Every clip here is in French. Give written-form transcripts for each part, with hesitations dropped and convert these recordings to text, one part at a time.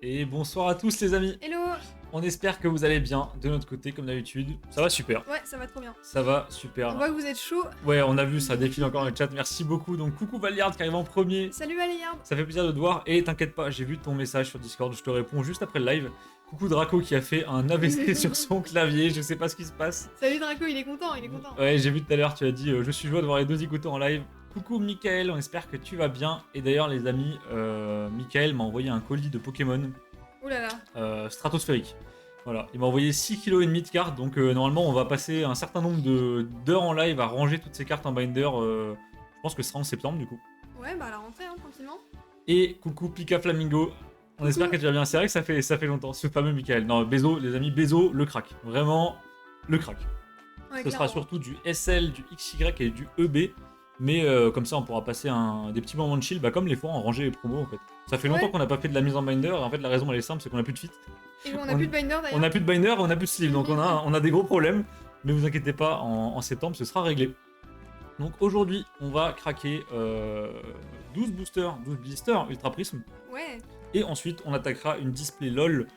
Et bonsoir à tous les amis. Hello. On espère que vous allez bien de notre côté comme d'habitude. Ça va super. Ouais, ça va trop bien. Ça va On super. voit que vous êtes chaud. Ouais, on a vu, ça défile encore dans le chat. Merci beaucoup. Donc coucou Valiard qui arrive en premier. Salut Aléard. Ça fait plaisir de te voir. Et t'inquiète pas, j'ai vu ton message sur Discord. Je te réponds juste après le live. Coucou Draco qui a fait un AVC sur son clavier. Je sais pas ce qui se passe. Salut Draco, il est content, il est content. Ouais, j'ai vu tout à l'heure, tu as dit je suis joie de voir les deux zigotons en live. Coucou Michael, on espère que tu vas bien. Et d'ailleurs les amis, Michael m'a envoyé un colis de Pokémon Ouh là là. stratosphérique. Voilà, il m'a envoyé 6,5 kg de cartes, donc normalement on va passer un certain nombre d'heures en live à ranger toutes ces cartes en binder. Je pense que ce sera en septembre du coup. Ouais, bah à la rentrée, hein, tranquillement. Et coucou Pika Flamingo, on espère que tu vas bien. C'est vrai que ça fait longtemps, ce fameux Michael. Non, Bezo, les amis, Bezo, le crack. Vraiment, le crack. Ouais, Ce sera clairement. surtout du SL, du XY et du EB. Mais comme ça, on pourra passer des petits moments de chill, bah, comme les fois en ranger les promos en fait. Ça fait longtemps Ouais. qu'on n'a pas fait de la mise en binder, et en fait la raison elle est simple, c'est qu'on a plus de fit. Et on a plus de binder On d'ailleurs. n'a plus de binder, on n'a plus de sleeve, donc on a des gros problèmes. Mais vous inquiétez pas, en septembre ce sera réglé. Donc aujourd'hui, on va craquer 12 boosters, 12 blisters Ultra Prism. Ouais. Et ensuite, on attaquera une display LOL.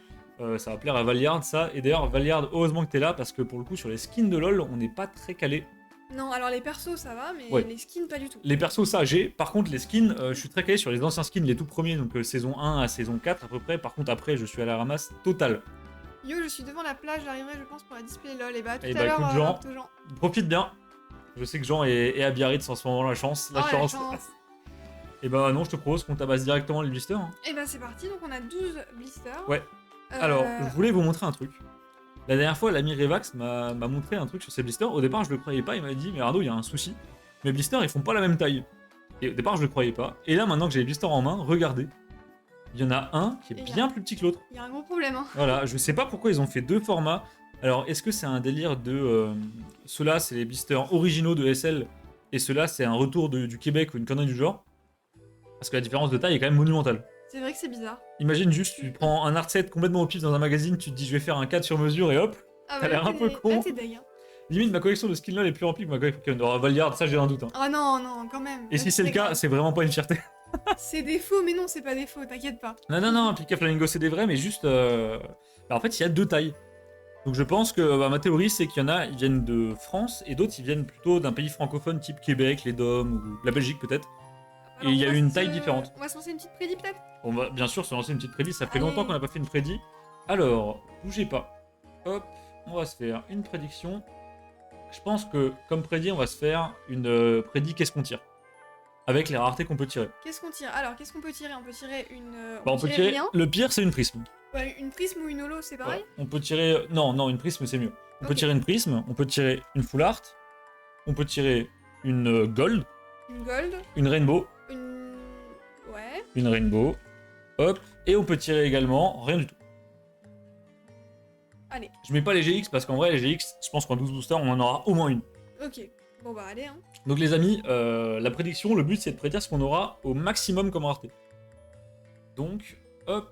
Ça va plaire à Valiard ça. Et d'ailleurs, Valiard, heureusement que t'es là parce que pour le coup, sur les skins de LOL, on n'est pas très calé. Non, alors les persos ça va, mais Ouais. les skins pas du tout. Les persos, ça j'ai. Par contre, les skins, je suis très calé sur les anciens skins, les tout premiers, donc saison 1 à saison 4 à peu près. Par contre, après, je suis à la ramasse totale. Yo, je suis devant la plage, j'arriverai je pense pour la display LOL. Et bah tout Eh à bah, l'heure, écoute, Jean. Octojean. Profite bien. Je sais que Jean est à Biarritz en ce moment, la chance. La Oh, la chance. chance. Et bah non, je te propose qu'on tabasse directement les blisters. Hein. Et bah c'est parti, donc on a 12 blisters. Ouais. Alors, je voulais vous montrer un truc. La dernière fois, l'ami Revax m'a montré un truc sur ses blisters. Au départ, je le croyais pas. Il m'a dit, mais Arnaud, il y a un souci. Mes blisters, ils font pas la même taille. Et au départ, je le croyais pas. Et là, maintenant que j'ai les blisters en main, regardez. Il y en a un qui est Et bien plus petit que l'autre. Il y a un gros problème, hein. Voilà, je sais pas pourquoi ils ont fait deux formats. Alors, est-ce que c'est un délire de. Ceux-là, c'est les blisters originaux de SL. Et ceux-là, c'est un retour du Québec ou une connerie du genre. Parce que la différence de taille est quand même monumentale. C'est vrai que c'est bizarre. Imagine juste, tu prends un art set complètement au pif dans un magazine, tu te dis je vais faire un 4 sur mesure et hop, Ah T'as l'air un peu con. Là t'es deg, hein. limite ma collection de skins là est plus remplie que ma collection Pokémon. Alors Valiard, ça j'ai un doute. Hein. Oh non, non, quand même. Et Là, si c'est le pas cas, grave. c'est vraiment pas une fierté. C'est des faux, mais non, c'est pas des faux, t'inquiète pas. Non, Pika Flamingo c'est des vrais, mais juste. Bah, en fait, il y a deux tailles. Donc je pense que ma théorie c'est qu'il y en a, ils viennent de France et d'autres ils viennent plutôt d'un pays francophone type Québec, les DOM ou la Belgique peut-être. Et il y a on va une se- taille différente. On va se lancer une petite prédit peut-être. On va bien sûr se lancer une petite prédit, ça fait Allez. longtemps qu'on n'a pas fait une prédit. Alors, bougez pas. Hop, on va se faire une prédiction. Je pense que comme prédit, on va se faire une prédit qu'est-ce qu'on tire. Avec les raretés qu'on peut tirer. Qu'est-ce qu'on tire? Alors, qu'est-ce qu'on peut tirer? On peut tirer une. Bah, on peut tirer. rien. Le pire, c'est une prisme. Ouais, une prisme ou une holo, c'est pareil. Ouais. On peut tirer. Non, une prisme, c'est mieux. On peut Ok. tirer une prisme, on peut tirer une full art, on peut tirer une gold, Une gold, une rainbow, une. Ouais. une rainbow, hop, et on peut tirer également rien du tout. Allez. Je mets pas les GX parce qu'en vrai, les GX, je pense qu'en 12 boosters, on en aura au moins une. Ok. Bon bah allez, hein. Donc les amis, la prédiction, le but c'est de prédire ce qu'on aura au maximum comme rareté. Donc, hop,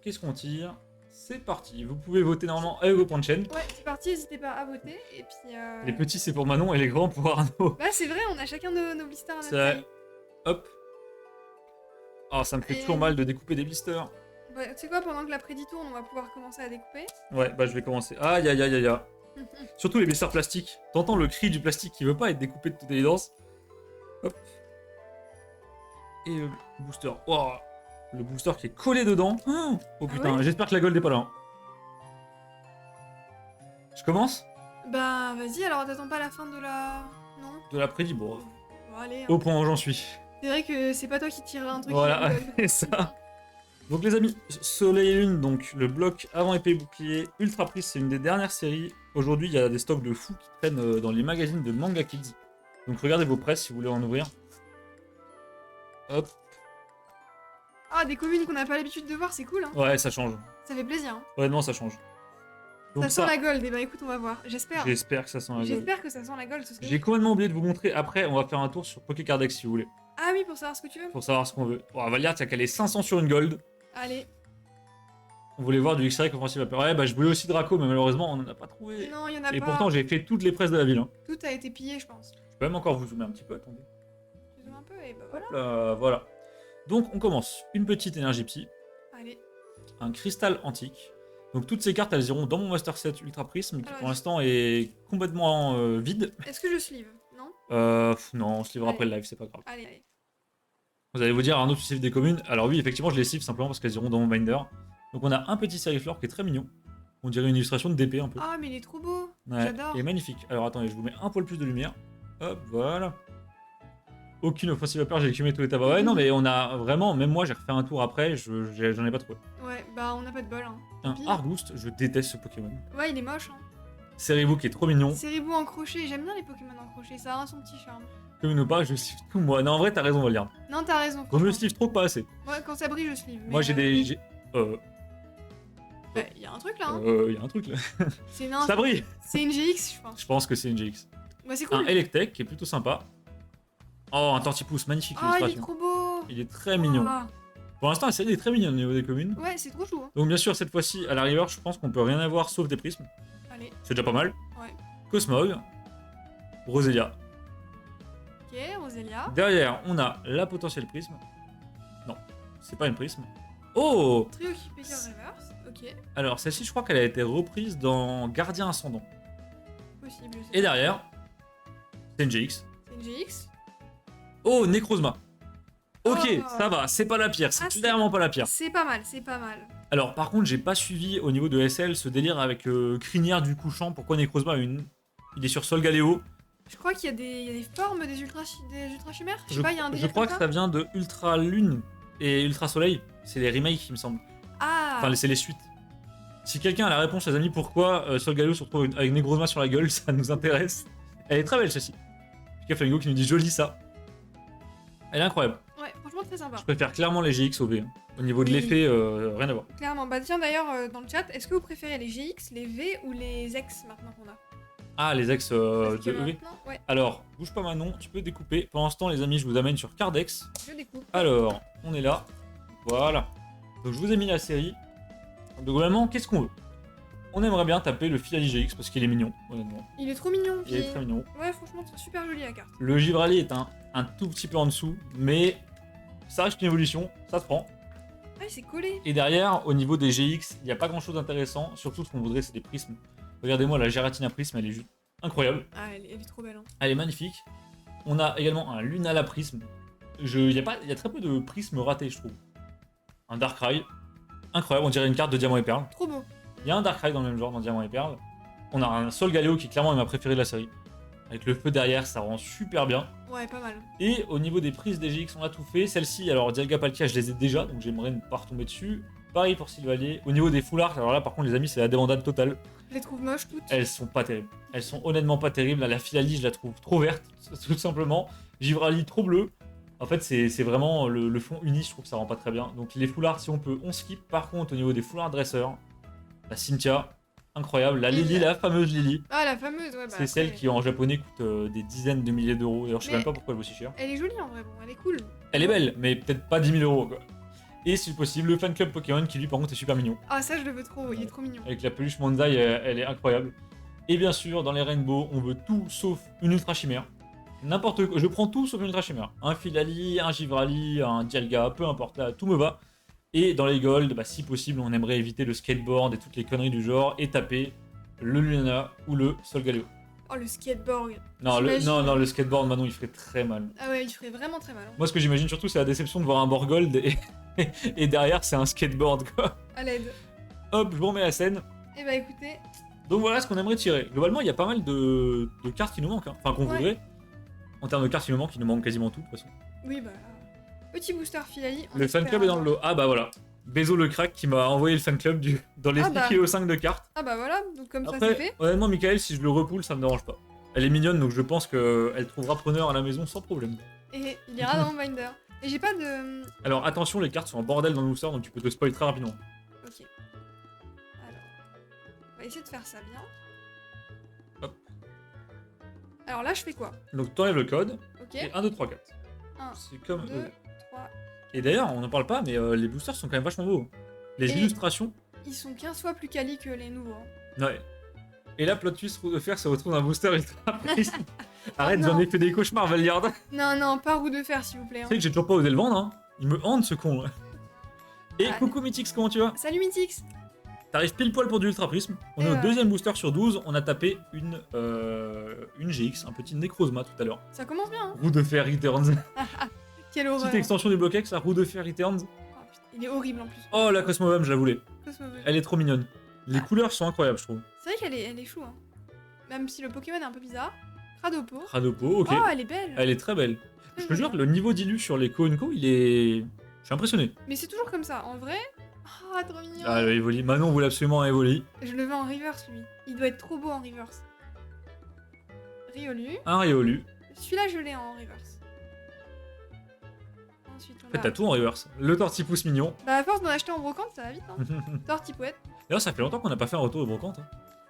qu'est-ce qu'on tire? C'est parti, vous pouvez voter normalement avec vos points de chaîne. Ouais, c'est parti, n'hésitez pas à voter. Et puis. Les petits c'est pour Manon et les grands pour Arnaud. Bah c'est vrai, on a chacun nos blisters à notre C'est taille. hop. Oh, ça me fait Et- toujours mal de découper des blisters. Bah, tu sais quoi, pendant que la prédit tourne, on va pouvoir commencer à découper. Ouais, bah je vais commencer. Aïe aïe aïe aïe aïe. Surtout les blisters plastiques. T'entends le cri du plastique qui veut pas être découpé de toute évidence. Hop. Et le booster. Oh, le booster qui est collé dedans. Oh putain, ouais j'espère que la gold est pas là. Hein. Je commence? Bah vas-y, alors t'attends pas la fin de la. Non? De la prédit, bon. Bon, allez. Hein. Au point où j'en suis. C'est vrai que c'est pas toi qui tireras un truc. Voilà, qui rigole. c'est ça. Donc les amis, Soleil et Lune, donc le bloc avant épée bouclier, Ultra Prise, c'est une des dernières séries. Aujourd'hui, il y a des stocks de fous qui traînent dans les magazines de Manga Kids. Donc regardez vos presses si vous voulez en ouvrir. Hop. Ah, des communes qu'on n'a pas l'habitude de voir, c'est cool, hein. Ouais, ça change. Ça fait plaisir. Hein. Honnêtement, ça change. Donc Ça sent la gold, et bah écoute, on va voir. J'espère. j'espère que ça sent la gold. J'espère que ça sent la gold. Ce serait- J'ai complètement oublié de vous montrer. Après, on va faire un tour sur Pokécardex si vous voulez. Ah oui, pour savoir ce que tu veux. Pour savoir ce qu'on veut. Bon, Valiard, il y a calé 500 sur une gold. Allez. On voulait voir du X-Ray offensive à ouais, bah je voulais aussi Draco, mais malheureusement, on en a pas trouvé. Non, il y en a Et pas. pourtant, j'ai fait toutes les presses de la ville. Hein. Tout a été pillé, je pense. Je peux même encore vous zoomer un petit peu, attendez. Tu zoomes un peu et bah voilà. Hop là, voilà. Donc, on commence. Une petite énergie psy. Allez. un cristal antique. Donc toutes ces cartes, elles iront dans mon Master Set Ultra Prism, qui Alors, pour l'instant est complètement vide. Est-ce que je sleeve? Non. Non, on se livrera Allez. après le live, c'est pas grave. Allez, allez. Vous allez vous dire, Arnaud, tu sleeves des communes. Alors oui, effectivement, je les sleeve simplement parce qu'elles iront dans mon binder. Donc on a un petit Seriflor qui est très mignon. On dirait une illustration de DP un peu. Ah, mais il est trop beau. Ouais, J'adore. il est magnifique. Alors attendez, je vous mets un poil plus de lumière. Hop, voilà. Aucune offensive à peur, j'ai écumé tous les tabacs. Ouais, non, mais on a vraiment, même moi, j'ai refait un tour après, j'en ai pas trouvé. Ouais, bah on n'a pas de bol. Hein. Un Pis. Argoost, je déteste ce Pokémon. Ouais, il est moche. Hein. Seribu qui est trop mignon. Seribou en crochet, j'aime bien les Pokémon en crochet, ça a son petit charme. Comme ou pas, je sleeve tout moi. Non, en vrai, t'as raison, Valiard. Non, t'as raison. Quand je le franchement. sleeve trop, pas assez. Ouais, quand ça brille, je sleeve. Moi, j'ai des. Bah, y a un truc là. Hein. Il y a un truc là. C'est non, Ça brille. c'est une GX, je pense. Je pense que c'est une GX. Ouais, c'est Un cool. Electek qui est plutôt sympa. Oh, un Tortipousse, magnifique Ah, il est illustration. trop beau. Il est très mignon. Ah. Pour l'instant, la série est très mignonne au niveau des communes. Ouais, c'est trop chou. Hein. Donc, bien sûr, cette fois-ci, à la rigueur, je pense qu'on peut rien avoir sauf des prismes. Allez, C'est déjà pas mal. ouais. Cosmog. Roselia. Ok, Roselia. Derrière, on a la potentielle prisme. Non, c'est pas une prisme. Oh! Trio Kickbaker Reverse. Ok, Alors, celle-ci, je crois qu'elle a été reprise dans Gardien Ascendant. possible. je sais Et pas. derrière, c'est une GX. C'est une GX. Oh, Necrozma. Ok, Oh. ça va, c'est pas la pire, c'est Ah, c'est- clairement pas la pire. C'est pas mal, c'est pas mal. Alors, par contre, j'ai pas suivi au niveau de SL ce délire avec Crinière du Couchant. Pourquoi Necrozma il est sur Sol Galéo? Je crois qu'il y a des formes des ultra chimères. Je sais pas, il y a un Je délire crois comme que ça vient de Ultra Lune et Ultra Soleil. C'est les remakes, il me semble. Ah. Enfin, c'est les suites. Si quelqu'un a la réponse, les amis, pourquoi Sol Galéo se retrouve avec Necrozma sur la gueule, ça nous intéresse. Elle est très belle, celle-ci. Puis Flamingo qui nous dit joli ça. Elle est incroyable. Ouais, franchement très sympa. Je préfère clairement les GX au V. Hein. Au niveau de Oui. l'effet, rien à voir. Clairement. Bah tiens d'ailleurs dans le chat, est-ce que vous préférez les GX, les V ou les X maintenant qu'on a? Ah, les ex Parce que de EV. maintenant, ouais, Alors, bouge pas Manon, tu peux découper. Pendant ce temps, les amis, je vous amène sur Cardex. je découpe. Alors, on est là. Voilà. Donc, je vous ai mis la série. Donc, globalement, qu'est-ce qu'on veut? On aimerait bien taper le Filali GX parce qu'il est mignon, honnêtement. Il est trop mignon. Il est très mignon. Ouais, franchement, c'est super joli la carte. Le Givrali est un tout petit peu en dessous, mais ça reste une évolution, ça se prend. Ah, c'est collé. Et derrière, au niveau des GX, il n'y a pas grand chose d'intéressant. Surtout, ce qu'on voudrait, c'est des prismes. Regardez-moi la Giratina Prisme, elle est juste incroyable. Ah, elle est trop belle. Hein. Elle est magnifique. On a également un Lunala Prisme. Il y a très peu de prismes ratés, je trouve. Un Darkrai. Incroyable, on dirait une carte de Diamant et Perle. Trop beau. Il y a un Darkrai dans le même genre, dans Diamant et Perle. On a un Sol Galéo qui clairement est ma préférée de la série. Avec le feu derrière, ça rend super bien. Ouais, pas mal. Et au niveau des prises des GX, on a tout fait. Celle-ci, alors Dialga Palkia, je les ai déjà, donc j'aimerais ne pas retomber dessus. Pareil pour Sylvalier. Au niveau des foulards, alors là par contre les amis, c'est la débandade totale. Je les trouve moches toutes. Elles sont pas terribles. Elles sont honnêtement pas terribles. Là, la Filali, je la trouve trop verte, tout simplement. Givrali, trop bleu. En fait, c'est vraiment le fond uni, je trouve que ça rend pas très bien. Donc les foulards, si on peut, on skip. Par contre, au niveau des foulards dresseurs, la Cynthia, incroyable. La Lily, la fameuse Lily. Ah, la fameuse, ouais, bah. C'est celle après, qui en japonais coûte des dizaines de milliers d'euros. D'ailleurs, je sais Mais- même pas pourquoi elle vaut si cher. Elle est jolie en vrai, bon, elle est cool. Elle est belle, mais peut-être pas 10 000 euros, quoi. Et si possible, le fan club Pokémon qui lui, par contre, est super mignon. Ah, ça, je le veux trop, il est trop mignon. Avec la peluche Monzai, elle est incroyable. Et bien sûr, dans les Rainbow, on veut tout sauf une Ultra Chimère. N'importe quoi, je prends tout sauf une Ultra Chimère. Un Filali, un Givrali, un Dialga, peu importe, là, tout me va. Et dans les Gold, bah, si possible, on aimerait éviter le skateboard et toutes les conneries du genre et taper le Lunana ou le Sol Galéo. Oh, le skateboard. Non, J'imagine. non, le skateboard, Manon, il ferait très mal. Ah ouais, il ferait vraiment très mal. Hein. Moi, ce que j'imagine surtout, c'est la déception de voir un Borgold et derrière, c'est un skateboard, quoi. À l'aide. Hop, je vous remets la scène. Eh bah écoutez, Donc voilà ce qu'on aimerait tirer. Globalement, il y a pas mal de cartes qui nous manquent. Hein. Enfin, qu'on Ouais. voudrait. En termes de cartes qui nous manquent, il nous manque quasiment tout, de toute façon. oui, bah. Petit booster Filali. on Le fan espère club est dans le avoir- lot. Ah bah voilà. Bezo le crack qui m'a envoyé le fan club dans les Ah bah. kilo 5 de cartes. Ah bah voilà, donc comme ça c'est Après, fait. honnêtement, Michael, si je le repoule, ça me dérange pas. Elle est mignonne, donc je pense qu'elle trouvera preneur à la maison sans problème. Et il ira dans mon binder. Et j'ai pas de. Alors attention, les cartes sont en bordel dans le booster, donc tu peux te spoil très rapidement. Ok. Alors. On va essayer de faire ça bien. Hop. Alors là, je fais quoi? Donc t'enlèves le code, Ok. et 1, 2, 3, 4. 1, C'est comme... 2, 3. Et d'ailleurs, on n'en parle pas, mais les boosters sont quand même vachement beaux. Les Et- illustrations... Ils sont 15 fois plus quali que les nouveaux. Hein. Ouais. Et là, plot twist de fer se retrouve dans un booster ultra précis. Arrête, non. j'en ai fait des cauchemars, Valiard. Tu Non, non, pas roue de fer, s'il vous plaît. Hein. sais que j'ai toujours pas osé le vendre, hein. Il me hante ce con. Là. Et Ah. coucou Mythix, comment tu vas? Salut Mythix. T'arrives pile poil pour du Ultra Prisme. On Et est au ouais. deuxième booster sur 12. On a tapé une GX, un petit Necrozma tout à l'heure. Ça commence bien, hein. Roue de fer Returns. Quelle horreur. Petite extension du Block X, la roue de fer Returns. Oh, putain, il est horrible en plus. Oh, la Cosmobam, je la voulais. Cosmobile. Elle est trop mignonne. Les Ah. couleurs sont incroyables, je trouve. C'est vrai elle est chou, hein. Même si le Pokémon est un peu bizarre. Cradopo. Radopo, ok. Oh, elle est belle. Elle est très belle. Je te Très jure jolie. que le niveau d'illu sur les Ko, il est. Je suis impressionné. Mais c'est toujours comme ça. En vrai. Oh, trop mignon. Ah, le Evoli. Manon voulait absolument un Evoli. Je le veux en reverse, lui. Il doit être trop beau en reverse. Riolu. Un Riolu. Celui-là, je l'ai en reverse. Ensuite, En on fait, a... t'as tout en reverse. Le Tortipousse mignon. Bah, à force d'en acheter en brocante, ça va vite, hein. Tortipouette. D'ailleurs, ça fait longtemps qu'on n'a pas fait un retour de brocante. Hein.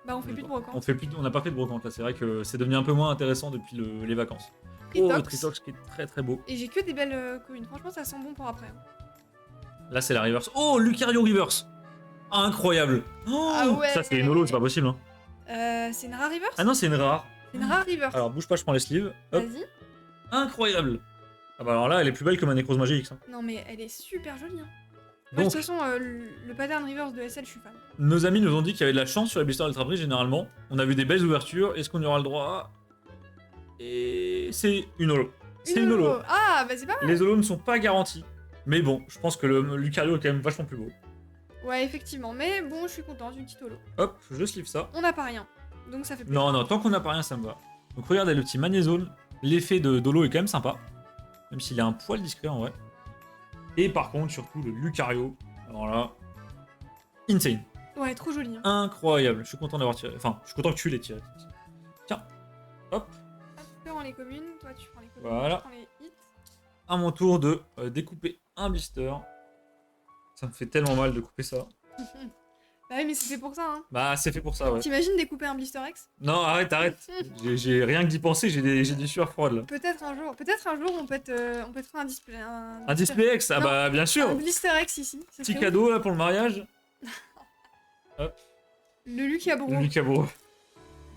Bah, on fait plus de brocante. On n'a pas fait de brocante là. C'est vrai que c'est devenu un peu moins intéressant depuis les vacances. Oh, Tritox. le Tritox qui est très très beau. Et j'ai que des belles communes. Franchement, ça sent bon pour après, hein. Là, c'est la reverse. Oh, Lucario reverse. Incroyable. Oh, Ah ouais. ça, c'est une holo, c'est pas possible. Hein. C'est une rare reverse. Ah non, c'est une rare. C'est une rare reverse. Alors, bouge pas, je prends les sleeves. Hop. Vas-y. Incroyable. Ah bah alors là, elle est plus belle que ma Necrozma GX. Hein. Non, mais elle est super jolie, hein. Moi, de Donc, toute façon, le pattern reverse de SL, je suis fan. nos amis nous ont dit qu'il y avait de la chance sur les blisters Ultra Prisme généralement. On a vu des belles ouvertures. Est-ce qu'on y aura le droit? Et c'est une holo. C'est une holo. Ah, bah c'est pas mal. Les holos ne sont pas garantis. Mais bon, je pense que le Lucario est quand même vachement plus beau. Ouais, effectivement. Mais bon, je suis contente d'une petite holo. Hop, je sleeve ça. On n'a pas rien. Donc ça fait plaisir. Non, non, tant qu'on n'a pas rien, ça me va. Donc regardez le petit Magnézone. L'effet de d'holo est quand même sympa. Même s'il est un poil discret en vrai. Et par contre, surtout le Lucario. Alors là, insane. Ouais, trop joli, hein. Incroyable. Je suis content d'avoir tiré. Enfin, je suis content que tu l'aies tiré. Tiens. Hop. Hop, tu prends les communes, toi tu prends les communes, Voilà. je prends les hits. À mon tour de découper un blister. Ça me fait tellement mal de couper ça. Bah oui, mais c'est fait pour ça, hein. Bah, c'est fait pour ça, ouais. T'imagines découper un blister X? Non, arrête, arrête. J'ai rien que d'y penser, j'ai des sueurs froides là. Peut-être un jour, on peut te faire un display. Un display X, ah Non, bah bien sûr. Un blister X ici. ça Petit serait cadeau là pour le mariage. ouf. Le Lucabro. Lucabo.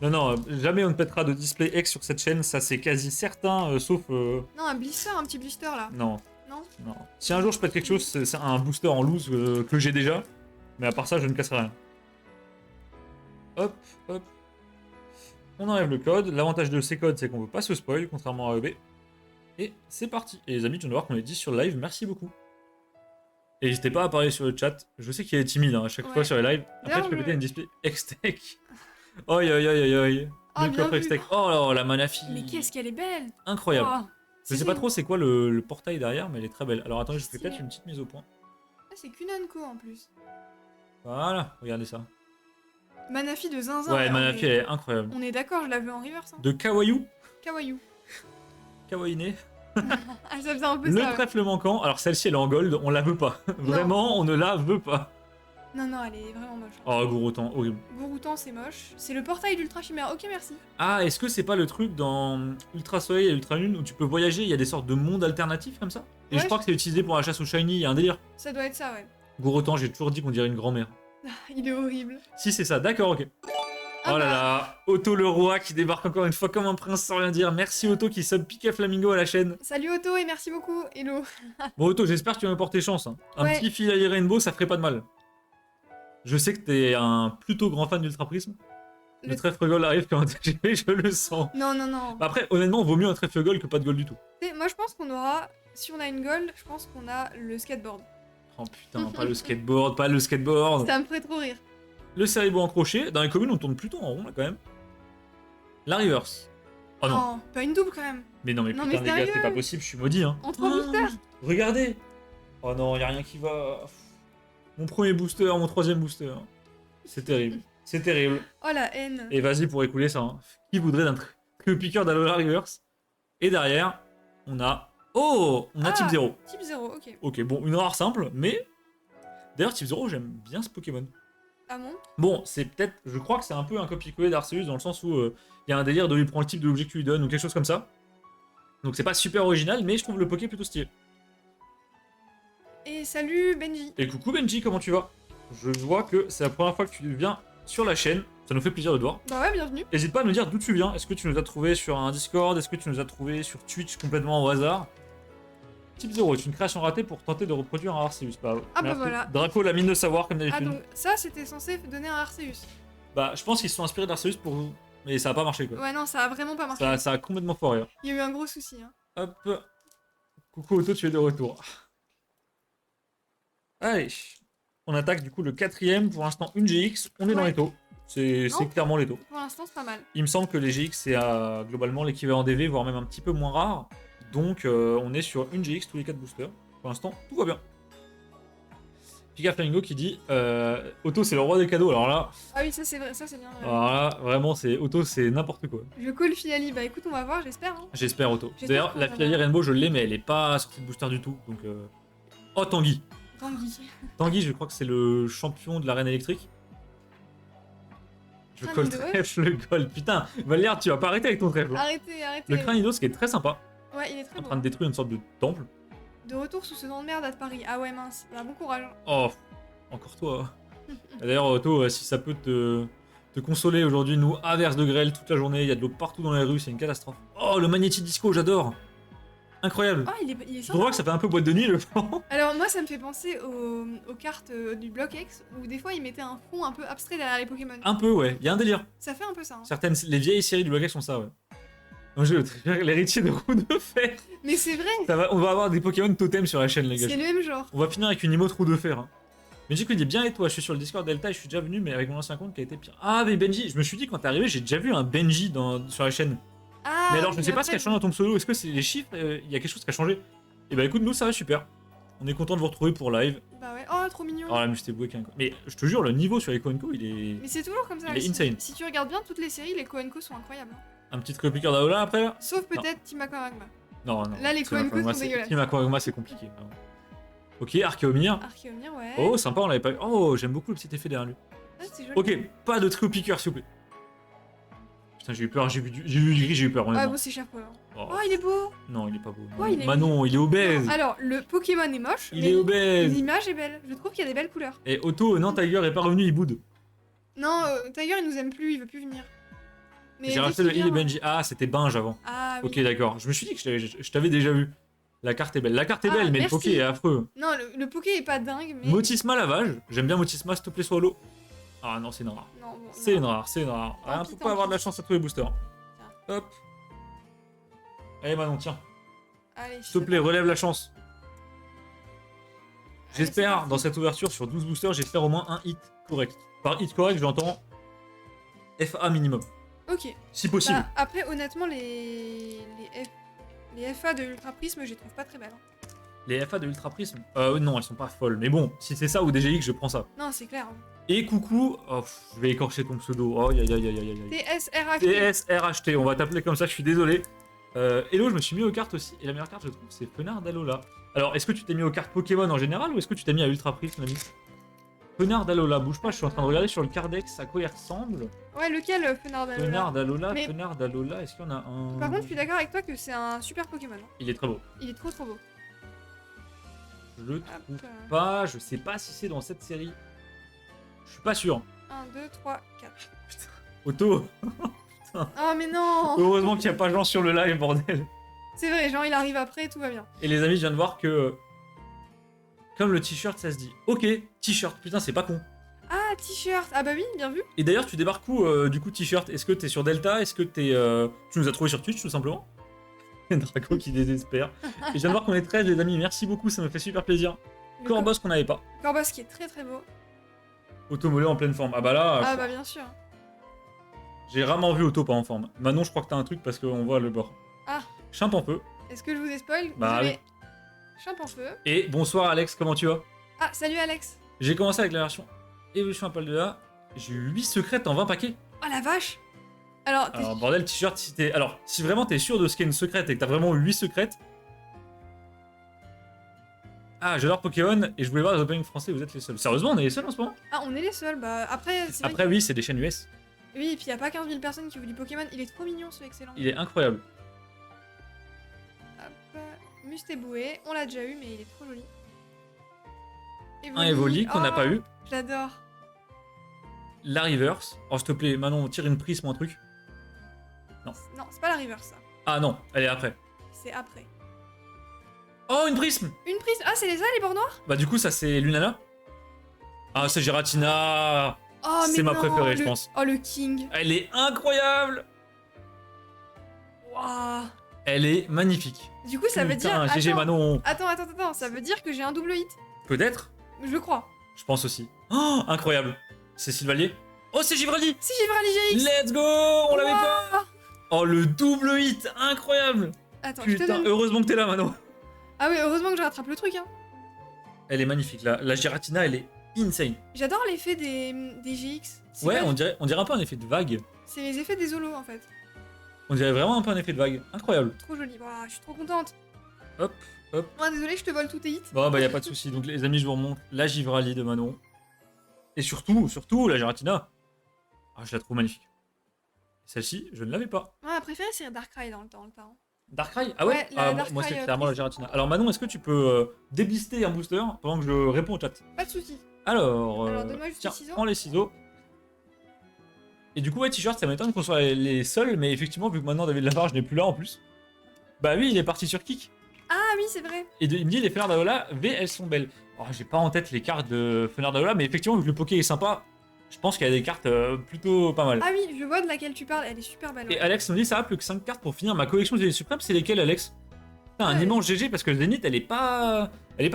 Non, non, jamais on ne pètera de display X sur cette chaîne, ça c'est quasi certain, sauf. Non, un blister, un petit blister là. Non, Non? non. Si un jour je pète quelque chose, c'est un booster en loose que j'ai déjà. Mais à part ça, je ne casserai rien. Hop, hop. On enlève le code. L'avantage de ces codes, c'est qu'on ne peut pas se spoil, contrairement à EB. Et c'est parti. Et les amis, tu viens de voir qu'on est 10 sur le live, merci beaucoup. Et n'hésitez pas à parler sur le chat. Je sais qu'il est timide hein, à chaque Ouais. fois sur les lives. Après, D'ailleurs, tu peux je- péter une display X-Tech. Oi, oi, oi, oi, oi. Ah, Le bien coffre vu. X-Tech. Oh là, la Manafi. Mais qu'est-ce qu'elle est belle! Incroyable. Oh, Je sais pas trop c'est quoi le portail derrière, mais elle est très belle. Alors attendez, je fais Stylé. peut-être une petite mise au point. Ah, c'est Kunanko en plus. Voilà, regardez ça. Manafi de zinzin. Ouais, là, Manafi, elle est incroyable. On est d'accord, je la veux en reverse. Hein. De Kawaii, Kawaii. Kawaiine. Ah, ça faisait un peu Le ça. Ouais. trèfle manquant. Alors celle-ci, elle est en gold, on la veut pas. Vraiment, on ne la veut pas. Non, non, elle est vraiment moche. Oh, Gouroutan, horrible. Gouroutan, c'est moche. C'est le portail d'Ultra Chimère. Ok, merci. Ah, est-ce que c'est pas le truc dans Ultra Soleil et Ultra Lune où tu peux voyager, il y a des sortes de mondes alternatifs comme ça? Et Ouais, je crois que c'est utilisé pour la chasse au shiny, il y a un délire. Ça doit être ça, ouais. Gouroutan, j'ai toujours dit qu'on dirait une grand-mère. Il est horrible. Si c'est ça, d'accord, ok. Ah Oh là bah. là, Otto le roi qui débarque encore une fois comme un prince sans rien dire. Merci Otto qui sub Pika Flamingo à la chaîne. Salut Otto et merci beaucoup. Hello. Bon Otto, j'espère que tu vas me porter chance. Hein. Un Ouais. petit filet rainbow, ça ferait pas de mal. Je sais que t'es un plutôt grand fan d'Ultra Prisme. Le, Le- trèfle gold arrive quand je le sens. Non, non, non. Après, honnêtement, vaut mieux un trèfle gold que pas de gold du tout. Tu sais, moi, je pense qu'on aura. Si on a une gold, je pense qu'on a le skateboard. Oh putain, pas le skateboard, pas le skateboard. Ça me ferait trop rire. Le Cerebro en crochet, dans les communes on tourne plutôt en rond là quand même. La reverse. Oh non, Oh, pas une double quand même. mais non mais Non, putain mais les gars, sérieux c'est pas possible, je suis maudit hein. En 3 boosters. Regardez. Oh non, y a rien qui va. Mon premier booster, mon troisième booster. C'est terrible, c'est terrible. Oh la haine. Et vas-y pour écouler ça. Hein. Qui voudrait d'un piqueur d'Alola reverse? Et derrière, on a... Oh, on a Ah. Type 0. Type 0, ok. Ok, bon, une rare simple, mais... D'ailleurs, Type 0, j'aime bien ce Pokémon. Ah bon? Bon, c'est peut-être... Je crois que c'est un peu un copier-coller d'Arceus, dans le sens où il y a un délire de lui prendre le type de l'objet que tu lui donnes, ou quelque chose comme ça. Donc c'est pas super original, mais je trouve le Poké plutôt stylé. Et salut Benji. Et coucou Benji, comment tu vas? Je vois que c'est la première fois que tu viens sur la chaîne, ça nous fait plaisir de te voir. Bah ouais, bienvenue. N'hésite pas à nous dire d'où tu viens, est-ce que tu nous as trouvé sur un Discord, est-ce que tu nous as trouvé sur Twitch complètement au hasard? Type 0 est une création ratée pour tenter de reproduire un Arceus. Bah, Ah bah merci. voilà. Draco, la mine de savoir, comme Ah d'habitude. donc ça c'était censé donner un Arceus. Bah, je pense qu'ils se sont inspirés d'Arceus pour. Mais ça a pas marché quoi. Ouais non ça a vraiment pas marché. Ça a complètement foiré. Hein. Il y a eu un gros souci. Hein. Hop. Coucou Otto, tu es de retour. Allez. On attaque du coup le 4ème. Pour l'instant, une GX. On est dans Ouais. les taux. C'est Non. clairement les taux. Pour l'instant c'est pas mal. Il me semble que les GX c'est globalement l'équivalent DV, voire même un petit peu moins rare. Donc on est sur une GX tous les 4 boosters. Pour l'instant, tout va bien. Pika Flamingo qui dit Otto c'est le roi des cadeaux. Alors là, Ah oui ça c'est vrai, ça c'est bien. alors là vraiment c'est Otto c'est n'importe quoi. Je call Finali, bah écoute on va voir j'espère. Hein. J'espère Otto. J'espère D'ailleurs qu'on la va Filali voir. Rainbow je l'ai mais elle est pas sortie de booster du tout. Donc oh Tanguy. Tanguy. Tanguy je crois que c'est le champion de l'arène électrique. Je Ah, colle mais ouais. trèfle le gold. Putain Valère tu vas pas arrêter avec ton trèfle. Arrêtez, arrêtez. Le Cranidos qui est très sympa. Ouais il est très En beau. train de détruire une sorte de temple. De retour sous ce nom de merde à Paris. Ah ouais mince, bah, bon courage. Oh, encore toi. D'ailleurs, Otto, si ça peut te consoler aujourd'hui, nous, averse de grêle toute la journée, il y a de l'eau partout dans les rues, c'est une catastrophe. Oh, le Magnéti Disco, j'adore. Incroyable. Ah il est Je sympa. trouve que ça fait un peu boîte de nuit, le plan. Alors moi ça me fait penser aux cartes du bloc X où des fois ils mettaient un fond un peu abstrait derrière les Pokémon. Un peu, ouais. Il y a un délire. Ça fait un peu ça. Hein. Certaines, les vieilles séries du Block sont ça, ouais. Donc, je vais l'héritier de roue de fer. Mais c'est vrai, On va avoir des Pokémon totem sur la chaîne, les gars. c'est le même genre. On va finir avec une emote roue de fer. Hein. Mais du coup, il dit bien et toi, je suis sur le Discord Delta et je suis déjà venu, mais avec mon ancien compte qui a été pire. Ah, mais Benji, je me suis dit quand t'es arrivé, j'ai déjà vu un Benji sur la chaîne. Ah, Mais alors, je ne sais pas ce après, qui a changé dans ton pseudo. Est-ce que c'est les chiffres Il y a quelque chose qui a changé. Et bah écoute, nous, ça va super. On est content de vous retrouver pour live. Bah ouais, oh trop mignon. Alors là, mais c'était beau avec un... Mais je te jure, le niveau sur les Koenko, il est... Mais c'est toujours comme ça. Il est si, insane. si tu regardes bien toutes les séries, les Koenko sont incroyables. Hein. Un petit répliqueur d'Aola après là. Sauf peut-être Team Aquaragma. Non, non. Là, les Team Koenko Aquagma, sont c'est- dégueulasses. Team Aquagma, c'est compliqué. vraiment. Ok, Archéomir. Archéomir, ouais. Oh, sympa, on l'avait pas eu. Oh, j'aime beaucoup le petit effet derrière lui. Ah, c'est joli. Ok, pas de trio piqueur, s'il vous plaît. Putain, j'ai eu peur, j'ai vu du gris, j'ai eu peur. Ah honnêtement. bon, c'est cher quoi. Oh, Oh, il est beau. non, il est pas beau. Oh, il est Manon, il est obèse. Alors, le Pokémon est moche. Il mais est obèse. l'image est belle. Je trouve qu'il y a des belles couleurs. Et Otto, non, Tiger est pas revenu, il boude. Non, Tiger il nous aime plus, il veut plus venir. Mais J'ai dès racheté qu'il le Il et vient- Benji. Ah, c'était Binge avant. Ah oui. Ok, d'accord. Je me suis dit que je t'avais déjà vu. La carte est belle. La carte est Ah, belle, mais merci. le Poké est affreux. Non, le Poké est pas dingue, mais. Motisma lavage. J'aime bien Motisma, s'il te plaît, soit l'eau. Ah non, c'est une rare. Non, bon, C'est non. une rare, c'est une rare. Tant Ah, pis, faut tant pas avoir de pis. la chance à tous les boosters. Hop. Allez, Manon, tiens. Allez, S'il te plaît, relève la chance. c'est J'espère, parti. dans cette ouverture sur 12 boosters, j'espère au moins un hit correct. Par hit correct, j'entends FA minimum. Ok. Si possible. Bah, après, honnêtement, les FA de Ultra Prisme, je les trouve pas très belles. Hein. Les FA de Ultra Prism, non, elles sont pas folles. Mais bon, si c'est ça ou DGX, je prends ça. Non, c'est clair. Hein. Et coucou, oh, je vais écorcher ton pseudo. Oh, aïe aïe aïe aïe aïe aïe. TSRHT. TSRHT, on va t'appeler comme ça, je suis désolé. Hello, je me suis mis aux cartes aussi. Et la meilleure carte, je trouve, c'est Fenard d'Alola. Alors, est-ce que tu t'es mis aux cartes Pokémon en général ou est-ce que tu t'es mis à Ultra Prism, l'ami Fenard d'Alola, bouge pas, je suis en train de regarder sur le Cardex à quoi il ressemble. Ouais, lequel, Fenard d'Alola Fenard d'Alola, Mais- Fenard d'Alola, est-ce qu'il y en a un Par contre, je suis d'accord avec toi que c'est un super Pokémon. Hein. Il est très beau. Il est trop trop beau. Je le Hop. trouve pas, je sais pas si c'est dans cette série. Je suis pas sûr. 1, 2, 3, 4. Otto, Oh, mais non heureusement qu'il n'y a pas Jean sur le live, bordel. C'est vrai, Jean, il arrive après, tout va bien. Et les amis, je viens de voir que. Comme le t-shirt, ça se dit. Ok, t-shirt, putain, c'est pas con. Ah, t-shirt. Ah bah oui, bien vu. Et d'ailleurs, tu débarques où, du coup, t-shirt? Est-ce que t'es sur Delta? Est-ce que t'es. Tu nous as trouvé sur Twitch, tout simplement? Draco qui désespère. Et je viens de voir qu'on est 13, les amis, merci beaucoup, ça me fait super plaisir. Le Corbos qu'on n'avait pas. Corbos qui est très très beau. Automolé en pleine forme. Ah bah là, Ah bah bien sûr. j'ai rarement vu Auto pas en forme. Manon, je crois que t'as un truc parce qu'on voit le bord. Ah. Chimp en feu. Est-ce que je vous ai spoil? Bah Désolé. Champ en feu. Et bonsoir Alex, comment tu vas? Ah, salut Alex. J'ai commencé avec la version Évolution à Paldea. J'ai eu 8 secrètes en 20 paquets. Oh la vache. Alors, Alors bordel, t-shirt, si t'es. Alors, si vraiment t'es sûr de ce qu'est une secrète et que t'as vraiment eu 8 secrètes. Ah, j'adore Pokémon et je voulais voir les openings français, vous êtes les seuls. Sérieusement, on est les seuls en ce moment? ah, on est les seuls. Bah après, c'est vrai Après, oui, c'est des chaînes US. que- Oui, et puis y a pas 15 000 personnes qui jouent du Pokémon. Il est trop mignon ce excellent. Il est incroyable. Hop. Mustéboué, on l'a déjà eu, mais il est trop joli. Un Evoli qu'on n'a Oh, pas eu. J'adore. La Reverse. Oh, s'il te plaît, Manon, tire une prisme ou un truc. Non, c'est pas la river ça. Ah non, elle est après. C'est après. Oh, une prisme. Une prise. Ah, c'est ça les bords noirs? Bah du coup, ça c'est Lunala. Ah, c'est Giratina. Oh, mais C'est ma non, préférée, je pense. Oh, le king. Elle est incroyable. Waouh. Elle est magnifique. Du coup, ça veut dire. Putain, GG Attends, Manon. attends. Ça veut dire que j'ai un double hit. Peut-être. Je crois. Je pense aussi. Oh, incroyable. C'est Sylvalier. Oh, c'est Givraldi. Si j'ai Vrali GX. Let's go. On l'avait pas. Waouh. Oh, le double hit. Incroyable. Attends, je te Putain, donne. heureusement que t'es là, Manon. Ah oui, heureusement que je rattrape le truc. Hein. Elle est magnifique. La Giratina, elle est insane. J'adore l'effet des GX. C'est Ouais, pas- on dirait un peu un effet de vague. C'est les effets des holos en fait. On dirait vraiment un peu un effet de vague. Incroyable. Trop joli. Waouh, je suis trop contente. Hop, hop. Oh, désolé, je te vole tous tes hits. Bon, bah, y a pas de souci. Donc, les amis, je vous remonte la Givrali de Manon. Et surtout, la Giratina. Ah, je la trouve magnifique. Celle-ci, je ne l'avais pas. Ouais, ma préférée, c'est Darkrai dans le temps. Darkrai. Ah ouais, Ouais, la Ah, Darkrai, moi, c'est prise. clairement la Giratina. Alors, Manon, est-ce que tu peux déblister un booster pendant que je réponds au chat? Pas de soucis. Alors, Alors, donne-moi juste tiens, les ciseaux. prends les ciseaux. Et du coup, ouais, t-shirt, ça m'étonne qu'on soit les seuls, mais effectivement, vu que maintenant David Lafarge n'est plus là en plus, bah oui, il est parti sur Kik. Ah oui, c'est vrai. Et il me dit les Fenard d'Avola, V, elles sont belles. Oh, j'ai pas en tête les cartes de Fenard d'Avola, mais effectivement, vu que le Poké est sympa, je pense qu'il y a des cartes plutôt pas mal. Ah oui, je vois de laquelle tu parles. Elle est super belle. Et Ouais. Alex nous dit ça va plus que 5 cartes pour finir ma collection Zénith Suprême, c'est lesquelles, Alex? Putain, un Ouais. immense GG parce que le Zénith, elle est pas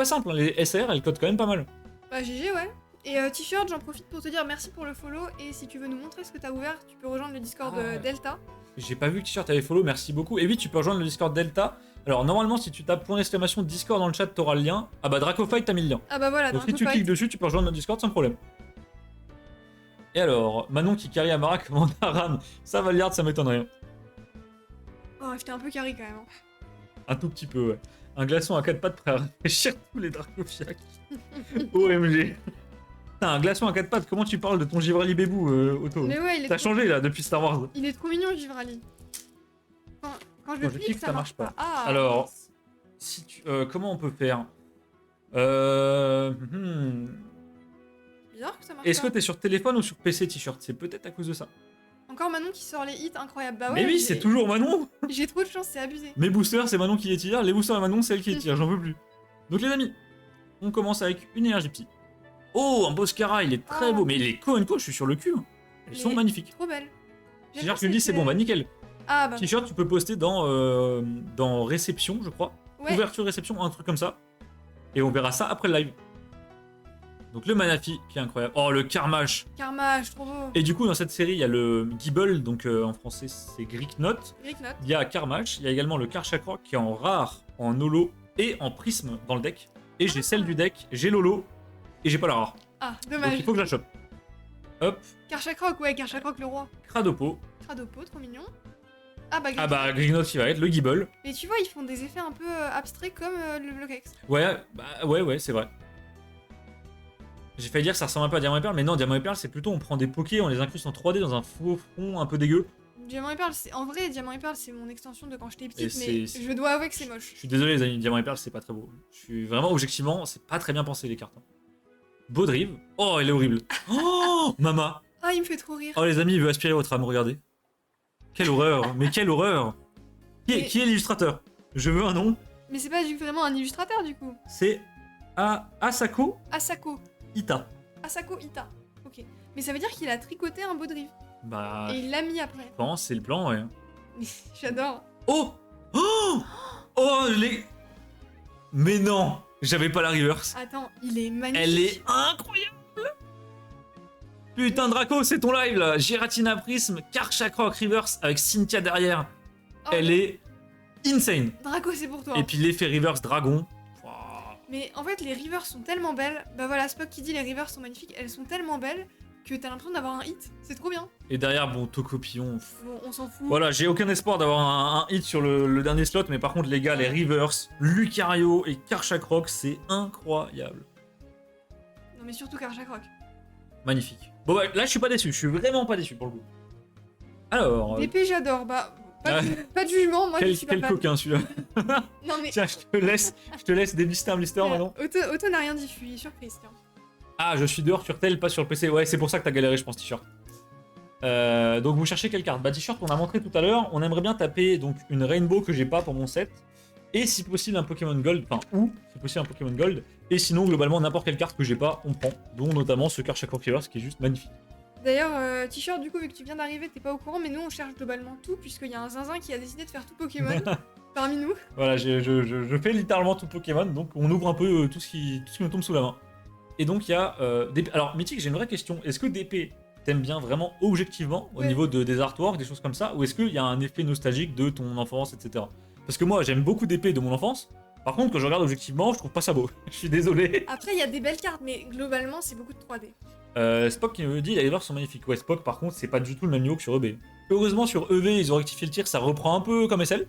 simple, hein. Les SR, elles codent quand même pas mal. Bah GG, ouais. Et t-shirt, j'en profite pour te dire merci pour le follow. Et si tu veux nous montrer ce que t'as ouvert, tu peux rejoindre le Discord Ah ouais. Delta. J'ai pas vu que T-shirt avait follow, merci beaucoup. Et oui, tu peux rejoindre le Discord Delta. Alors, normalement, si tu tapes point d'exclamation Discord dans le chat, t'auras le lien. Ah bah, Dracofight, t'as mis le lien. Ah bah voilà, Donc, dans si tu cliques dessus, tu peux rejoindre notre Discord sans problème. Et alors, Manon qui carry Amara comme Andaram, ça Valiard, ça m'étonnerait. Oh, j'étais un peu carré quand même. Hein. Un tout petit peu, ouais. Un glaçon à 4 pattes prêt à réfléchir tous les Dracofiacs. OMG. Putain, un glaçon à 4 pattes, comment tu parles de ton Givrali Bébou, Otto? Mais ouais, il est, T'as trop... changé là depuis Star Wars. il est trop mignon, Givrali. Quand je Quand le je clique, clique, ça ça marche marche pas. Ah, Alors, mince. Si tu, comment on peut faire Bizarre que ça marche Est-ce que pas. t'es sur téléphone ou sur PC T-shirt? C'est peut-être à cause de ça. Encore Manon qui sort les hits, incroyable. Bah ouais, Mais oui, c'est toujours Manon. J'ai trop de chance, c'est abusé. Mes boosters, c'est Manon qui les tire. Les boosters et Manon, c'est elle qui les tire. J'en veux plus. Donc les amis, on commence avec une énergie psy. Oh, un Boscara, il est très Oh. beau. Mais les Co & Co, je suis sur le cul. Hein. Elles sont Mais- magnifiques. Trop belle. J'aime T-shirt bien qui me dit ces c'est bon, bah couleurs. nickel. Ah bah T-shirt, tu peux poster dans réception, je crois. ouais. Ouverture réception, un truc comme ça. Et on verra ça après le live. Donc le Manafi qui est incroyable. Oh, le Carmash. Carmage, trop beau. Et du coup, dans cette série, il y a le Gibble, donc en français c'est Greeknote. Greeknote. Il y a Carmash, il y a également le Karchakroc qui est en rare, en holo et en prisme dans le deck. Et j'ai celle du deck, j'ai l'holo et j'ai pas la rare. Ah, Donc dommage. il faut que je la chope. Hop, Karchakroc, ouais, Karchakroc le roi. Cradopo. Cradopo, trop mignon. Ah bah, Ah bah, Greeknote qui va être le Gibble. Mais tu vois, ils font des effets un peu abstraits comme le Bloquex. Ouais, bah ouais, c'est vrai. J'ai failli dire que ça ressemble un peu à Diamant et Perle, mais non, Diamant et Perle, c'est plutôt on prend des pokés, on les incruste en 3D dans un faux fond un peu dégueu. Diamant et Perle, c'est... En vrai, Diamant et Perle, c'est mon extension de quand j'étais petite, Et mais c'est- je dois avouer que c'est moche. Je suis désolé les amis, Diamant et Perle, c'est pas très beau. Je suis vraiment objectivement, c'est pas très bien pensé les cartes. Hein. Beau drive. Oh, elle est horrible. Oh, Mama. Ah, il me fait trop rire. Oh les amis, il veut aspirer votre âme, regardez. Quelle horreur, mais quelle horreur. Mais- Qui est l'illustrateur? Je veux un nom. Mais c'est pas vraiment un illustrateur, du coup. C'est Asako Asako. Ita. Asako Ita. Ok. Mais ça veut dire qu'il a tricoté un beau drive. Bah, Et je il l'a mis après. pense, c'est le plan, ouais. J'adore. Oh Oh Oh, je l'ai... Mais non, j'avais pas la reverse. Attends, il est magnifique. Elle est incroyable. Putain, Draco, c'est ton live là. Giratina Prism, Karchakroc Reverse avec Cynthia derrière. Oh, Elle est insane. Draco, c'est pour toi. Et puis l'effet Reverse Dragon. Wouah. Mais en fait, les rivers sont tellement belles. Bah voilà, Spock qui dit les rivers sont magnifiques. Elles sont tellement belles que t'as l'impression d'avoir un hit. C'est trop bien. Et derrière, bon, Tocopillon. Bon, on s'en fout. Voilà, j'ai aucun espoir d'avoir un hit sur le dernier slot, mais par contre, les gars, les Reverse, Lucario et Karchakroc, c'est incroyable. Non, mais surtout Karchakroc. Magnifique. Bon, bah, là, je suis pas déçu, je suis vraiment pas déçu pour le coup. Alors, DP, j'adore. Bah, pas, de, Ah. pas de jugement, moi je quel, suis pas quel fan. coquin celui-là. Non, mais. Tiens, je te laisse déblister un blister maintenant. Otto n'a rien dit, je suis surprise. Tiens. Ah, je suis dehors sur tel, pas sur le PC. Ouais, c'est pour ça que t'as galéré, je pense, t-shirt. Donc vous cherchez quelle carte? Bah t-shirt, on a montré tout à l'heure. On aimerait bien taper donc une rainbow que j'ai pas pour mon set. et si possible un Pokémon Gold, enfin ou si possible un Pokémon Gold, et sinon globalement n'importe quelle carte que j'ai pas, on prend, dont notamment ce Karchakra Rivers qui est juste magnifique. D'ailleurs, T-shirt, du coup, vu que tu viens d'arriver, t'es pas au courant, mais nous on cherche globalement tout, puisqu'il y a un zinzin qui a décidé de faire tout Pokémon parmi nous. Voilà, je fais littéralement tout Pokémon, donc on ouvre un peu tout ce qui me tombe sous la main. Et donc il y a DP. Alors Mythique, j'ai une vraie question, est-ce que DP t'aimes bien vraiment objectivement au Ouais. niveau des artworks, des choses comme ça, ou est-ce qu'il y a un effet nostalgique de ton enfance, etc. Parce que moi j'aime beaucoup DP de mon enfance, par contre quand je regarde objectivement, je trouve pas ça beau. Je suis désolé. Après, il y a des belles cartes, mais globalement, c'est beaucoup de 3D. Spock qui me dit les rivers sont magnifiques. Ouais, Spock par contre, c'est pas du tout le même niveau que sur EV. Heureusement sur EV, ils ont rectifié le tir, ça reprend un peu comme SL,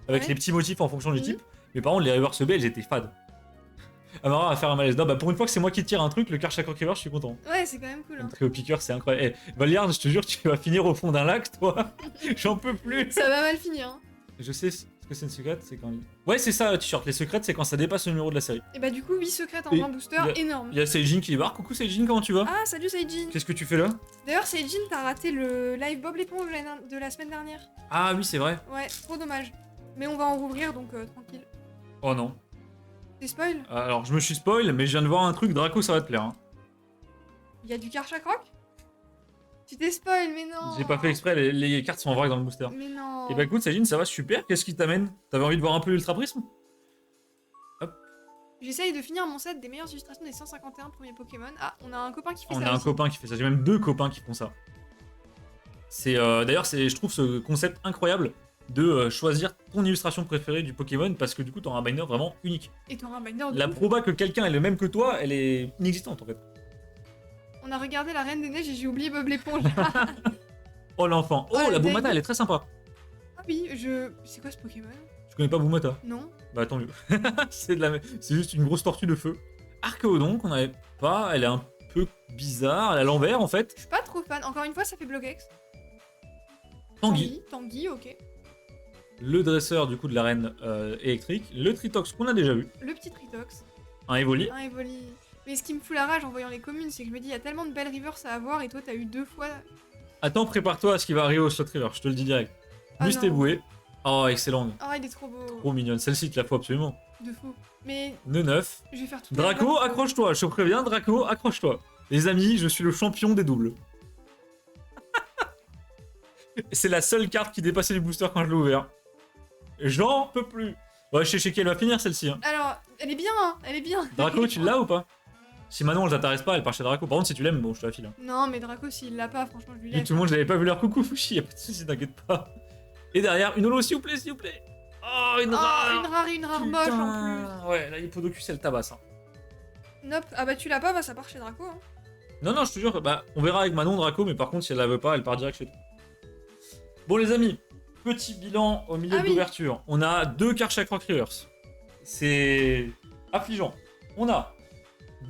avec Ouais. les petits motifs en fonction du Mhm. type. Mais par contre, les rivers EV, elles étaient fades. Amara va faire un malaise. Non, bah pour une fois que c'est moi qui tire un truc, le Karchakra River, je suis content. Ouais, c'est quand même cool. Le Hein. trio piqueur, c'est incroyable. Eh, Valiard, je te jure, tu vas finir au fond d'un lac, toi. J'en peux plus. Ça va mal finir. Hein. Je sais ce que c'est une secrète, c'est quand. Ouais, c'est ça, t-shirt. Les secrètes, c'est quand ça dépasse le numéro de la série. Et bah, du coup, 8 secrètes en Et 20 booster, énorme. Il y a Seijin qui débarque. Coucou Seijin, comment tu vas? Ah, salut Seijin. Qu'est-ce que tu fais là? D'ailleurs, Seijin, t'as raté le live Bob l'éponge de la semaine dernière. Ah oui, c'est vrai. Ouais, trop dommage. Mais on va en rouvrir, donc tranquille. Oh non. T'es spoil? Alors, je me suis spoil, mais je viens de voir un truc. Draco, ça va te plaire. Hein. Il y a du Karchakroc? Tu t'es spoil, mais non. J'ai pas fait exprès, les cartes sont en vrac dans le booster. Mais non. Et bah écoute, Seijin, ça va super. Qu'est-ce qui t'amène? T'avais envie de voir un peu l'Ultra Prisme? J'essaye de finir mon set des meilleures illustrations des 151 premiers Pokémon. Ah, on a un copain qui fait On ça a un aussi. copain qui fait ça. J'ai même deux copains qui font ça. C'est d'ailleurs, je trouve ce concept incroyable de choisir ton illustration préférée du Pokémon parce que du coup, t'auras un binder vraiment unique. Et t'auras un binder de La ouf. proba que quelqu'un est le même que toi, elle est inexistante en fait. On a regardé la Reine des Neiges et j'ai oublié Bob l'éponge. Oh l'enfant. Oh, Oh, la le Boumata, dingue. elle est très sympa. Ah oui, je... C'est quoi ce Pokémon? Je connais pas Boumata. Non. Bah tant mieux. C'est juste une grosse tortue de feu. Archéodon qu'on avait pas. Elle est un peu bizarre. Elle est à l'envers en fait. Je suis pas trop fan. Encore une fois, ça fait Blogex. Tanguy. Tanguy, ok. Le dresseur du coup de la reine électrique. Le Tritox qu'on a déjà vu. Le petit Tritox. Un Evoli. Un Evoli. Mais ce qui me fout la rage en voyant les communes, c'est que je me dis, il y a tellement de belles rivers à avoir et toi, t'as eu 2 fois. Attends, prépare-toi à ce qui va arriver au Slot River, je te le dis direct. Ah Buste et non. bouée. Oh, excellent. Oh, il est trop beau. Trop mignonne. Celle-ci, te la faut absolument. De fou. Mais Nœud 9. je vais faire tout. Draco, accroche-toi. Je te préviens, Draco, accroche-toi. Les amis, je suis le champion des doubles. C'est la seule carte qui dépassait les boosters quand je l'ai ouvert. J'en peux plus. Ouais, je sais chez qui elle va finir celle-ci. Hein. Alors, elle est bien, hein. Elle est bien. Draco, tu l'as ou pas? Si Manon, elle t'intéresse pas, elle part chez Draco. Par contre, si tu l'aimes, bon, je te la file. Hein. Non, mais Draco, s'il l'a pas, franchement, je lui Dis laisse. tout le monde, je l'avais pas vu leur coucou, Fushi, y'a pas de soucis, t'inquiète pas. Et derrière, une holo, s'il vous plaît, s'il vous plaît. Oh, une Oh, rare. une rare et une rare moche en Putain. Ouais, la Hippodocus, elle tabasse. Hein. plus. Nope. Ah bah, tu l'as pas, bah ça part chez Draco. Hein. Non, non, je te jure, bah, on verra avec Manon Draco, mais par contre, si elle la veut pas, elle part direct chez toi. Bon, les amis, petit bilan au milieu Ah de oui. l'ouverture. On a 2 Karchakra Rivers. C'est affligeant. On a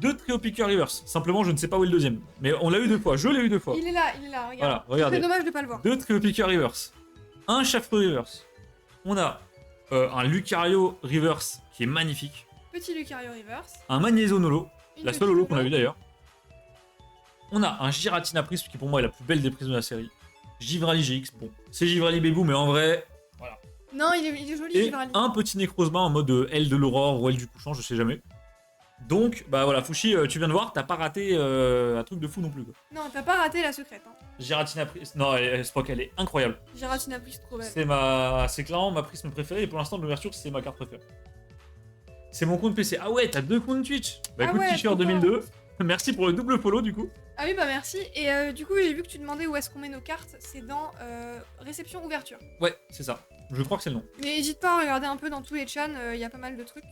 2 Trio Picker Rivers. Simplement, je ne sais pas où est le deuxième. Mais on l'a eu 2 fois, je l'ai eu 2 fois. Il est là, regarde. Voilà, regardez. C'est dommage de pas le voir. 2 Trio Picker Rivers. Un Chafre Rivers. On a un Lucario Rivers qui est magnifique. Petit Lucario Reverse. Un Magnézone Holo. Une La seule petite holo qu'on a holo. eu d'ailleurs. On a un Giratina Prisme qui pour moi est la plus belle des prismes de la série. Givrali GX, bon, c'est Givrali Bébou, mais en vrai. Non, il est joli, Et Givrali. un petit Necrozma en mode aile de l'aurore ou aile du couchant, je sais jamais. Donc, bah voilà, Fushi, tu viens de voir, t'as pas raté un truc de fou non plus. Quoi. Non, t'as pas raté la secrète. Hein. Giratina Prisme, non, Spock, elle est incroyable. Giratina plus trop belle. C'est clairement ma prisme préférée et pour l'instant de l'ouverture, c'est ma carte préférée. C'est mon compte PC. Ah ouais, t'as 2 comptes Twitch. Bah Ah écoute, ouais, T-shirt trop 2002. Merci pour le double follow du coup. Ah oui, bah merci. Et du coup, j'ai vu que tu demandais où est-ce qu'on met nos cartes. C'est dans réception ouverture. Ouais, c'est ça. Je crois que c'est le nom. Mais n'hésite pas à regarder un peu dans tous les chans, il y a pas mal de trucs.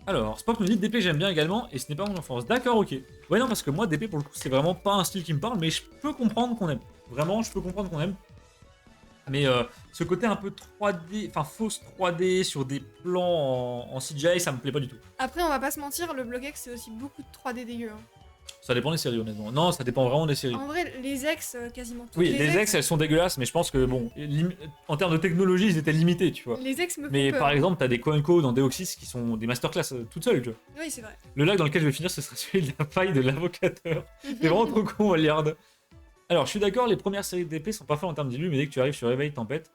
Alors, Spock nous dit DP j'aime bien également et ce n'est pas mon enfance. D'accord, ok. Ouais, non, parce que moi, DP pour le coup, c'est vraiment pas un style qui me parle, mais je peux comprendre qu'on aime. Vraiment, je peux comprendre qu'on aime. Mais ce côté un peu 3D, enfin fausse 3D sur des plans en CGI, ça me plaît pas du tout. Après, on va pas se mentir, le Blogex c'est aussi beaucoup de 3D dégueu. Hein. Ça dépend des séries, honnêtement. Non, ça dépend vraiment des séries. En vrai, les ex, quasiment toutes Oui, les ex, elles sont dégueulasses, mais je pense que, bon, en termes de technologie, ils étaient limités, tu vois. Les ex me font Mais peur. par exemple, t'as des Koenko dans Deoxys qui sont des masterclass toutes seules, tu vois. Oui, c'est vrai. Le lac dans lequel je vais finir, ce sera celui de la faille de l'avocateur. C'est vraiment trop con, Waliard. Alors, je suis d'accord, les premières séries d'épée sont pas folles en termes d'illu, mais dès que tu arrives sur Réveil Tempête.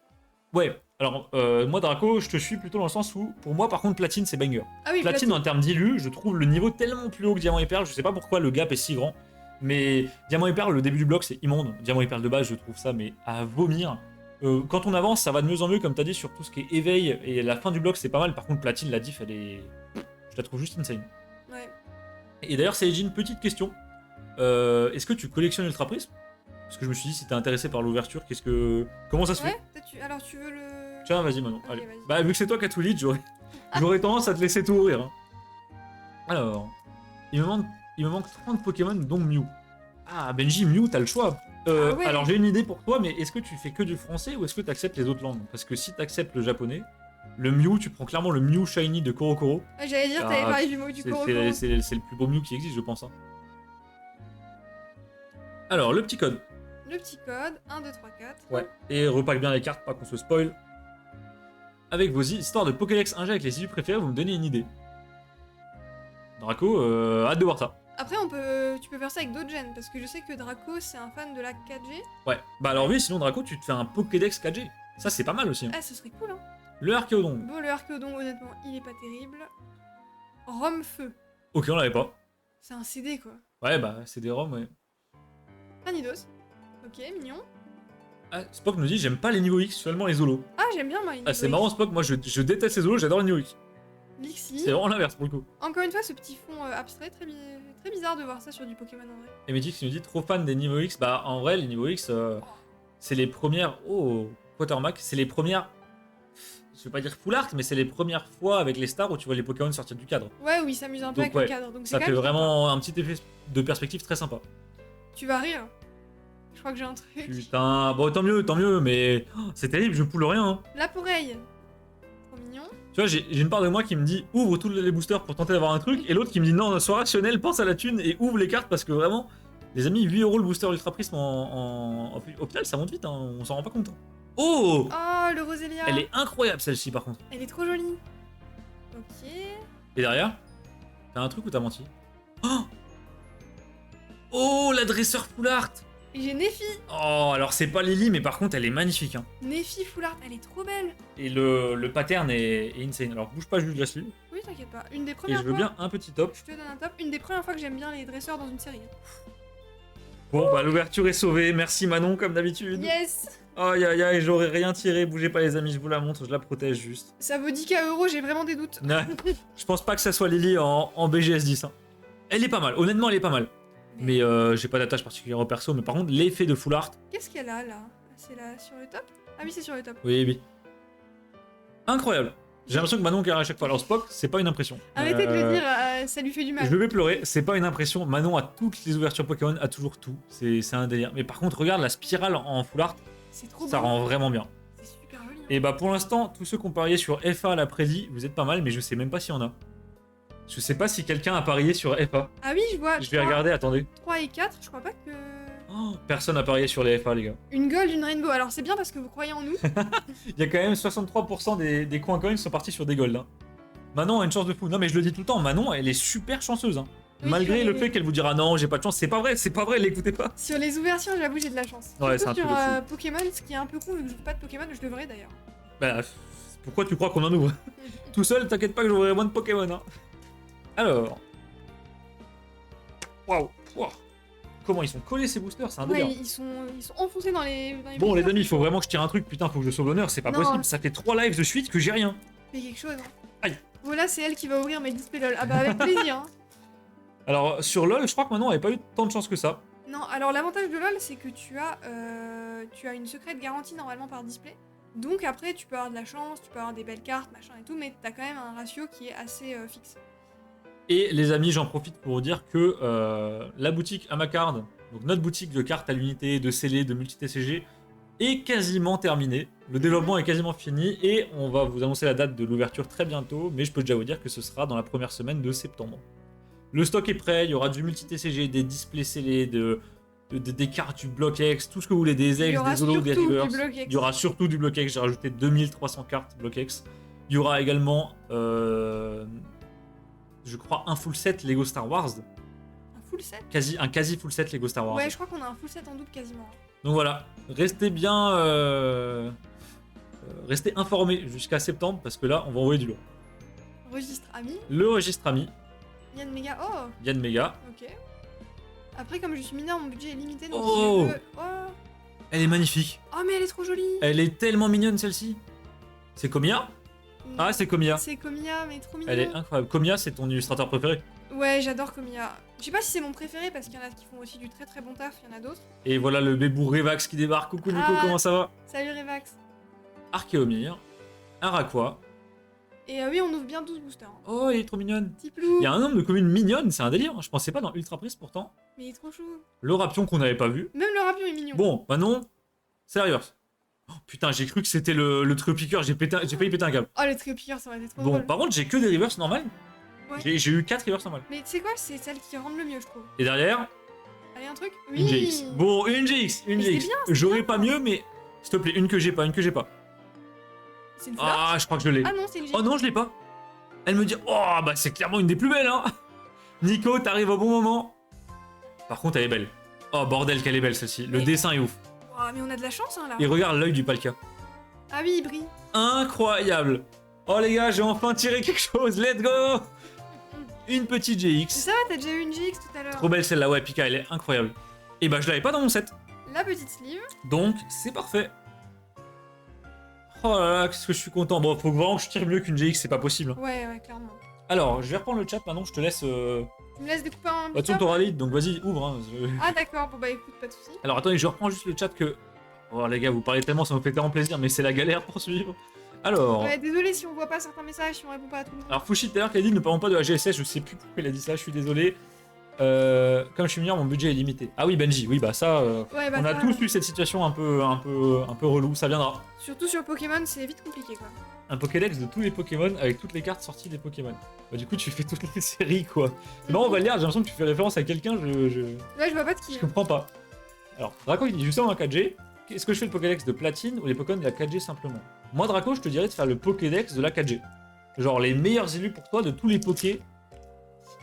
Ouais, alors moi Draco, je te suis plutôt dans le sens où, pour moi par contre, Platine c'est banger. Ah oui, Platine en termes d'illu, je trouve le niveau tellement plus haut que Diamant et Perle, je sais pas pourquoi le gap est si grand, mais Diamant et Perle, le début du bloc c'est immonde. Diamant et Perle de base, je trouve ça mais à vomir. Quand on avance, ça va de mieux en mieux, comme t'as dit, sur tout ce qui est éveil, et la fin du bloc c'est pas mal, par contre Platine, la diff elle est... Je la trouve juste insane. Ouais. Et d'ailleurs, Seijin, petite question. Est-ce que tu collectionnes Ultra Prism? Parce que je me suis dit, si t'es intéressé par l'ouverture, comment ça se fait? Ouais, alors tu veux le... Tiens, vas-y maintenant. Ok, Allez. vas-y. Bah, vu que c'est toi qui as tout lead, j'aurais tendance à te laisser tout ouvrir. Hein. Alors, il me manque 30 Pokémon, dont Mew. Ah, Benji, Mew, t'as le choix. Ah ouais. Alors, j'ai une idée pour toi, mais est-ce que tu fais que du français ou est-ce que tu acceptes les autres langues? Parce que si tu acceptes le japonais, le Mew, tu prends clairement le Mew Shiny de Korokoro. Ah, j'allais dire, t'avais parlé du mot du Korokoro. C'est le plus beau Mew qui existe, je pense. Hein. Alors, le petit code. Le petit code, 1, 2, 3, 4. Ouais. Et repack bien les cartes, pas qu'on se spoil. Avec vos histoires de Pokédex 1G avec les illus préférés, vous me donnez une idée. Draco, hâte de voir ça. Après, tu peux faire ça avec d'autres gènes, parce que je sais que Draco, c'est un fan de la 4G. Ouais. Bah alors oui, sinon Draco, tu te fais un Pokédex 4G. Ça, c'est pas mal aussi. Hein. Ah, ce serait cool, hein. Le Archéodon. Bon, le Archéodon, honnêtement, il est pas terrible. Rome Feu. Ok, on l'avait pas. C'est un CD, quoi. Ouais, bah, c'est des ROM, ouais. Pranidos. Ok, mignon. Ah, Spock nous dit, j'aime pas les niveaux X, seulement les holos. Ah, j'aime bien, moi. Ah, c'est marrant, Spock, moi, je déteste les holos, j'adore les niveaux X. Lixie. C'est vraiment l'inverse, pour le coup. Encore une fois, ce petit fond abstrait, très bizarre de voir ça sur du Pokémon en vrai. Et Mythix nous dit, trop fan des niveaux X. Bah, en vrai, les niveaux X, c'est les premières... Oh, Quatermack, c'est les premières... Je vais pas dire full art, mais c'est les premières fois avec les stars où tu vois les Pokémon sortir du cadre. Ouais, oui, s'amuse un peu Donc, avec le ouais, cadre. Donc ça c'est fait quand même vraiment un petit effet de perspective très sympa. sympa. Tu vas rire. Je crois que j'ai un truc. Putain, bon tant mieux, mais oh, c'est terrible, je poule rien. Hein. La oreille. Trop mignon. Tu vois, j'ai une part de moi qui me dit ouvre tous les boosters pour tenter d'avoir un truc, et l'autre qui me dit non, sois rationnel, pense à la thune et ouvre les cartes parce que vraiment, les amis, 8 € le booster Ultra Prisme au final, ça monte vite, hein, on s'en rend pas compte. Oh, Oh, le Roselia. elle est incroyable celle-ci par contre. Elle est trop jolie. Ok. Et derrière, t'as un truc ou t'as menti? Oh, la dresseur full art. Et j'ai Nefi. Oh, alors c'est pas Lily, mais par contre elle est magnifique. Hein. Nefi full art, elle est trop belle. Et le pattern est insane. Alors bouge pas, juste laisse-lui. Oui, t'inquiète pas. Une des Et premières je veux fois. bien un petit top. Je te donne un top. Une des premières fois que j'aime bien les dresseurs dans une série. Bon, bah l'ouverture est sauvée. Merci Manon, comme d'habitude. Yes. Aïe aïe aïe, j'aurais rien tiré. Bougez pas les amis, je vous la montre, je la protège juste. Ça vaut 10K €, j'ai vraiment des doutes. Non, je pense pas que ça soit Lily en BGS 10. Hein. Elle est pas mal, honnêtement elle est pas mal. Mais j'ai pas d'attache particulière au perso, mais par contre l'effet de full art. Qu'est-ce qu'elle a là? C'est là sur le top? Ah oui, c'est sur le top. Oui, oui. Incroyable. J'ai l'impression que Manon carre à chaque fois. Alors Spock, c'est pas une impression. Arrêtez de le dire, ça lui fait du mal. Je vais pleurer, c'est pas une impression. Manon a toutes les ouvertures Pokémon, a toujours tout. C'est un délire. Mais par contre, regarde la spirale en full art, C'est trop ça beau. rend vraiment bien. C'est super joli. Hein. Et bah pour l'instant, tous ceux qui ont parié sur FA à la prédit, vous êtes pas mal, mais je sais même pas s'il y en a. Je sais pas si quelqu'un a parié sur FA. Ah oui, je vois. Je vais regarder, attendez. 3 et 4, je crois pas que. Oh, personne n'a parié sur les FA, les gars. Une gold, une rainbow. Alors c'est bien parce que vous croyez en nous. Il y a quand même 63% des coins coins qui sont partis sur des golds. Hein. Manon a une chance de fou. Non, mais je le dis tout le temps, Manon, elle est super chanceuse. Hein. Oui, Malgré sur le les- fait qu'elle vous dira non, j'ai pas de chance, c'est pas vrai, l'écoutez pas. Sur les ouvertures, j'avoue, j'ai de la chance. Ouais, Surtout c'est un sur truc de Pokémon, ce qui est un peu con vu que je joue pas de Pokémon, je devrais d'ailleurs. Bah, pourquoi tu crois qu'on en ouvre? Tout seul, t'inquiète pas que j'ouvrirai moins de Pokémon. Hein. Alors. Waouh, waouh. Comment ils sont collés ces boosters, c'est un Ouais, délire. ils sont enfoncés dans les. Bon, les boosters. amis, il faut vraiment que je tire un truc, putain, faut que je sauve l'honneur, c'est pas Non. possible. Ça fait 3 lives de suite que j'ai rien. Fais quelque chose. Hein. Aïe. Voilà, c'est elle qui va ouvrir mes displays LOL. Ah bah avec plaisir. Hein. Alors, sur LoL, je crois que Manon avait pas eu tant de chance que ça. Non, alors l'avantage de LoL, c'est que tu as une secrète garantie normalement par display. Donc après, tu peux avoir de la chance, tu peux avoir des belles cartes, machin et tout, mais t'as quand même un ratio qui est assez fixe. Et les amis, j'en profite pour vous dire que la boutique Amacard, donc notre boutique de cartes à l'unité, de scellés, de multi-TCG, est quasiment terminée. Le développement est quasiment fini et on va vous annoncer la date de l'ouverture très bientôt, mais je peux déjà vous dire que ce sera dans la première semaine de septembre. Le stock est prêt, il y aura du multi-TCG, des displays scellés, des cartes du bloc X, tout ce que vous voulez, des Il y X, aura des Holo, des surtout Reverse. du bloc X. Il y aura surtout du bloc X, j'ai rajouté 2300 cartes bloc X. Il y aura également, je crois, un full set Lego Star Wars. Un full set. Un quasi full set Lego Star Wars. Ouais, je crois qu'on a un full set en double quasiment. Donc voilà, restez bien restez informés jusqu'à septembre parce que là, on va envoyer du lourd. Registre ami. Le registre ami, Yann Mega. Oh, Yann Mega. ok. Après, comme je suis mineur, mon budget est limité, donc Oh. si je veux... Oh. Elle est magnifique. Oh, mais elle est trop jolie. Elle est tellement mignonne celle-ci. C'est Comia? Ah, c'est Comia. C'est Comia, mais trop mignon. Elle est incroyable. Comia, c'est ton illustrateur préféré. Ouais, j'adore Comia. Je sais pas si c'est mon préféré parce qu'il y en a qui font aussi du très très bon taf, il y en a d'autres. Et voilà le bébou Revax qui débarque. Coucou Nico, Ah. comment ça va? Salut Revax. Archéomir, Araquois. Et oui, on ouvre bien 12 boosters. Hein. Oh, elle est trop mignonne. Petit plou. Il y a un nombre de communes mignonnes, c'est un délire. Je pensais pas dans Ultra Prise pourtant. Mais il est trop chou. Le Rapion qu'on n'avait pas vu. Même le rapion est mignon. Bon, bah non, c'est la reverse. Oh, putain, j'ai cru que c'était le trio piqueur, j'ai failli péter un câble. Oh, le trio piqueur, ça aurait été trop Bon, drôle. par contre, j'ai que des reverses normales. Ouais. J'ai eu 4 reverses normales. Mais tu sais quoi, c'est celle qui rentre le mieux, je trouve. Et derrière, Allez, un truc. une GX. Bon, une GX, une Mais c'est GX. bien, c'est J'aurais bien. pas mieux, mais s'il te plaît, une que j'ai pas, une que j'ai pas. C'est une fleur. Ah, je crois que je l'ai. Ah non, c'est une GX. Oh non, je l'ai pas. Elle me dit, oh, bah c'est clairement une des plus belles, hein. Nico, t'arrives au bon moment. Par contre, elle est belle. Oh, bordel, qu'elle est belle celle-ci. Le Mais- dessin est ouf. Oh, mais on a de la chance, hein, là. Et regarde l'œil du Palka. Ah oui, il brille. Incroyable. Oh les gars, j'ai enfin tiré quelque chose. Let's go. Une petite Mais GX. ça va, t'as déjà eu une GX tout à l'heure. Trop belle celle-là, ouais, Pika, elle est incroyable. Et bah, je l'avais pas dans mon set. La petite sleeve. Donc, c'est parfait. Oh là là, qu'est-ce que je suis content. Bon, faut vraiment que je tire mieux qu'une GX, c'est pas possible. Ouais, ouais, clairement. Alors, je vais reprendre le chat maintenant, je te laisse. Tu me laisses découper un Bah, tu booster t'auras lead, donc vas-y, ouvre. Hein. Ah d'accord, bon bah écoute, pas de soucis. Alors, attendez, je reprends juste le chat que. Oh les gars, vous parlez tellement, ça me fait tellement plaisir, mais c'est la galère pour suivre. Alors. Ouais, désolé si on voit pas certains messages, si on répond pas à tout le monde. Alors, Fushi tout à l'heure qui a dit ne parlons pas de la GSS, je sais plus pourquoi il a dit ça, je suis désolé. Comme je suis mineur, mon budget est limité. Ah oui, Benji, oui, bah ça. Ouais, bah On a ça, tous eu cette situation un peu relou, ça viendra. surtout sur Pokémon, c'est vite compliqué quoi. Un Pokédex de tous les Pokémon avec toutes les cartes sorties des Pokémon. Bah, du coup, tu fais toutes les séries quoi. C'est marrant, Valère, j'ai l'impression que tu fais référence à quelqu'un, Là, je vois pas de qui. je comprends pas. Alors, Draco, il dit justement un 4G. Est-ce que je fais le Pokédex de platine ou les Pokémon de la 4G simplement? Moi, Draco, je te dirais de faire le Pokédex de la 4G. Genre les meilleurs élus pour toi de tous les Poké.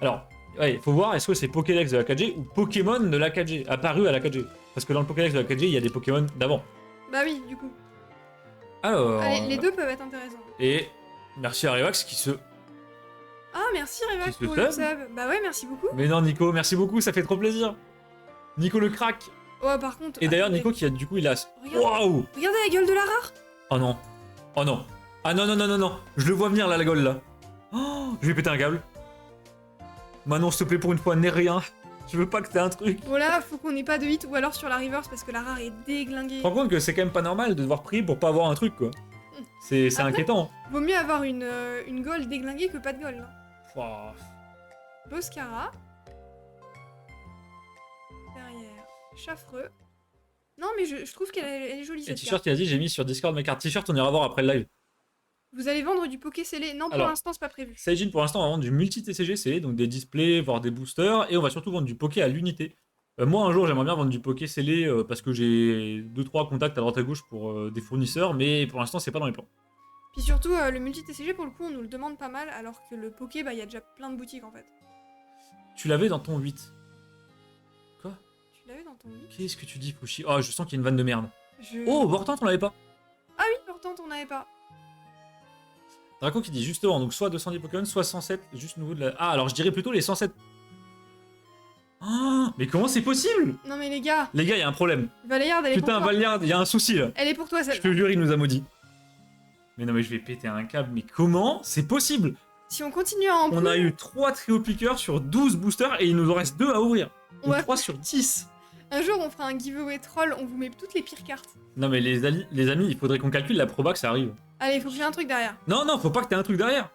Alors, ouais, il faut voir est-ce que c'est Pokédex de la 4G ou Pokémon de la 4G, apparu à la 4G. Parce que dans le Pokédex de la 4G, il y a des Pokémon d'avant. Bah oui, du coup. Alors. Allez, les deux peuvent être intéressants. Et merci à Revax qui se. Ah, merci Revax Qui se pour le sub. sub. Bah ouais, merci beaucoup. Mais non, Nico, merci beaucoup, ça fait trop plaisir. Nico le crack. Oh, par contre. Et d'ailleurs, attendez. Nico qui a du coup, il a. Regarde. Waouh! Regardez la gueule de la rare. Oh non. Oh non. Ah non, non, non, non, non. Je le vois venir là, la gueule là. Oh, je vais péter un câble. Manon, s'il te plaît, pour une fois, n'aie rien. Je veux pas que t'aies un truc. Bon là, faut qu'on ait pas de hit ou alors sur la reverse parce que la rare est déglinguée. Tu te rends compte que c'est quand même pas normal de devoir prier pour pas avoir un truc quoi. C'est Après- inquiétant. Vaut mieux avoir une gold déglinguée que pas de gold. Hein. Ouah. Boscara. Derrière. Chaffreux. Non, mais je trouve qu'elle elle est jolie Et cette t-shirt, carte. il a dit j'ai mis sur Discord mes cartes. T-shirt, on ira voir après le live. Vous allez vendre du Poké scellé? Non, pour Alors. l'instant, c'est pas prévu. Saijin, pour l'instant, on va vendre du multi-TCG, c'est donc des displays, voire des boosters, et on va surtout vendre du Poké à l'unité. Moi, un jour, j'aimerais bien vendre du Poké scellé parce que j'ai 2-3 contacts à droite à gauche pour des fournisseurs, mais pour l'instant, c'est pas dans les plans. Puis surtout, le multi-TCG, pour le coup, on nous le demande pas mal, alors que le Poké, bah, il y a déjà plein de boutiques en fait. Tu l'avais dans ton 8. Quoi? Tu l'avais dans ton lit? Qu'est-ce que tu dis, Fushi? Oh, je sens qu'il y a une vanne de merde. Je... Oh, Vortant, on l'avait pas. Ah oui, pourtant, on n'avait pas. Draco qui dit justement, donc soit 210 Pokémon, soit 107, juste nouveau de la... Ah, alors je dirais plutôt les 107. Oh, mais comment c'est possible? Non mais les gars, Les gars, il y a un problème. Valéard, elle est Putain, pour toi. Valiard, il y a un souci là. Elle est pour toi, Je te celle jure, il nous a maudit. Mais non, mais je vais péter un câble. Mais comment c'est possible? Si on continue à en On a eu 3 trio piqueurs sur 12 boosters et il nous en reste 2 à ouvrir. On Donc va- 3 sur 10. Un jour, on fera un giveaway troll, on vous met toutes les pires cartes. Non, mais les amis, il faudrait qu'on calcule la proba que ça arrive. Allez, faut que j'ai un truc derrière. Non, non, faut pas que t'aies un truc derrière.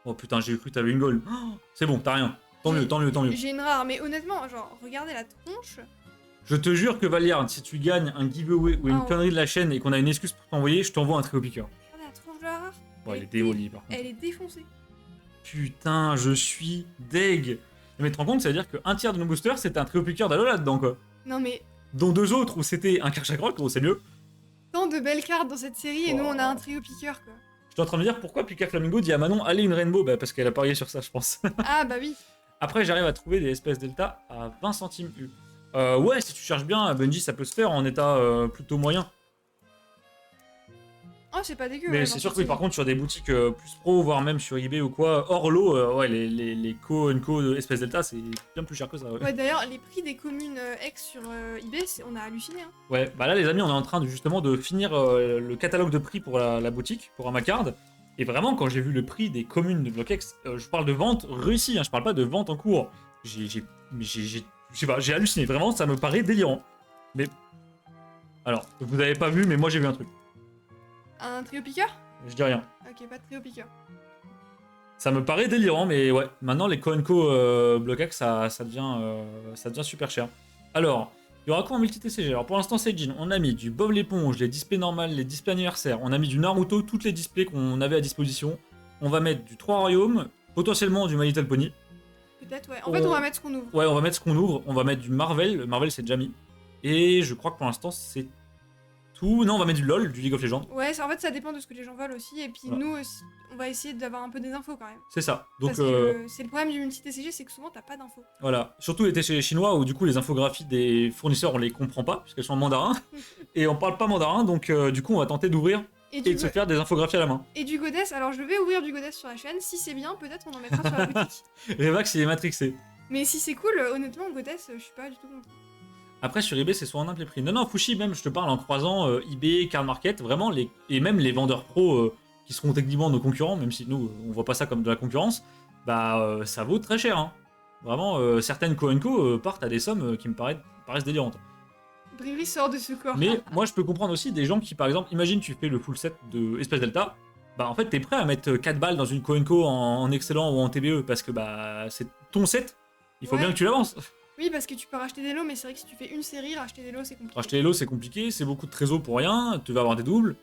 Oh putain, j'ai cru que t'avais une goal. Oh, c'est bon, t'as rien. Tant mieux, tant mieux, tant mieux. J'ai une rare, mais honnêtement, genre, regardez la tronche. Je te jure que Valiard, si tu gagnes un giveaway ou une Ah, connerie de la chaîne et qu'on a une excuse pour t'envoyer, je t'envoie un trio piqueur. Regardez la tronche de la rare. Bon, elle est démolie par contre. Elle est défoncée. Putain, je suis deg. Mais tu te rends compte, ça veut dire qu'un tiers de nos boosters, c'était un trio piqueur d'Alola dedans quoi. Non mais, Dont 2 autres où c'était un Karchakroc, oh, c'est mieux. tant de belles cartes dans cette série et nous, on a un trio piqueur, quoi. Je suis en train de me dire pourquoi Pika Flamingo dit à Manon allez une Rainbow, bah parce qu'elle a parié sur ça, je pense. Ah bah oui. Après, j'arrive à trouver des espèces Delta à 20 centimes U. Ouais, si tu cherches bien, Bungie, ça peut se faire en état plutôt moyen. Ah, c'est pas dégueu. Mais ouais, c'est dans sûr cette que oui, par série. contre, sur des boutiques plus pro, voire même sur eBay ou quoi, hors lot, ouais, les co de Space Delta, c'est bien plus cher que ça. Ouais. Ouais, d'ailleurs, les prix des communes ex sur eBay, on a halluciné. Hein. Ouais, bah là, les amis, on est en train justement de finir le catalogue de prix pour la boutique, pour Amacard. Et vraiment, quand j'ai vu le prix des communes de BlockX, je parle de vente réussie, hein, je parle pas de vente en cours. Je sais pas, j'ai halluciné. Vraiment, ça me paraît délirant. Mais. Alors, vous avez pas vu, mais moi j'ai vu un truc. Un trio piqueur? Je dis rien. Ok, pas de trio piqueur. Ça me paraît délirant, mais ouais, maintenant les Co BlockX, ça devient super cher. Alors, il y aura quoi en multi-TCG? Alors pour l'instant, c'est Jean. On a mis du Bob l'éponge, les displays normales, les displays anniversaires. On a mis du Naruto, toutes les displays qu'on avait à disposition. On va mettre du 3 royaumes, potentiellement du My Little Pony. Peut-être, ouais. En fait, on va mettre ce qu'on ouvre. Ouais, on va mettre ce qu'on ouvre. On va mettre du Marvel. Le Marvel, c'est déjà mis. Et je crois que pour l'instant, c'est tout. Non, on va mettre du LoL, du League of Legends. Ouais, en fait, ça dépend de ce que les gens veulent aussi. Et puis Voilà. nous aussi, on va essayer d'avoir un peu des infos quand même. C'est ça. Donc, Parce que c'est le problème du multi-TCG, c'est que souvent, t'as pas d'infos. voilà. Surtout les TCG chinois où du coup les infographies des fournisseurs on les comprend pas puisqu'elles sont en mandarin et on parle pas mandarin donc du coup on va tenter d'ouvrir Et et du, de se faire des infographies à la main. et du Goddess, alors je vais ouvrir du Goddess sur la chaîne. Si c'est bien, peut-être on en mettra sur la boutique. Revax il est matrixé. Mais si c'est cool, honnêtement, Goddess, je suis pas du tout contre. Après sur eBay c'est soit un les prix. Non Fushi même je te parle en croisant eBay, Card Market, vraiment et même les vendeurs pro qui seront techniquement nos concurrents, même si nous on voit pas ça comme de la concurrence, bah ça vaut très cher. Hein. Vraiment certaines Co partent à des sommes qui me paraissent délirantes. Briri sort de ce corps. Mais moi, je peux comprendre aussi des gens qui, par exemple, imagine tu fais le full set de Espace Delta, bah en fait, t'es prêt à mettre 4 balles dans une Coenco en excellent ou en TBE parce que bah c'est ton set, il faut Ouais. bien que tu l'avances. Oui, parce que tu peux racheter des lots, mais c'est vrai que si tu fais une série, racheter des lots, c'est compliqué. Racheter les lots, c'est compliqué, c'est beaucoup de trésors pour rien, tu vas avoir des doubles.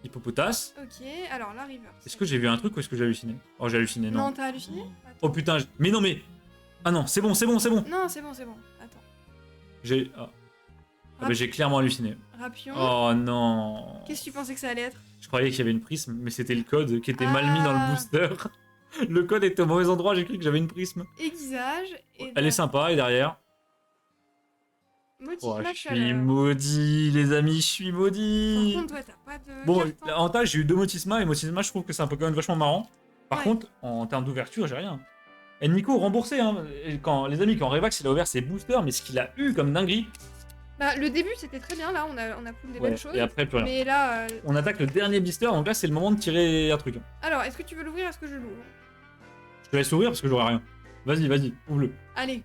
Hippopotas. Ok, alors la river. Est-ce que j'ai vu un truc ou est-ce que j'ai halluciné? Oh, j'ai halluciné, non. Non, t'as halluciné? Attends. Oh putain, mais non, mais. Ah non, c'est bon. Non, c'est bon. Attends. J'ai. Ah bah j'ai clairement halluciné. Rapion. Oh non. Qu'est-ce que tu pensais que ça allait être? Je croyais qu'il y avait une prisme, mais c'était le code qui était mal mis dans le Ah. booster. Le code était au mauvais endroit, j'ai cru que j'avais une prisme. Aiguisage. Et Elle est sympa, et derrière. Motif Oh, je match suis maudit, les amis, je suis Par maudit. contre, ouais, t'as pas de. Bon, carte, hein. l'avantage, j'ai eu 2 Motisma, et Motisma, je trouve que c'est un Pokémon vachement marrant. Par Ouais. contre, en termes d'ouverture, j'ai rien. Et Nico, remboursé, hein. Et les amis, quand Revax, il a ouvert ses boosters, mais ce qu'il a eu comme dinguerie. Bah, le début, c'était très bien, là, on a pris des Ouais, belles choses. et après, plus rien. Mais là. On attaque le dernier blister, donc là, c'est le moment de tirer un truc. Alors, est-ce que tu veux l'ouvrir? Est-ce que je l'ouvre? Je te laisse ouvrir parce que j'aurai rien. Vas-y, ouvre-le. Allez,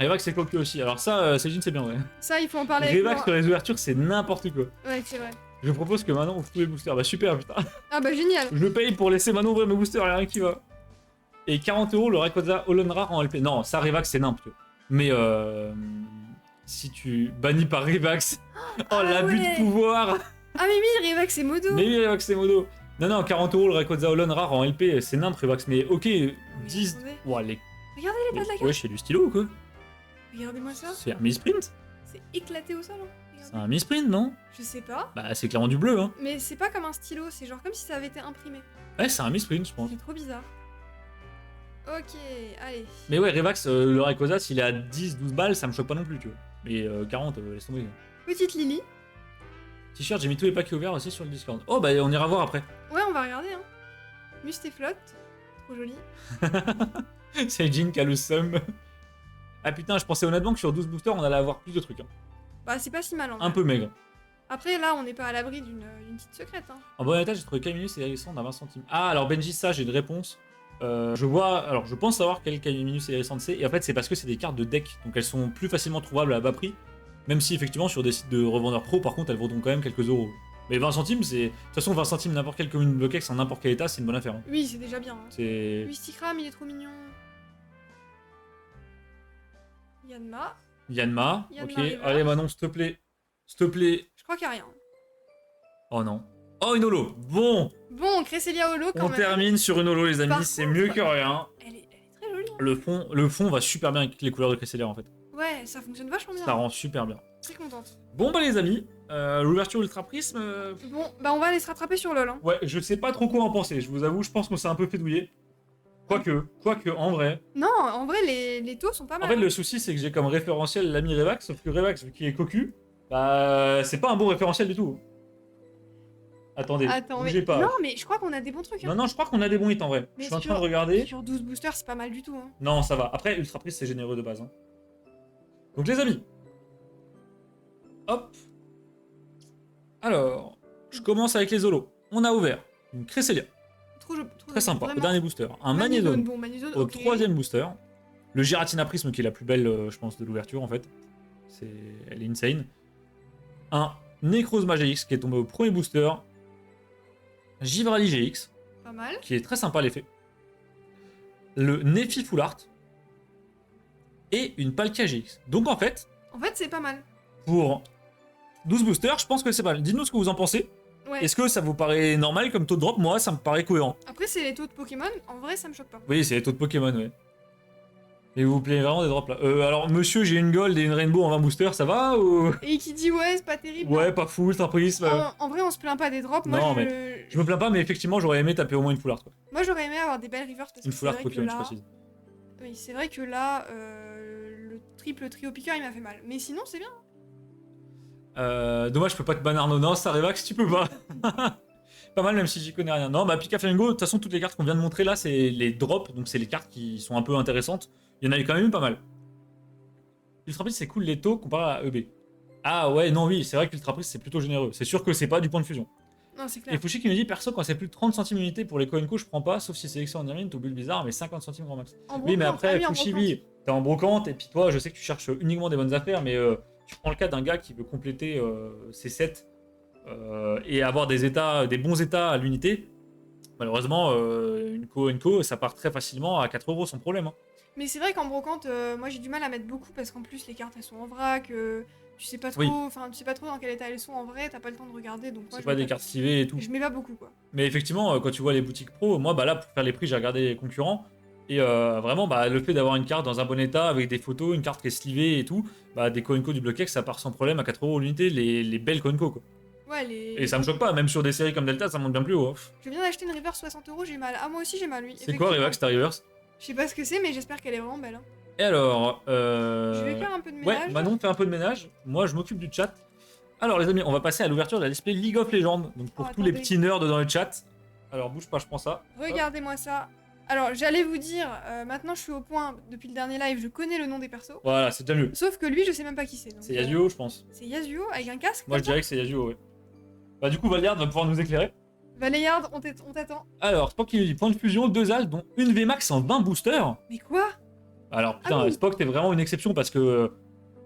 Revax, c'est coquille aussi. Alors ça, Cégine, c'est bien, ouais. ça, il faut en parler avec Revax moi. sur les ouvertures, c'est n'importe quoi. Ouais, c'est vrai. Je propose que Manon ouvre tous les boosters. Bah super, putain. Ah bah, génial. Je paye pour laisser Manon ouvrir mes boosters, y'a rien qui va. Et 40 € le Rayquaza Holon Rare en LP. Non, ça, Revax, c'est n'importe. Mais si tu bannis par Revax. Oh, l'abus ouais. de pouvoir. Ah, mais oui, Revax, c'est modo. Mais oui, Revax, c'est modo. Non, 40 € le Rayquaza Holon Rare en LP, c'est n'importe Revax. Mais ok, 10. attendez. Ouah, les. Regardez l'état de la carte. Ouais, c'est du stylo ou quoi? Regardez-moi ça. C'est un mi-sprint? C'est éclaté au sol, hein. C'est Regardez. un mi-sprint, non? Je sais pas. Bah, c'est clairement du bleu, hein. Mais c'est pas comme un stylo, c'est genre comme si ça avait été imprimé. Ouais, c'est un mi-sprint, je pense. C'est trop bizarre. Ok, allez. Mais ouais, Revax, le Rayquaza, s'il est à 10-12 balles, ça me choque pas non plus, tu vois. Mais 40, laisse tomber. Petite Lily. T-shirt, j'ai mis tous les paquets ouverts aussi sur le Discord. Oh, bah on ira voir après. Ouais, on va regarder, hein. Mustéflotte. Trop joli. C'est Jean qui a le seum. Ah putain, je pensais honnêtement que sur 12 boosters, on allait avoir plus de trucs. Hein. Bah, c'est pas si mal, en Un vrai. peu maigre. Après, là, on n'est pas à l'abri d'une petite secrète, hein. En bon état, j'ai trouvé Camiminus et Hérissante à 20 centimes. Ah, alors Benji, ça, j'ai une réponse. Je pense savoir quel Camiminus et Hérissante c'est. Et en fait, c'est parce que c'est des cartes de deck. Donc elles sont plus facilement trouvables à bas prix. Même si, effectivement, sur des sites de revendeurs pro, par contre, elles vaudront quand même quelques euros. Mais 20 centimes, c'est. De toute façon, 20 centimes, n'importe quelle commune de BlockX en n'importe quel état, c'est une bonne affaire. Hein. Oui, c'est déjà bien. Hein. C'est. Mysticram, il est trop mignon. Yanma. Yanma. Yanma Ok. River. Allez, Manon, s'il te plaît. S'il te plaît. Je crois qu'il n'y a rien. Oh non. Oh, une holo. Bon, Bon, Cresselia Holo, quand on même. termine sur une holo, les amis. Par C'est contre, mieux que rien. Elle est très jolie. Hein. Le fond va super bien avec les couleurs de Cresselia, en fait. Ouais, ça fonctionne vachement bien. Ça rend super bien. Très contente. Bon, bah, les amis. L'ouverture Ultra Prisme. Bon, bah on va aller se rattraper sur LoL. Hein. Ouais, je sais pas trop quoi en penser. Je vous avoue, je pense qu'on s'est un peu fait douiller. Quoique, en vrai. Non, en vrai, les taux sont pas En mal. fait, hein. le souci, c'est que j'ai comme référentiel l'ami Revax, sauf que Revax, vu qu'il est cocu, bah, c'est pas un bon référentiel du tout. Attendez, Attends, bougez mais... pas. Non, mais je crois qu'on a des bons trucs. Hein. Non, je crois qu'on a des bons hits en vrai. Mais Je suis en train de regarder. Sur 12 boosters, c'est pas mal du tout. Hein. Non, ça va. Après, Ultra Prise, c'est généreux de base. Hein. Donc, les amis. Hop. Alors, je commence avec les Zolos. On a ouvert une Cresselia. Très sympa. Vraiment. Au dernier booster. Un Magnézone. Magnézone. Bon, Magnézone, Au ok. troisième booster. Le Giratina Prisme, qui est la plus belle, je pense, de l'ouverture, en fait. Elle est insane. Un Necrozma Magix, qui est tombé au premier booster. Givrali GX, Pas mal. qui est très sympa l'effet. Le Nefi Full Art. Et une Palkia GX. Donc, en fait, C'est pas mal. pour 12 boosters, je pense que c'est pas mal. Dites-nous ce que vous en pensez. Ouais. Est-ce que ça vous paraît normal comme taux de drop? Moi, ça me paraît cohérent. Après, c'est les taux de Pokémon. En vrai, ça me choque pas. Oui, c'est les taux de Pokémon, ouais. Et vous plaît vraiment des drops là. Alors, monsieur, j'ai une Gold et une Rainbow en 20 boosters, ça va ou... Et qui dit ouais, c'est pas terrible. Ouais, pas full, Ultra Prisme. En vrai, on se plaint pas des drops. Moi, Non, je... Je me plains pas, mais effectivement, j'aurais aimé taper au moins une Full Art. Quoi. Moi, j'aurais aimé avoir des belles rivers parce Une que Full c'est Art vrai que Pokémon, je là... précise. Oui, c'est vrai que là, le triple trio piqueur, il m'a fait mal. Mais sinon, c'est bien. Dommage, je peux pas te ban Arnaud. Non, Sarevax, tu peux pas. Pas mal, même si j'y connais rien. Non, bah Pika Flamingo, de toute façon, toutes les cartes qu'on vient de montrer là, c'est les drops, donc c'est les cartes qui sont un peu intéressantes. Il y en a eu quand même eu pas mal. Ultra Prisme, c'est cool les taux comparé à EB. Ah ouais, non, oui, c'est vrai que l'Ultra Prisme, c'est plutôt généreux. C'est sûr que c'est pas du point de fusion. Non, c'est Et clair. Fushi qui nous dit, perso, quand c'est plus de 30 centimes unité pour les Coinco, je prends pas, sauf si c'est excellent en Irine, ou bulle bizarre, mais 50 centimes grand max. En Oui, mais brocante, après, oui, en Fushi, brocante. oui, t'es en brocante, et puis toi, je sais que tu cherches uniquement des bonnes affaires, mais tu prends le cas d'un gars qui veut compléter ses sets et avoir des états, des bons états à l'unité. Malheureusement, une co, ça part très facilement à 4 € sans problème. Hein. Mais c'est vrai qu'en brocante, moi j'ai du mal à mettre beaucoup parce qu'en plus les cartes elles sont en vrac, tu sais pas trop, Oui. enfin tu sais pas trop dans quel état elles sont en vrai, t'as pas le temps de regarder donc moi C'est je pas mets des cartes slivées et tout. Je mets pas beaucoup quoi. Mais effectivement, quand tu vois les boutiques pro, moi, bah là, pour faire les prix, j'ai regardé les concurrents. Et vraiment, bah, le fait d'avoir une carte dans un bon état avec des photos, une carte qui est slivée et tout, bah, des Coinco du Block X, ça part sans problème à 4 € l'unité, les belles Coinco quoi. Ouais, les. Et ça me choque pas, même sur des séries comme Delta, ça monte bien plus haut. Hein. Je viens d'acheter une reverse 60 €, j'ai mal. Ah, moi aussi j'ai mal, oui. C'est quoi Revax, ta reverse? Je sais pas ce que c'est, mais j'espère qu'elle est vraiment belle. Hein. Et alors, Je vais faire un peu de ménage. Ouais, Manon fait un peu de ménage. Moi, je m'occupe du chat. Alors, les amis, on va passer à l'ouverture de la display League of Legends. Donc, pour Oh, tous les attendez. petits nerds dans le chat. Alors, bouge pas, je prends ça. Regardez-moi ça. Alors, j'allais vous dire, maintenant je suis au point, depuis le dernier live, je connais le nom des persos. Voilà, c'est déjà mieux. Sauf que lui, je sais même pas qui c'est. donc, C'est Yasuo, je pense. C'est Yasuo avec un casque. Moi, je dirais que c'est Yasuo, ouais. Bah, du coup, Valiard va pouvoir nous éclairer. Valéard, on t'attend. Alors, Spock qui nous dit point de fusion, 2 AL, dont une VMAX en 20 boosters. Mais quoi? Alors, putain, Ah oui. Spock, t'es vraiment une exception parce que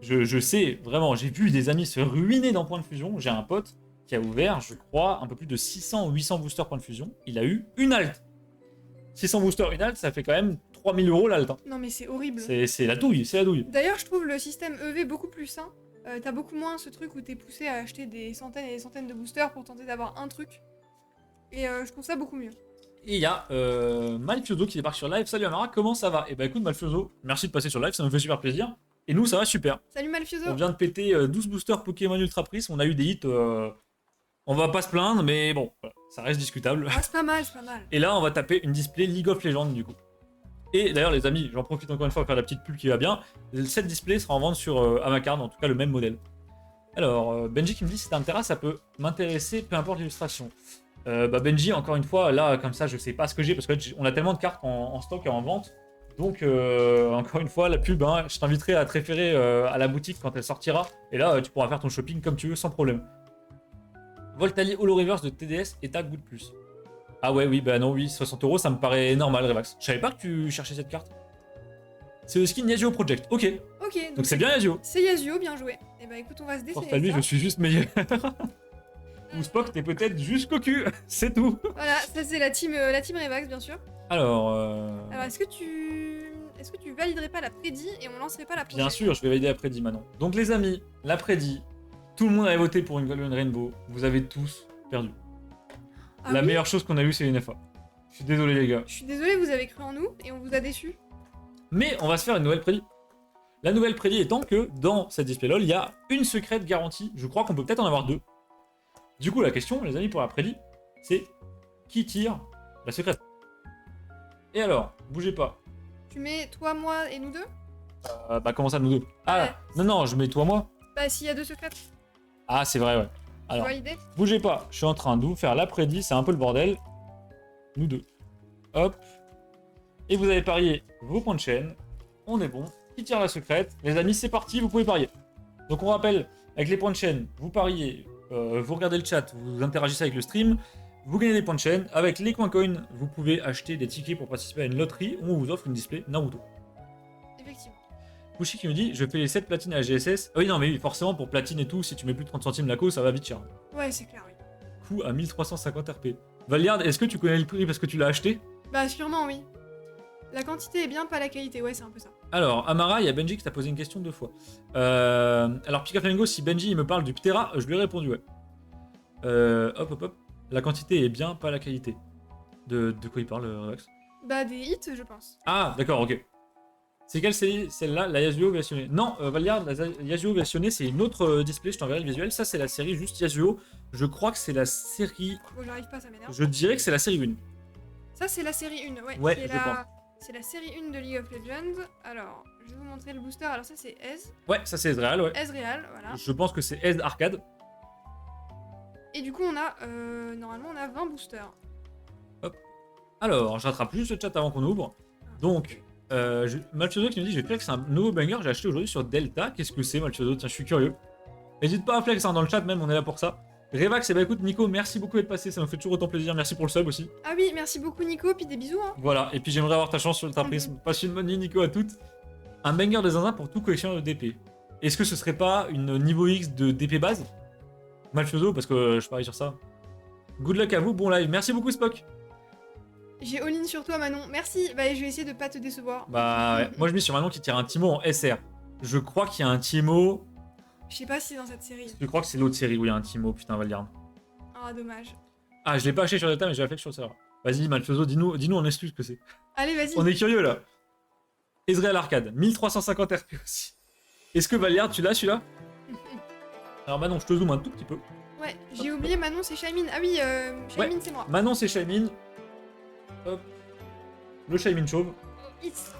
je sais, vraiment, j'ai vu des amis se ruiner dans point de fusion. J'ai un pote qui a ouvert, je crois, un peu plus de 600 ou 800 boosters point de fusion. Il a eu une alt. 600 boosters, une alt, ça fait quand même 3000 € l'alt. Hein. Non, mais c'est horrible. C'est la douille, c'est la douille. D'ailleurs, je trouve le système EV beaucoup plus sain. T'as beaucoup moins ce truc où t'es poussé à acheter des centaines et des centaines de boosters pour tenter d'avoir un truc. Et je trouve ça beaucoup mieux. Et il y a Malfioso qui débarque sur live. Salut Amara, comment ça va? Et bah écoute Malfioso, merci de passer sur live, ça me fait super plaisir. Et nous ça va super. Salut Malfioso. On vient de péter 12 boosters Pokémon Ultra Prisme, on a eu des hits, on va pas se plaindre, mais bon, voilà, ça reste discutable. Ah, c'est pas mal, c'est pas mal. Et là on va taper une display League of Legends du coup. Et d'ailleurs les amis, j'en profite encore une fois pour faire la petite pub qui va bien. Cette display sera en vente sur Amacard, en tout cas le même modèle. Alors Benji qui me dit si t'as un terrain ça peut m'intéresser, peu importe l'illustration. Bah Benji, encore une fois, là, comme ça, je sais pas ce que j'ai parce qu'on a tellement de cartes en stock et en vente. Donc, encore une fois, la pub, hein, je t'inviterai à te référer à la boutique quand elle sortira. Et là, tu pourras faire ton shopping comme tu veux, sans problème. Voltali Holo Reverse de TDS et ta Good Plus. Ah ouais, oui, bah non, oui, 60 €, ça me paraît normal, Revax. Je savais pas que tu cherchais cette carte. C'est le skin Yasuo Project, ok. Ok, Donc c'est bien Yasuo. C'est Yasuo, bien joué. Et bah écoute, on va se décider. Force à lui, je suis juste meilleur. Ou Spock, t'es peut-être juste cocu, c'est tout. Voilà, ça c'est la team Revax, bien sûr. Alors, Alors, est-ce que tu validerais pas la prédit et on lancerait pas la prochaine? bien sûr, je vais valider l'après-midi maintenant. Donc les amis, l'après-midi, tout le monde avait voté pour une Golden Rainbow. Vous avez tous perdu. Ah La oui. meilleure chose qu'on a eue, c'est une FA. Je suis désolé les gars. Je suis désolée, vous avez cru en nous et on vous a déçus. Mais on va se faire une nouvelle prédit. La nouvelle prédit étant que dans cette display LOL, il y a une secrète garantie. Je crois qu'on peut peut-être en avoir 2. Du coup, la question, les amis, pour la prédit, c'est qui tire la secrète? Et alors, bougez pas. Tu mets toi, moi et nous deux? Bah comment ça, nous deux? Ah, Ouais. non, je mets toi, moi. Bah s'il y a 2 secrètes. Ah, c'est vrai, ouais. Alors, vois l'idée? bougez pas, je suis en train de vous faire l'après-midi, c'est un peu le bordel. Nous deux. Hop. Et vous avez parié vos points de chaîne. On est bon. Qui tire la secrète? Les amis, c'est parti, vous pouvez parier. Donc on rappelle, avec les points de chaîne, vous pariez, vous regardez le chat, vous interagissez avec le stream, vous gagnez des points de chaîne. Avec les coins coins, vous pouvez acheter des tickets pour participer à une loterie où on vous offre une display Naruto. Effectivement. Fushi qui nous dit, je fais les 7 platines à la GSS. Ah oui, non, mais oui, forcément, pour platine et tout, si tu mets plus de 30 centimes la co, ça va vite cher. Ouais, c'est clair, oui. Coût à 1350 RP. Valiard, est-ce que tu connais le prix parce que tu l'as acheté? Bah, sûrement, oui. La quantité est bien, pas la qualité, ouais, c'est un peu ça. Alors, Amara, il y a Benji qui t'a posé une question 2 fois. Alors, Pika Flamingo, si Benji il me parle du Ptera, je lui ai répondu, ouais. Hop. La quantité est bien, pas la qualité. De quoi il parle, Rex? Bah, des hits, je pense. Ah, d'accord, ok. C'est quelle série? Celle-là, la Yasuo versionnée? Non, Valiard, la Yasuo versionnée, c'est une autre display, je t'enverrai le visuel. Ça, c'est la série juste Yasuo. Je crois que c'est la série... Bon, j'arrive pas, ça m'énerve. Je dirais que c'est la série 1. Ça, c'est la série 1, ouais. Ouais, c'est je la... pense. C'est la série 1 de League of Legends. Alors, je vais vous montrer le booster. Alors, ça, c'est Ez. Ouais, ça c'est Ezreal, ouais. Ezreal, voilà. Je pense que c'est Ez Arcade. Et du coup, on a... normalement, on a 20 boosters. Alors, je rattrape juste le chat avant qu'on ouvre. Donc, Malchozo qui me dit, j'ai flex un nouveau banger, j'ai acheté aujourd'hui sur Delta. Qu'est-ce que c'est, Malchozo? Tiens, je suis curieux. N'hésite pas à flex hein, dans le chat, même, on est là pour ça. Revax, et bah écoute, Nico, merci beaucoup d'être passé, ça me fait toujours autant plaisir. Merci pour le sub aussi. Ah oui, merci beaucoup, Nico, puis des bisous, hein. Voilà, et puis j'aimerais avoir ta chance sur le prisme. Passe une bonne nuit, Nico, à toutes. Un banger de zinzin pour tout collectionneur de DP. Est-ce que ce serait pas une niveau X de DP base? Malchozo, parce que je parie sur ça. Good luck à vous, bon live. Merci beaucoup, Spock. J'ai all-in sur toi, Manon. Merci. Bah, je vais essayer de pas te décevoir. Bah, ouais. Moi je mise sur Manon qui tire un Timo en SR. Je crois qu'il y a un Timo. Je sais pas si c'est dans cette série. Je crois que c'est l'autre série où il y a un Timo, putain, Valiard. Ah, dommage. Ah, je l'ai pas acheté sur Delta, mais j'ai la flex sur le serveur. Vas-y, Malchozo, dis-nous en exclu ce que c'est. Allez, vas-y. On est curieux là. Ezreal Arcade, 1350 RP aussi. Est-ce que Valiard, tu l'as celui-là? Alors Manon, je te zoome un tout petit peu. Ouais, j'ai oublié Manon, c'est Shaimin. Ah oui, Shaimin, c'est moi. Manon, c'est Shaimin. Hop. Le Shaimin chauve. It's-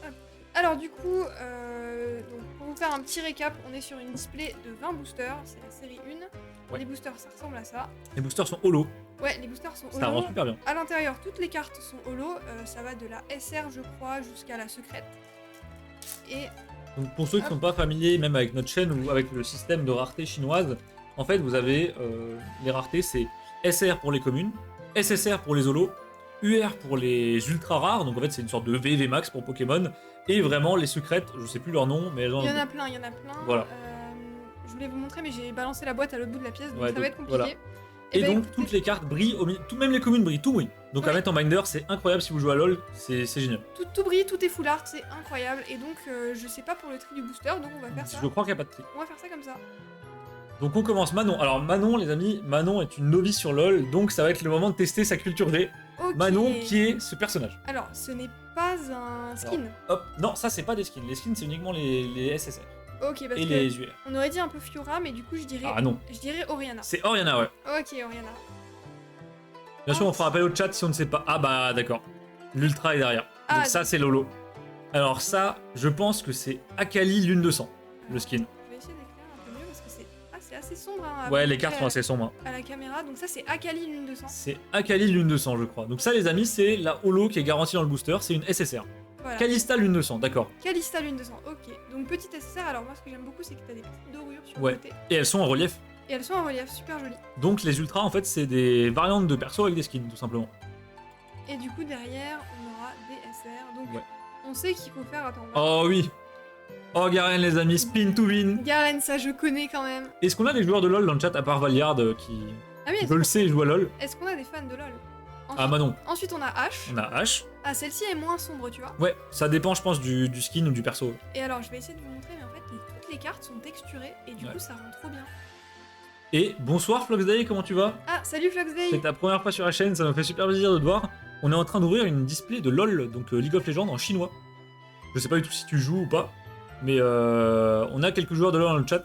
Hop. Alors du coup, donc, pour vous faire un petit récap, on est sur une display de 20 boosters, c'est la série 1. Ouais. Les boosters, ça ressemble à ça. Les boosters sont holo. Ouais, les boosters sont Ça rend holo. super bien. À l'intérieur, toutes les cartes sont holo. Ça va de la SR, je crois, jusqu'à la secrète. Et Donc pour ceux qui ne sont pas familiers, même avec notre chaîne ou avec le système de rareté chinoise, en fait vous avez les raretés, c'est SR pour les communes, SSR pour les holos, UR pour les ultra rares, donc en fait c'est une sorte de VV max pour Pokémon, et vraiment les secrètes, je sais plus leur nom, mais elles ont... il y en a plein, il y en a plein. Voilà. Je voulais vous montrer, mais j'ai balancé la boîte à l'autre bout de la pièce, donc Ouais, ça donc, va être compliqué. voilà. Eh Et ben, donc écoutez, toutes les cartes brillent, tout, même les communes brillent, tout brille. Donc à Ouais. mettre en binder, c'est incroyable si vous jouez à LoL, c'est génial. tout brille, tout est full art, c'est incroyable. Et donc, je sais pas pour le tri du booster, donc on va faire ça. Je crois qu'il n'y a pas de tri. On va faire ça comme ça. Donc on commence Manon. Alors Manon les amis, Manon est une novice sur LoL, donc ça va être le moment de tester sa culture G. Ok. Manon qui est ce personnage. Alors, ce n'est pas un skin. Hop, non ça c'est pas des skins, les skins c'est uniquement les SSR Ok, parce et que les UR. on aurait dit un peu Fiora, mais du coup, je dirais, Ah non, Oriana. c'est Oriana ouais. Ok, Oriana. Bien sûr on fera appel au chat si on ne sait pas. Ah bah d'accord, l'ultra est derrière. Ah, Donc ça c'est Lolo. Alors ça, je pense que c'est Akali Lune de sang, le skin. Je vais essayer d'éclairer un peu mieux parce que c'est assez sombre. Hein, Ouais, à les peu cartes près sont assez sombres. Hein. à la caméra. Donc ça, c'est Akali Lune de sang. C'est Akali Lune de sang je crois. Donc ça les amis, c'est la holo qui est garantie dans le booster, c'est une SSR. Voilà. Kalista Lune de sang, d'accord. Kalista Lune de sang. Ok. Donc petite SSR. Alors moi, ce que j'aime beaucoup, c'est que t'as des petites dorures sur Ouais. le côté. Et elles sont en relief. Et elles sont en relief, super jolies. Donc les ultras en fait c'est des variantes de perso avec des skins tout simplement. Et du coup, derrière, on aura des SR. Donc Ouais. on sait qu'il faut faire. Attends. Oh oui. Oh Garen les amis, spin to win. Garen, ça je connais quand même. Est-ce qu'on a des joueurs de LoL dans le chat à part Valiard qui, Ah oui, je le sais, joue à LoL? est-ce qu'on a des fans de LoL? Ah Manon, Ensuite, on a H. on a H. Ah, celle-ci est moins sombre, tu vois. Ouais, ça dépend je pense du skin ou du perso. Et alors, je vais essayer de vous montrer, mais en fait, toutes les cartes sont texturées et du Ouais. coup, ça rend trop bien. Et bonsoir Floxday, comment tu vas? Ah, salut Fluxday. C'est ta première fois sur la chaîne, ça me fait super plaisir de te voir. On est en train d'ouvrir une display de LoL, donc League of Legends en chinois. Je sais pas du tout si tu joues ou pas, mais on a quelques joueurs de LoL dans le chat.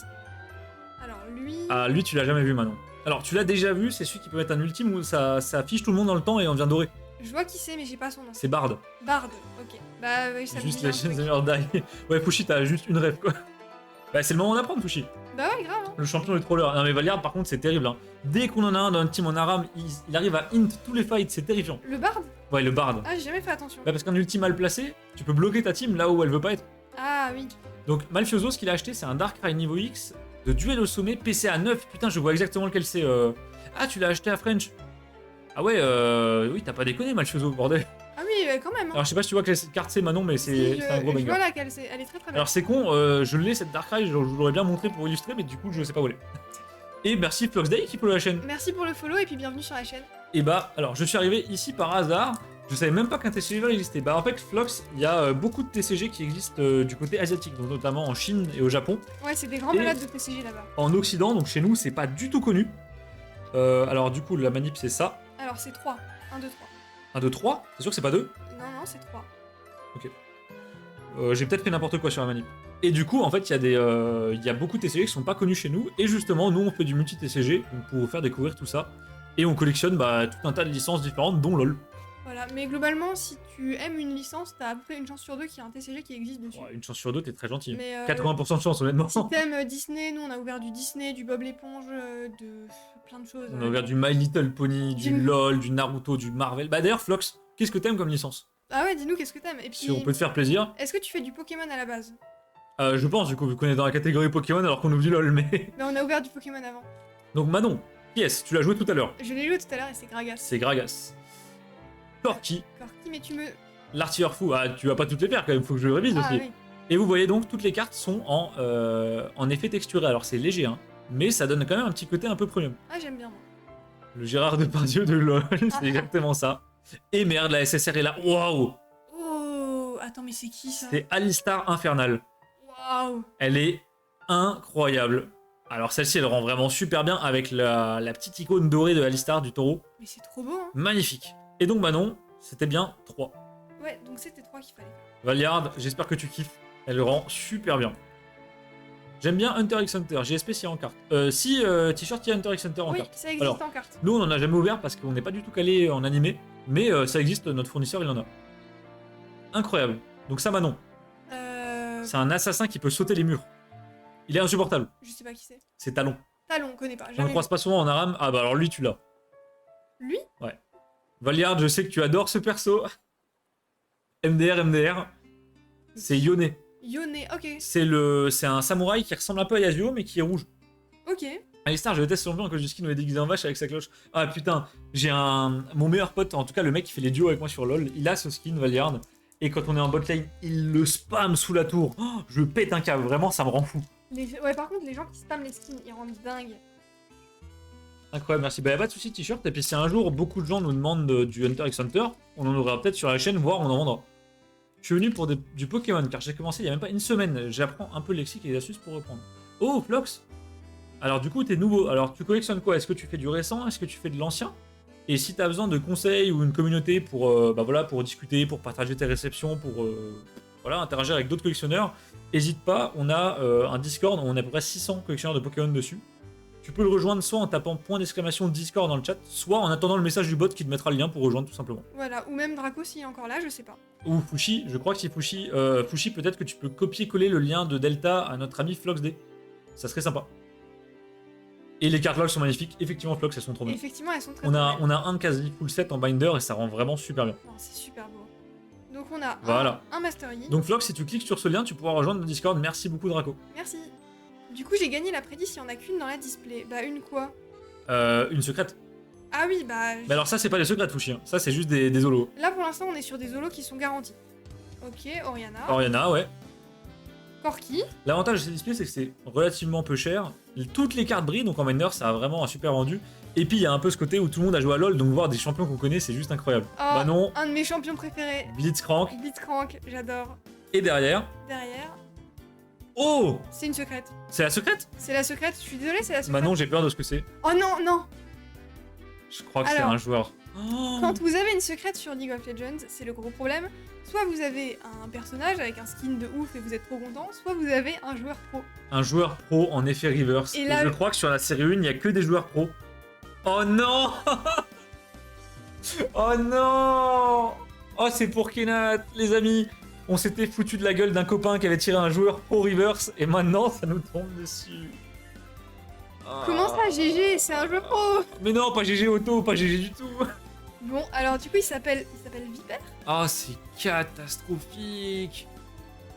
Alors, lui. Ah lui tu l'as jamais vu Manon. Alors tu l'as déjà vu, c'est celui qui peut mettre un ultime où ça affiche tout le monde dans le temps et on devient doré. Je vois qui c'est, mais j'ai pas son nom. C'est Bard. Bard. Ok. Bah, oui, ça me Juste dit la un chaîne truc. The Die. Ouais Fushi t'as juste une rêve quoi. Bah c'est le moment d'apprendre Fushi. Bah ouais, grave. Hein. Le champion du troller. Non mais Valiard par contre c'est terrible. Hein. Dès qu'on en a un dans notre team en Aram, il arrive à int tous les fights, c'est terrifiant. Le bard? Ouais, le bard. Ah, j'ai jamais fait attention. Bah parce qu'un ulti mal placé, tu peux bloquer ta team là où elle veut pas être. Ah oui. Donc Malfioso, ce qu'il a acheté, c'est un Darkrai niveau X de duel au sommet, PC à 9. Putain, je vois exactement lequel c'est. Ah, tu l'as acheté à French. Ah ouais, oui, t'as pas déconné, Malfioso, bordel. Ah oui, quand même. Hein. Alors je sais pas si tu vois quelle carte c'est Manon, mais c'est un gros Je banger. vois laquelle c'est. Elle est très très belle. Alors c'est con, je l'ai cette Darkrai, je l'aurais bien montré pour illustrer, mais du coup je sais pas où elle est. Et merci Floxday qui follow la chaîne. Merci pour le follow et puis bienvenue sur la chaîne. Et bah, alors je suis arrivé ici par hasard. Je savais même pas qu'un TCG existait. Bah en fait, Flox, il y a beaucoup de TCG qui existent du côté asiatique, donc notamment en Chine et au Japon. Ouais, c'est des grands Et- malades de TCG là-bas. En Occident, donc chez nous, c'est pas du tout connu. Alors du coup, la manip c'est ça. Alors c'est 3. 1, 2, 3. 1, 2, 3. C'est sûr que c'est pas 2. Non, non, c'est 3. J'ai peut-être fait n'importe quoi sur la manip. Et du coup, en fait, il y a beaucoup de TCG qui sont pas connus chez nous. Et justement, nous, on fait du multi-TCG donc pour vous faire découvrir tout ça. Et on collectionne tout un tas de licences différentes, dont LoL. Voilà, mais globalement, si tu aimes une licence, t'as à peu près une chance sur deux qu'il y a un TCG qui existe dessus. Ouais, une chance sur deux, t'es très gentil. Mais 80% de chance, honnêtement. si t'aimes Disney, nous on a ouvert du Disney, du Bob l'éponge, de plein de choses. On a ouvert du My Little Pony, du Du- LoL, du Naruto, du Marvel. Bah d'ailleurs, Flox, qu'est-ce que t'aimes comme licence? Ah ouais, dis-nous qu'est-ce que t'aimes. Et puis, Si on peut te faire plaisir. est-ce que tu fais du Pokémon à la base? Je pense, du coup, vu qu'on est dans la catégorie Pokémon alors qu'on ouvre du LoL, mais... Mais on a ouvert du Pokémon avant. Donc Manon, qui est-ce? Tu l'as joué tout à l'heure. Je l'ai joué tout à l'heure et c'est Gragas. C'est Gragas. Corki, Corki, mais tu me. l'artilleur fou. Ah, tu vas pas toutes les faire quand même, faut que je révise Ah aussi. oui. Et vous voyez donc, toutes les cartes sont en effet texturé. Alors c'est léger, hein, mais ça donne quand même un petit côté un peu premium. Ah, j'aime bien moi. Le Gérard Depardieu de LoL, c'est exactement ça. Et merde, la SSR est là. Waouh! Oh, attends, mais c'est qui ça? C'est Alistar Infernal. Waouh! Elle est incroyable. Alors celle-ci, elle rend vraiment super bien avec la petite icône dorée de Alistar du taureau. Mais c'est trop beau, hein? Magnifique. Et donc Manon, c'était bien 3. Ouais, donc c'était 3 qu'il fallait faire. Valiard, j'espère que tu kiffes. Elle rend super bien. J'aime bien Hunter x Hunter. GSP s'il y a en carte. Si t-shirt, il y a Hunter x Hunter en Oui, carte. ça existe Alors, en carte. Nous, on en a jamais ouvert parce qu'on n'est pas du tout calé en animé. Mais ça existe, notre fournisseur, il en a. Incroyable. Donc ça, Manon, c'est un assassin qui peut sauter les murs. Il est insupportable. Je sais pas qui c'est. C'est Talon. Talon, on connaît pas. On le Jamais croise pas souvent en Aram. Ah bah alors lui, tu l'as. vu. Lui? Valiard, je sais que tu adores ce perso. MDR. C'est Yone. Yone, ok. C'est un samouraï qui ressemble un peu à Yasuo, mais qui est rouge. Ok. Alistar, je déteste son jeu à cause du skin où il est déguisé en vache avec sa cloche. Ah putain, j'ai mon meilleur pote, en tout cas le mec qui fait les duos avec moi sur LoL, il a ce skin Valiard. Et quand on est en bot lane, il le spam sous la tour. Oh, je pète un câble, vraiment, ça me rend fou. Ouais, par contre, les gens qui spamment les skins, ils rendent dingue. Incroyable, merci. Bah, y'a pas de soucis, t-shirt. Et puis, si un jour beaucoup de gens nous demandent du Hunter x Hunter, on en aura peut-être sur la chaîne, voire on en vendra. Je suis venu pour du Pokémon car j'ai commencé il y a même pas une semaine. J'apprends un peu le lexique et les astuces pour reprendre. Oh, Flox! Alors, du coup, t'es nouveau. Alors, tu collectionnes quoi? Est-ce que tu fais du récent? Est-ce que tu fais de l'ancien? Et si t'as besoin de conseils ou une communauté pour, pour discuter, pour partager tes réceptions, pour interagir avec d'autres collectionneurs, n'hésite pas. On a un Discord, on a à peu près 600 collectionneurs de Pokémon dessus. Tu peux le rejoindre soit en tapant point d'exclamation Discord dans le chat, soit en attendant le message du bot qui te mettra le lien pour rejoindre tout simplement. Voilà, ou même Draco s'il est encore là, je sais pas. Ou Fushi, je crois que c'est Fushi. Fushi, peut-être que tu peux copier-coller le lien de Delta à notre ami FloxD. Ça serait sympa. Et les cartes LoL sont magnifiques. Effectivement, Flox, elles sont trop bien. Effectivement, elles sont très On très a, belles. on a un quasi full set en binder et ça rend vraiment super bien. Non, c'est super beau. Donc on a Voilà. un Master Yi. Donc Flox, si tu cliques sur ce lien, tu pourras rejoindre le Discord. Merci beaucoup Draco. Merci. Du coup, j'ai gagné la prédit s'il y en a qu'une dans la display. Bah, une quoi? Une secrète. Ah oui, bah. Mais alors ça, c'est pas des secrets Fushi. Hein. Ça, c'est juste des holos. Là, pour l'instant, on est sur des holos qui sont garantis. Ok, Oriana. Oriana, ouais. Corki. L'avantage de ces displays, c'est que c'est relativement peu cher. Toutes les cartes brillent, donc en Miner, ça a vraiment un super rendu. Et puis, il y a un peu ce côté où tout le monde a joué à LoL, donc voir des champions qu'on connaît, c'est juste incroyable. Oh, Bah non, un de mes champions préférés. Blitzcrank. Blitzcrank, j'adore. Et derrière... Derrière, Oh! c'est une secrète. C'est la secrète? C'est la secrète, je suis désolée, c'est la secrète. Bah non, j'ai peur de ce que c'est. Oh non, non. Je crois que c'est Alors, un joueur. Oh. Quand vous avez une secrète sur League of Legends, c'est le gros problème. Soit vous avez un personnage avec un skin de ouf et vous êtes trop content, soit vous avez un joueur pro. Un joueur pro en effet reverse. Et Et là- je crois que sur la série 1, il n'y a que des joueurs pro. Oh non! Oh non! Oh, c'est pour Kenat, les amis! On s'était foutu de la gueule d'un copain qui avait tiré un joueur pro reverse et maintenant ça nous tombe dessus. Comment ça, GG? C'est un jeu pro. Mais non, pas GG auto, pas GG du tout. Bon, alors du coup, il s'appelle Viper. Ah, c'est catastrophique.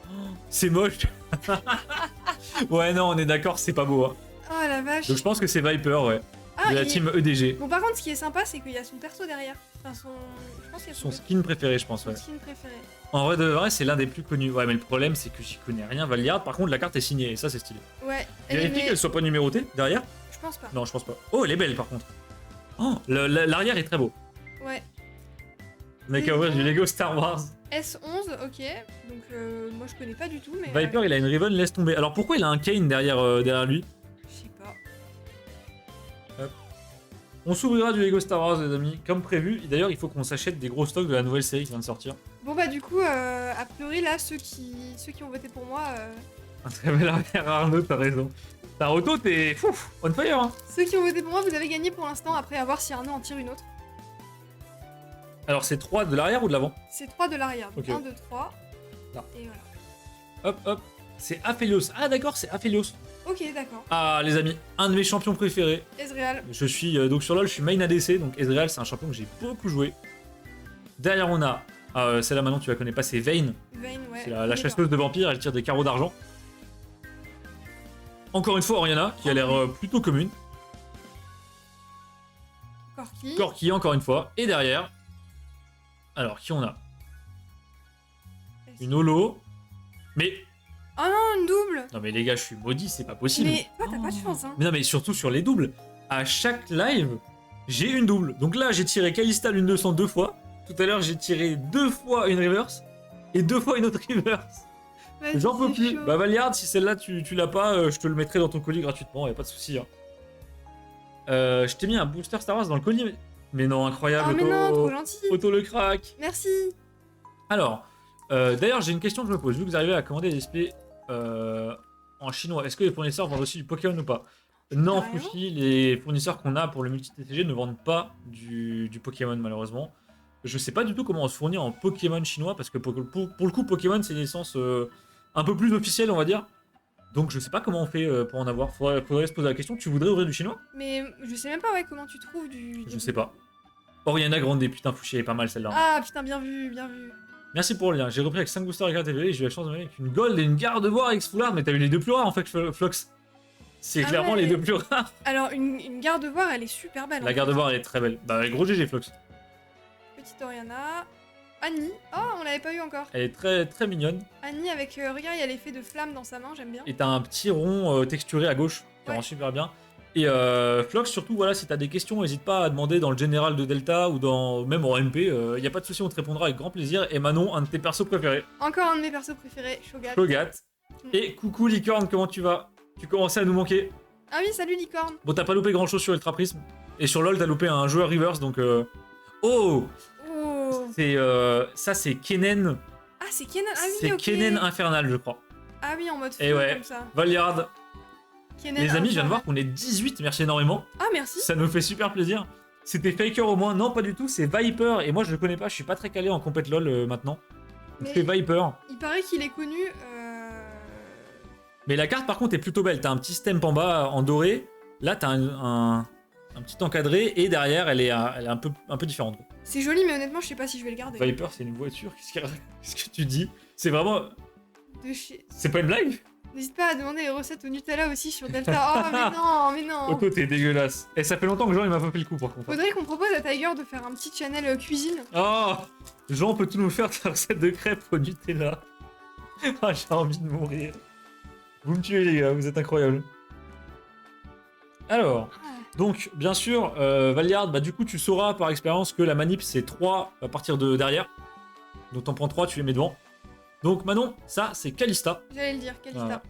Oh, c'est moche. Ouais, non, on est d'accord, c'est pas beau. Hein. Oh la vache. Donc je pense que c'est Viper, ouais. Ah, De la et- team EDG. Bon, par contre, ce qui est sympa, c'est qu'il y a son perso derrière. Enfin, je pense qu'il y a Son skin préféré, je pense, son ouais. skin préféré. En vrai de vrai, c'est l'un des plus connus. Ouais, mais le problème, c'est que j'y connais rien, Valiard. Par contre, la carte est signée, et ça, c'est stylé. Ouais. Vérifie mais qu'elle soit pas numérotée derrière. je pense pas. Non, je pense pas. Oh, elle est belle, par contre. Oh, l'arrière est très beau. Ouais. On a qu'à ouvrir du Lego Star Wars. S11, ok. Donc, moi, je connais pas du tout, mais. Viper, il a une Riven, laisse tomber. Alors pourquoi il a un Kane derrière lui? Je sais pas. On s'ouvrira du Lego Star Wars, les amis, comme prévu. Et d'ailleurs, il faut qu'on s'achète des gros stocks de la nouvelle série qui vient de sortir. Bon, bah, du coup, a priori, là, ceux qui ont voté pour moi. Un très bel arrière, Arnaud, t'as raison. Naruto, t'es on fire, hein. Ceux qui ont voté pour moi, vous avez gagné pour l'instant. Après, à voir si Arnaud en tire une autre. Alors, c'est 3 de l'arrière ou de l'avant? C'est 3 de l'arrière. Ok. 1, 2, 3. Là. Et voilà. Hop, hop. C'est Aphelios. Ah, d'accord, c'est Aphelios. Ok, d'accord. Ah, les amis, un de mes champions préférés. Ezreal. Je suis donc sur LoL, je suis main ADC, donc Ezreal, c'est un champion que j'ai beaucoup joué. Derrière, on a celle-là maintenant, tu la connais pas, c'est Vayne. Vayne, ouais. C'est la chasseuse de vampires, elle tire des carreaux d'argent. Encore une fois, Oriana, qui a l'air plutôt commune. Corki. Corki, encore une fois. Et derrière, alors, qui on a? Une holo. Mais, Oh non, une double. non mais les gars, je suis maudit, c'est pas possible. Mais toi, t'as pas de chance, hein. Mais non, mais surtout sur les doubles. À chaque live, j'ai une double. Donc là, j'ai tiré Kalista l'une 200 deux fois. Tout à l'heure, j'ai tiré 2 fois une reverse. Et 2 fois une autre reverse. Vas-y, J'en peux c'est plus. chaud. Bah, Valiard, si celle-là, tu l'as pas, je te le mettrai dans ton colis gratuitement, y a pas de souci. Hein. Je t'ai mis un booster Star Wars dans le colis. Mais non, incroyable. Oh, mais Otto. non, trop gentil. Otto le crack. Merci. Alors, d'ailleurs, j'ai une question que je me pose. Vu que vous arrivez à commander des displays en chinois, est-ce que les fournisseurs vendent aussi du Pokémon ou pas? Non, Carrément. Fushi, les fournisseurs qu'on a pour le multi-TCG ne vendent pas du Pokémon, malheureusement. Je sais pas du tout comment on se fournit en Pokémon chinois, parce que pour le coup, Pokémon, c'est une licence un peu plus officielle, on va dire. Donc, je sais pas comment on fait pour en avoir. Faudrait se poser la question. Tu voudrais ouvrir du chinois? Mais je sais même pas, ouais, comment tu trouves du. Je sais pas. Oriana Grande, putain, Fushi, elle est pas mal celle-là. Ah, putain, bien vu, bien vu. Merci pour le lien. J'ai repris avec 5 boosters avec un TV et j'ai eu la chance de m'amener avec une gold et une garde-bois avec Foulard. Mais t'as eu les deux plus rares en fait, Flox. C'est Ah clairement ouais. les deux plus rares. Alors, une garde-voir, elle est super belle. La hein. garde-bois elle est très belle. Bah, gros GG Flox. Petite Oriana. Annie. Oh, on l'avait pas eu encore. Elle est très très mignonne. Annie avec, regarde, il y a l'effet de flamme dans sa main, j'aime bien. Et t'as un petit rond texturé à gauche qui Ouais. rend super bien. Et Flox, surtout, voilà, si t'as des questions, n'hésite pas à demander dans le général de Delta ou même en MP. Y a pas de souci, on te répondra avec grand plaisir. Et Manon, un de tes persos préférés, Encore un de mes persos préférés, Shogat. Shogat. Et coucou Licorne, comment tu vas? Tu commençais à nous manquer. Ah oui, salut Licorne. Bon, t'as pas loupé grand chose sur Ultra Prism. Et sur LoL, t'as loupé un joueur reverse donc. Oh! Oh. C'est. Ça, c'est Kennen. Ah, c'est Kennen. Ah oui, C'est ok. Kennen Infernal, je crois. Ah oui, en mode Et feu, ouais. comme ça. Valiard. Kennen Les amis, je viens de infernal. voir qu'on est 18, merci énormément. Ah, merci. Ça nous fait super plaisir. C'était Faker au moins? Non, pas du tout, c'est Viper. Et moi, je le connais pas, je suis pas très calé en compète LoL maintenant. Donc, Mais- c'est Viper. Il paraît qu'il est connu. Mais la carte, par contre, est plutôt belle. T'as un petit stamp en bas en doré. Là, t'as un petit encadré. Et derrière, elle est un peu différente. C'est joli, mais honnêtement, je sais pas si je vais le garder. Viper, c'est une voiture. Qu'est-ce que tu dis? C'est vraiment. De chez... C'est pas une blague? N'hésite pas à demander les recettes au Nutella aussi sur Delta. Oh, mais non, mais non. Otto, t'es dégueulasse. Et ça fait longtemps que Jean il m'a pas fait le coup par contre. Faudrait qu'on propose à Tiger de faire un petit channel cuisine. Oh, Jean peut tout nous faire de la recette de crêpes au Nutella. Ah, j'ai envie de mourir. Vous me tuez les gars, vous êtes incroyables. Alors, donc bien sûr, Valiard, bah du coup tu sauras par expérience que la manip c'est 3 à partir de derrière. Donc t'en prends 3, tu les mets devant. Donc Manon, ça c'est Kalista. J'allais le dire, Kalista. Voilà.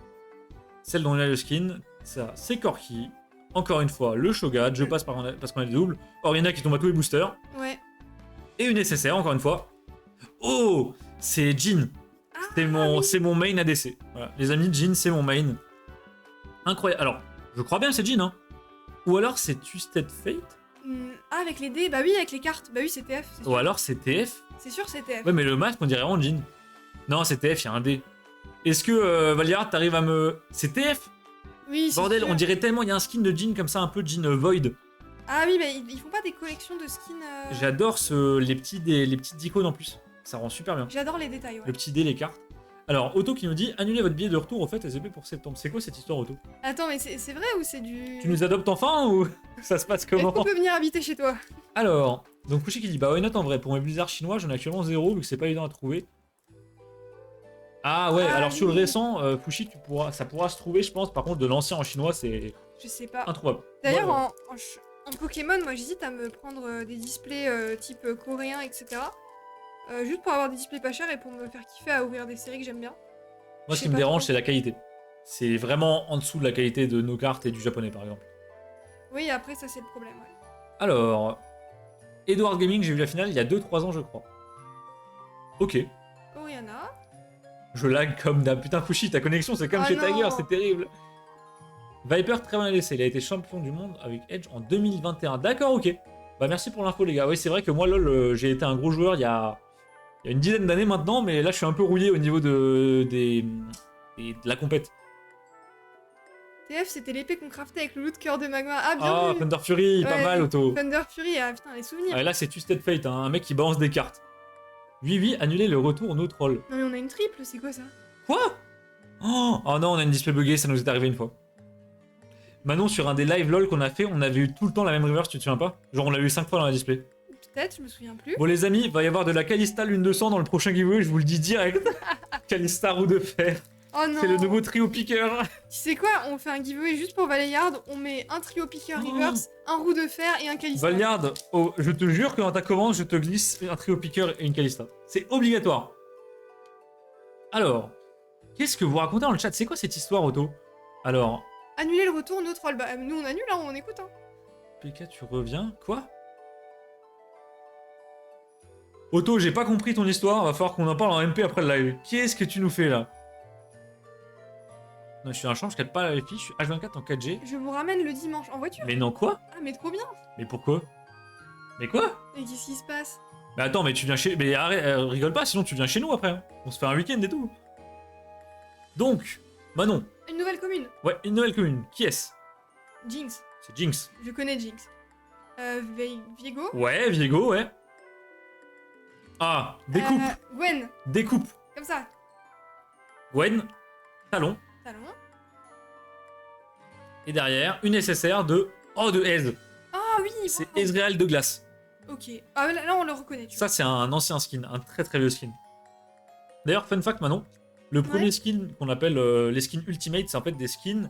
Celle dont il a le skin, ça c'est Corki. Encore une fois, le Shogat, je passe parce qu'on a des doubles. Oriana qui tombe à tous les boosters. Ouais. Et une SSR, encore une fois. Oh, c'est Jin. Ah, C'est mon main ADC. Voilà. Les amis, Jin, c'est mon main. Incroyable. Alors, je crois bien que c'est Jin, hein. Ou alors c'est Twisted Fate. Ah, avec les dés. Bah oui, avec les cartes. Bah oui, c'est TF. C'est Ou sûr, alors c'est TF. c'est sûr, c'est TF. Ouais, mais le masque, on dirait vraiment Jin. Non, c'est TF, il y a un D. Est-ce que Valiard, t'arrives à me. C'est TF? Oui, c'est Bordel, sûr. on dirait tellement, il y a un skin de Jhin comme ça, un peu Jhin Void. Ah oui, mais ils font pas des collections de skins. J'adore les petites icônes en plus. Ça rend super bien. J'adore les détails, ouais. Le petit dé, les cartes. Alors, Otto qui nous dit annulez votre billet de retour au fait SVP pour septembre. C'est quoi cette histoire, Otto? Attends, mais c'est vrai ou c'est du. Tu nous adoptes enfin ou ça se passe Est-ce comment? qu'on peut venir habiter chez toi? Alors, donc Fushi qui dit bah why not en vrai, pour mes blizzards chinois, j'en ai actuellement 0 vu que c'est pas évident à trouver. Ah ouais, Ah alors sur le oui. récent, Fushi, ça pourra se trouver, je pense. Par contre, de l'ancien en chinois, c'est Je sais pas. introuvable. D'ailleurs, Voilà. en Pokémon, moi j'hésite à me prendre des displays type coréen, etc. Juste pour avoir des displays pas chers et pour me faire kiffer à ouvrir des séries que j'aime bien. Moi, je ce sais qui me pas dérange, trop. c'est la qualité. C'est vraiment en dessous de la qualité de nos cartes et du japonais, par exemple. Oui, après, ça c'est le problème, ouais. Alors, Edward Gaming, j'ai vu la finale il y a 2-3 ans, je crois. Ok. Oriana. Je lag comme d'un putain Fushi, ta connexion, c'est comme Ah chez non. Tiger, c'est terrible. Viper, très bien laissé. Il a été champion du monde avec Edge en 2021. D'accord, ok. Bah, merci pour l'info, les gars. Oui, c'est vrai que moi, LoL, j'ai été un gros joueur il y a une dizaine d'années maintenant, mais là, je suis un peu rouillé au niveau de la compète. TF, c'était l'épée qu'on craftait avec le loot cœur de magma. Ah, bien Ah, vu. Thunder Fury, pas Ouais, mal, Otto. Thunder Fury, ah putain, les souvenirs. Ouais, là, c'est Twisted Fate, hein, un mec qui balance des cartes. Oui, annulez le retour no troll. Non, mais on a une triple, c'est quoi ça? Quoi? Oh non, on a une display buggée, ça nous est arrivé une fois. Manon, sur un des live LOL qu'on a fait, on avait eu tout le temps la même reverse, tu te souviens pas? Genre, on l'a eu 5 fois dans la display. Peut-être, je me souviens plus. Bon, les amis, il va y avoir de la Kalista Lune de sang dans le prochain giveaway, je vous le dis direct. Kalista roue de fer. Oh non. C'est le nouveau trio piqueur. Tu sais quoi? On fait un giveaway juste pour Valéyard. On met un trio piqueur Oh. reverse, un roue de fer et un Kalista. Valiard, oh, je te jure que dans ta commande, je te glisse un trio piqueur et une Kalista. C'est obligatoire. Alors, qu'est-ce que vous racontez dans le chat? C'est quoi cette histoire, Otto? Alors, Annuler le retour, no troll. Bah, nous on annule, hein, on écoute. Hein. PK, tu reviens? Quoi? Otto, j'ai pas compris ton histoire, va falloir qu'on en parle en MP après le live. Qu'est-ce que tu nous fais là? Non, je suis un champ, je capte pas la fiche, je suis H24 en 4G. Je vous ramène le dimanche en voiture. Mais non, quoi? Ah, mais trop bien. Mais pourquoi? Mais quoi? Mais qu'est-ce qui se passe? Mais attends, mais tu viens chez... Mais arrête, rigole pas, sinon tu viens chez nous après. Hein. On se fait un week-end et tout. Donc, Manon, Une nouvelle commune. ouais, une nouvelle commune. Qui est-ce? Jinx. C'est Jinx. Je connais Jinx. Viego. Ouais, Viego, ouais. Ah, découpe, Gwen. découpe. Comme ça. Gwen, talon. Talon. Et derrière, une SSR de... Oh, de Ez. Ah oui. C'est wow. Ezreal de glace. Ok. Ah là, on le reconnaît. Tu Ça, c'est un ancien skin, un très très vieux skin. D'ailleurs, fun fact, Manon, le premier skin qu'on appelle les skins Ultimate, c'est en fait des skins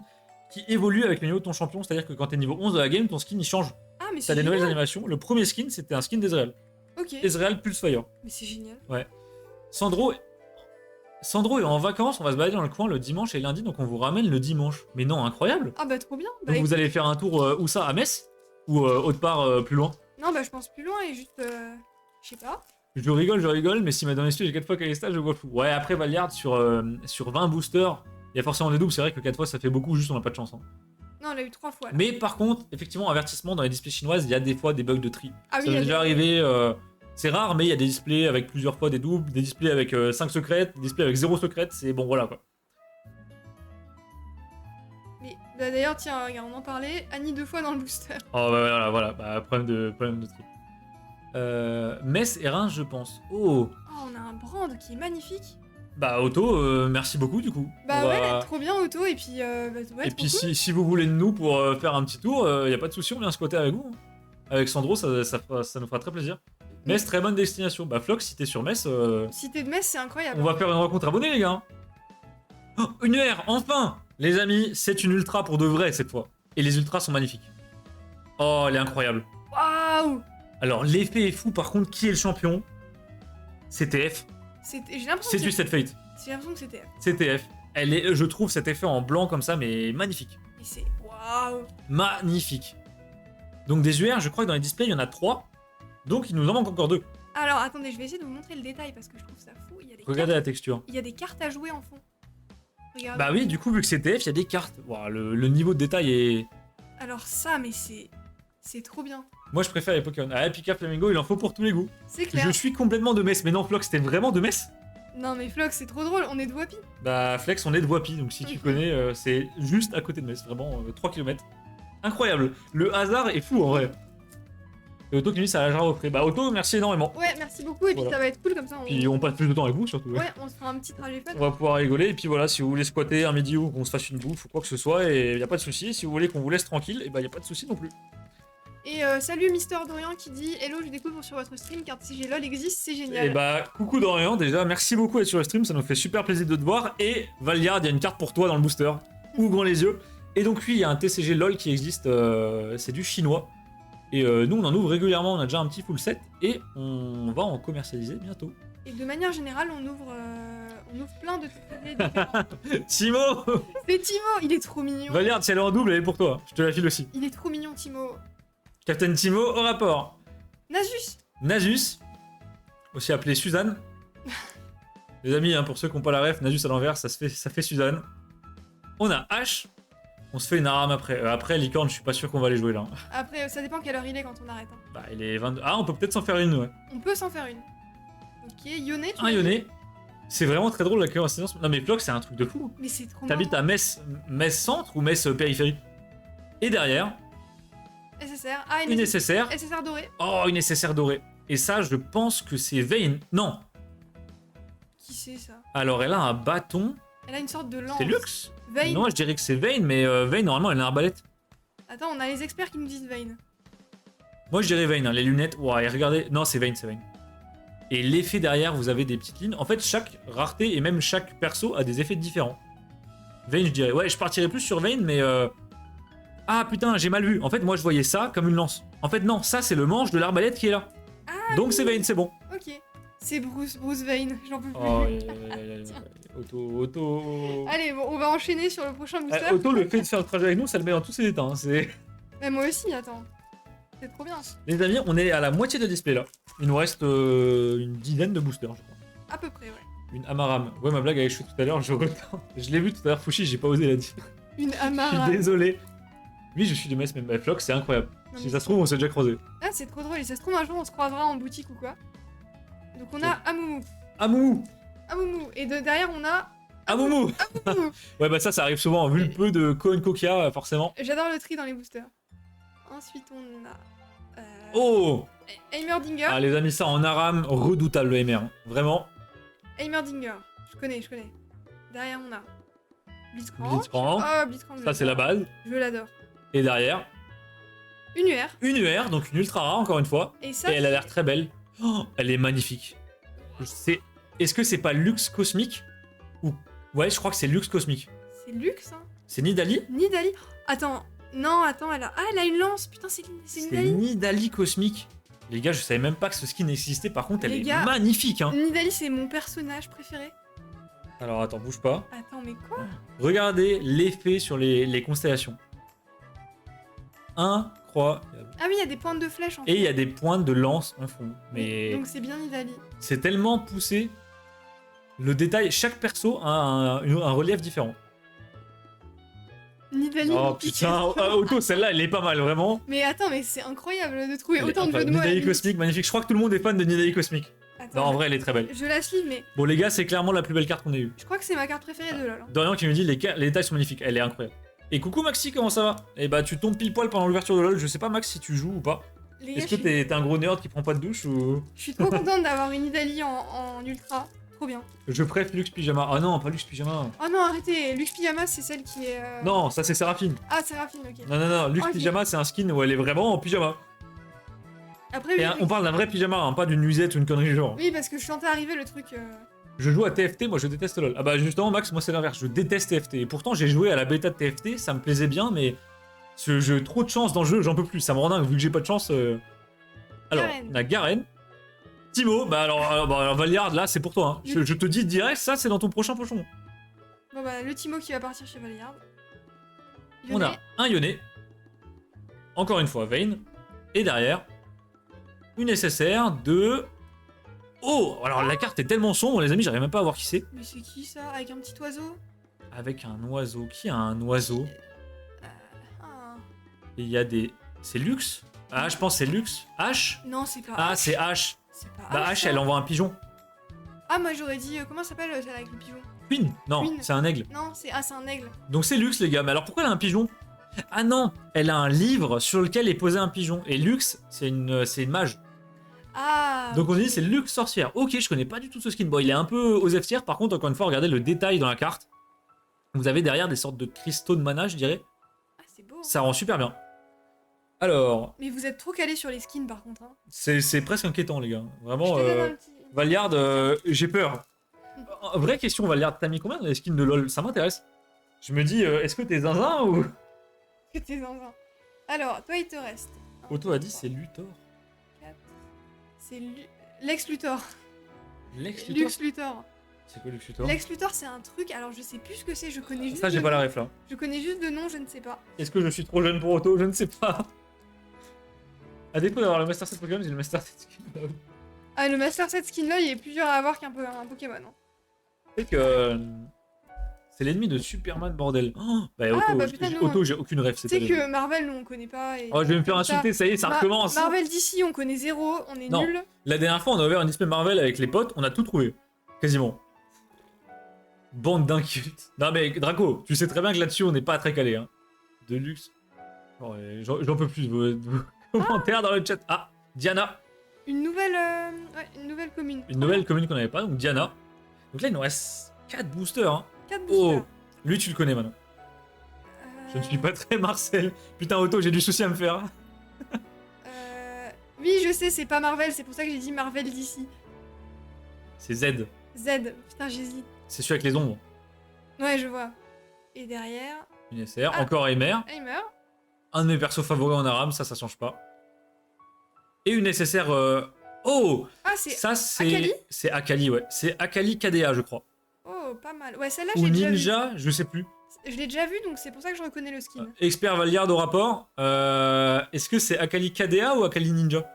qui évoluent avec le niveau de ton champion. C'est-à-dire que quand t'es niveau 11 de la game, ton skin il change. vois. Ah mais T'as c'est des nouvelles génial. animations. Le premier skin, c'était un skin d'Ezreal. Ok. Ezreal plus Fire. Mais c'est génial. Sandro est en vacances, on va se balader dans le coin le dimanche et lundi, donc on vous ramène le dimanche. Mais non, incroyable. Ah bah trop bien. Bah, Donc vous allez faire un tour où ça, à Metz? Ou autre part plus loin? Non bah je pense plus loin et juste... Je sais pas. Je rigole, mais si ma dernière j'ai 4 fois Kalista, je vois flou. Ouais, après Valiard, sur 20 boosters, il y a forcément des doubles, c'est vrai que 4 fois ça fait beaucoup, juste on n'a pas de chance. Hein. Non, on l'a eu 3 fois. Là. Mais par contre, effectivement, avertissement, dans les displays chinoises, il y a des fois des bugs de tri. Ah oui, Ça il y m'est a déjà arrivé, c'est rare, mais il y a des displays avec plusieurs fois des doubles, des displays avec 5 secrètes, des displays avec 0 secrètes, c'est bon, voilà quoi. Mais bah, d'ailleurs, tiens, regarde, on en parlait. Annie 2 fois dans le booster. Oh bah, voilà, bah, problème de tri. Metz et Reims, je pense. Oh, Oh, on a un brand qui est magnifique. bah Otto, merci beaucoup du coup. Bah On ouais, va- trop bien Auto et puis ouais, Et trop puis cool. si vous voulez de nous pour faire un petit tour, y a pas de souci, on vient squatter avec vous. Hein. Avec Sandro, ça nous fera très plaisir. Metz, très bonne destination. Bah Flox, si t'es sur Metz, Cité de Metz, c'est incroyable. on va faire une rencontre abonnée les gars. Oh, une R, enfin. Les amis, c'est une ultra pour de vrai cette fois. Et les ultras sont magnifiques. Oh, elle est incroyable. Waouh. Alors l'effet est fou, par contre, qui est le champion? C'est TF. J'ai l'impression C'est que du set fate. j'ai l'impression que c'était. C'est TF. Elle est, je trouve cet effet en blanc comme ça, mais magnifique. Mais c'est waouh. Magnifique. Donc des UR, je crois que dans les displays, il y en a 3. Donc il nous en manque encore 2. Alors attendez, je vais essayer de vous montrer le détail parce que je trouve ça fou. Il y a des Regardez la cartes, texture. il y a des cartes à jouer en fond. Regarde. Bah oui, du coup, vu que c'est TF, il y a des cartes. Ouah, le niveau de détail est... Alors ça, mais c'est trop bien. Moi, je préfère les Pokémon. Ah, Pika Flamingo, il en faut pour tous les goûts. C'est clair. Je suis complètement de Metz. Mais non, Flox, c'était vraiment de Metz? Non mais Flox, c'est trop drôle, on est de Wapi. Bah, Flex, on est de Wapi, donc si tu connais, c'est juste à côté de Metz, vraiment 3 km. Incroyable. Le hasard est fou en vrai. Et Otto qui me dit ça lâchera au frais. Bah, Otto, merci énormément. Ouais, merci beaucoup, et puis Voilà. ça va être cool comme ça. Puis on passe plus de temps avec vous surtout. Ouais, on se fera un petit trajet fun. On va pouvoir rigoler. Et puis voilà, si vous voulez squatter un midi ou qu'on se fasse une bouffe ou quoi que ce soit, et y a pas de souci. Si vous voulez qu'on vous laisse tranquille, et bah y a pas de souci non plus. Et salut Mister Dorian qui dit Hello, je découvre sur votre stream car TCG LOL existe, c'est génial. Et bah, coucou Dorian, déjà, merci beaucoup d'être sur le stream, ça nous fait super plaisir de te voir. Et Valiard, il y a une carte pour toi dans le booster. Ouvre grand les yeux. Et donc, oui, il y a un TCG LOL qui existe, c'est du chinois. Et nous, on en ouvre régulièrement, on a déjà un petit full set. Et on va en commercialiser bientôt. Et de manière générale, on ouvre plein de TCG différents. Timo C'est Timo, il est trop mignon. Valiard, si elle est en double, elle est pour toi. Je te la file aussi. Il est trop mignon, Timo. Captain Timo au rapport. Nasus. Nasus, aussi appelé Suzanne. Les amis, hein, pour ceux qui n'ont pas la ref, Nasus à l'envers, ça fait Suzanne. On a H. On se fait une Aram après. Après, Licorne, je suis pas sûr qu'on va les jouer là. Après, ça dépend quelle heure il est quand on arrête. Hein. Bah, il est 22. Ah, on peut peut-être s'en faire une, ouais. On peut s'en faire une. Ok, Yone, tu Un m'as dit Yone. C'est vraiment très drôle la coïncidence. Non, mais Flox, c'est un truc de fou. Mais c'est trop T'habites à Metz centre ou Metz périphérie. Et derrière, SSR. Ah, une SSR. SSR doré. Oh, une SSR dorée. Et ça, je pense que c'est Vayne. Non. Qui c'est ça? Alors, elle a un bâton. Elle a une sorte de lance. C'est Lux. Vayne. Non, je dirais que c'est Vayne, mais Vayne, normalement, elle a une arbalète. Attends, on a les experts qui nous disent Vayne. Moi, je dirais Vayne, hein, les lunettes. Ouais, regardez. Non, c'est Vayne, c'est Vayne. Et l'effet derrière, vous avez des petites lignes. En fait, chaque rareté et même chaque perso a des effets différents. Vayne, je dirais. Ouais, je partirais plus sur Vayne, mais. Ah putain, j'ai mal vu. En fait, moi, je voyais ça comme une lance. En fait, non, ça, c'est le manche de l'arbalète qui est là. Ah, Donc, c'est Vayne, c'est bon. ok. C'est Bruce Vayne, j'en peux plus. Oh, Otto. Allez, bon, on va enchaîner sur le prochain booster. Otto, le fait de faire le trajet avec nous, ça le met dans tous ses états. Hein, c'est... Mais moi aussi, attends. C'est trop bien. Les amis, on est à la moitié de display là. Il nous reste une dizaine de boosters, je crois. À peu près, ouais. Une Amaram. Ouais, ma blague avec cheveux tout à l'heure, je l'ai vu tout à l'heure, Fouchi, j'ai pas osé la dire. Une Je Amara. suis désolé. Oui, je suis de Metz, mais Flox, c'est incroyable. Non, Si mais ça se trouve, on s'est déjà croisé. Ah, c'est trop drôle. Et ça se trouve, un jour, on se croisera en boutique ou quoi. Donc, on a Amumu. Amoumou. Amumu. Et derrière, on a. Amoumou. Amumu. Ouais, bah ça arrive souvent, vu le peu de Koen Kokia, forcément. J'adore le tri dans les boosters. Ensuite, on a. Oh. Heimerdinger. Ah, les amis, ça en Aram, redoutable le MR. Vraiment. Heimerdinger. Je connais. Derrière, on a. Blitzcrank. Blitzcrank. Oh, Blitzcrank. Ça, c'est la base. Je l'adore. Et derrière, Une UR. une UR, donc une ultra rare, encore une fois. Et ça. Et elle a l'air très belle. Oh, elle est magnifique. Est-ce que c'est pas Lux Cosmique ou... Ouais, je crois que c'est Lux Cosmique. C'est Lux, hein. C'est Nidalee? Nidalee. Attends. Non, attends, elle a. Ah, elle a une lance. Putain, c'est C'est Nidalee. Nidalee Cosmique. Les gars, je savais même pas que ce skin existait. Par contre, elle Les est gars, magnifique. Hein. Nidalee, c'est mon personnage préféré. Alors, attends, bouge pas. Attends, mais quoi? Regardez l'effet sur les constellations. Incroyable. Ah oui, il y a des pointes de flèche en fait. Et il y a des pointes de lance en fond. Mais Donc c'est bien Nidalee. c'est tellement poussé. Le détail, chaque perso a un relief différent. Nidalee. Oh mythique. putain, Otto, celle-là, elle est pas mal, vraiment. Mais attends, mais c'est incroyable de trouver Elle est autant de jeux incroyable. de mots. à la Nidalee limite. Cosmique, magnifique. Je crois que tout le monde est fan de Nidalee Cosmique. Attends, Non, en vrai, elle est très belle. je la sleeve, mais Bon, les gars, c'est clairement la plus belle carte qu'on ait eue. je crois que c'est ma carte préférée de LoL. hein. Dorian qui me dit les détails sont magnifiques, elle est incroyable. Et coucou Maxi, comment ça va? Eh bah, tu tombes pile poil pendant l'ouverture de LoL. Je sais pas, Max, si tu joues ou pas. Les gars, Est-ce que t'es un gros nerd qui prend pas de douche ou. je suis trop contente d'avoir une Nidalee en ultra. Trop bien. Je préfère Lux Pyjama. Ah non, pas Lux Pyjama. Oh non, arrêtez. Lux Pyjama, c'est celle qui est. Non, ça c'est Séraphine. Ah, c'est Raffine, ok. Non, Lux Ok. Pyjama c'est un skin où elle est vraiment en pyjama. Après, Et oui, on parle d'un vrai pyjama, hein, pas d'une nuisette ou une connerie du genre. oui, parce que je sentais arriver le truc. Je joue à TFT, moi je déteste LoL. Ah bah justement, Max, moi c'est l'inverse, je déteste TFT. Et pourtant j'ai joué à la bêta de TFT, ça me plaisait bien, mais ce jeu, trop de chance dans le jeu, j'en peux plus. Ça me rend dingue, vu que j'ai pas de chance. Alors, Garen. on a Garen. Timo, bah alors Valiard, là c'est pour toi. Hein. Je te dis direct, ça c'est dans ton prochain pochon. Bon bah, le Timo qui va partir chez Valiard. On a un Yone. Encore une fois, Vayne. Et derrière, une SSR de. Oh, alors la carte est tellement sombre, les amis, j'arrive même pas à voir qui c'est. Mais c'est qui ça? Avec un petit oiseau? Avec un oiseau. Qui a un oiseau? Ah. Et il y a des. C'est Lux? Ah, je pense que c'est Lux. H? Non, c'est pas. Ah, H. c'est H. C'est pas Bah, H, H, ça. elle envoie un pigeon. Ah, moi j'aurais dit. Comment ça s'appelle celle avec le pigeon? Queen? Non, Queen. c'est un aigle. Non, c'est un aigle. Donc c'est Lux, les gars. Mais alors pourquoi elle a un pigeon? Ah non, elle a un livre sur lequel est posé un pigeon. Et Lux, c'est une mage. Ah. Donc on ok. dit c'est Lux sorcière. Ok, je connais pas du tout ce skin. Bon, il est un peu aux F tier. Par contre, encore une fois, regardez le détail dans la carte. Vous avez derrière des sortes de cristaux de mana, je dirais. Ah, c'est beau. Hein. Ça rend super bien. Alors, Mais vous êtes trop calé sur les skins par contre. Hein. c'est presque inquiétant, les gars. Vraiment, Je te donne un petit. Valiard, j'ai peur. Vraie question, Valiard, t'as mis combien dans les skins de LoL? Ça m'intéresse. Je me dis, est-ce que t'es zinzin ou... Que t'es zinzin. Alors, toi il te reste. Otto a dit c'est Luthor. 4. C'est Lex Luthor. Lex Luthor? Lux Luthor. C'est quoi Lex Luthor? Lex Luthor, c'est un truc. Alors, je sais plus ce que c'est. Je connais juste. Ça, j'ai le pas la nom. ref là. Je connais juste de nom, je ne sais pas. Est-ce que je suis trop jeune pour Otto? Je ne sais pas. À défaut d'avoir le Master Set Pokémon, j'ai le Master Set Skin. Ah, le Master Set skin là, il est plus dur à avoir qu'un un Pokémon. Hein. C'est que. C'est l'ennemi de Superman, bordel. Oh, bah, Otto, bah, putain, non. Otto, j'ai aucune ref. Tu sais que Marvel, nous on connaît pas. Et Oh, je vais me faire comme ça, insulter, ça y est, ça recommence. Marvel d'ici, on connaît zéro, on est Non. nul. La dernière fois, on a ouvert un display Marvel avec les potes, on a tout trouvé. Quasiment. Bande d'incultes. Non mais Draco, tu sais très bien que là-dessus, on n'est pas très calé. Hein. Deluxe. Oh, j'en peux plus de vos commentaires dans le chat. Ah, Diana. Une nouvelle commune. Une nouvelle commune qu'on n'avait pas, donc Diana. Donc là, il nous reste 4 boosters. Hein. 4 Oh, boosters. lui, tu le connais maintenant. Je ne suis pas très Marcel. Putain, Otto, j'ai du souci à me faire. Oui, je sais, c'est pas Marvel, c'est pour ça que j'ai dit Marvel d'ici. C'est Z. Z, putain, j'hésite. C'est celui avec les ombres. Ouais, je vois. Et derrière. Une SR, Ah. encore Emer. Ah, il meurt. Un de mes persos favoris en Aram, ça change pas. Et une SSR. Oh, Ah, c'est. ça Akali c'est. C'est Akali, ouais. C'est Akali KDA, je crois. Oh, pas mal. Ouais, celle-là, Ou j'ai déjà vu. Ninja, je sais plus. Je l'ai déjà vu, donc c'est pour ça que je reconnais le skin. Expert Valiard au rapport. Est-ce que c'est Akali KDA ou Akali Ninja?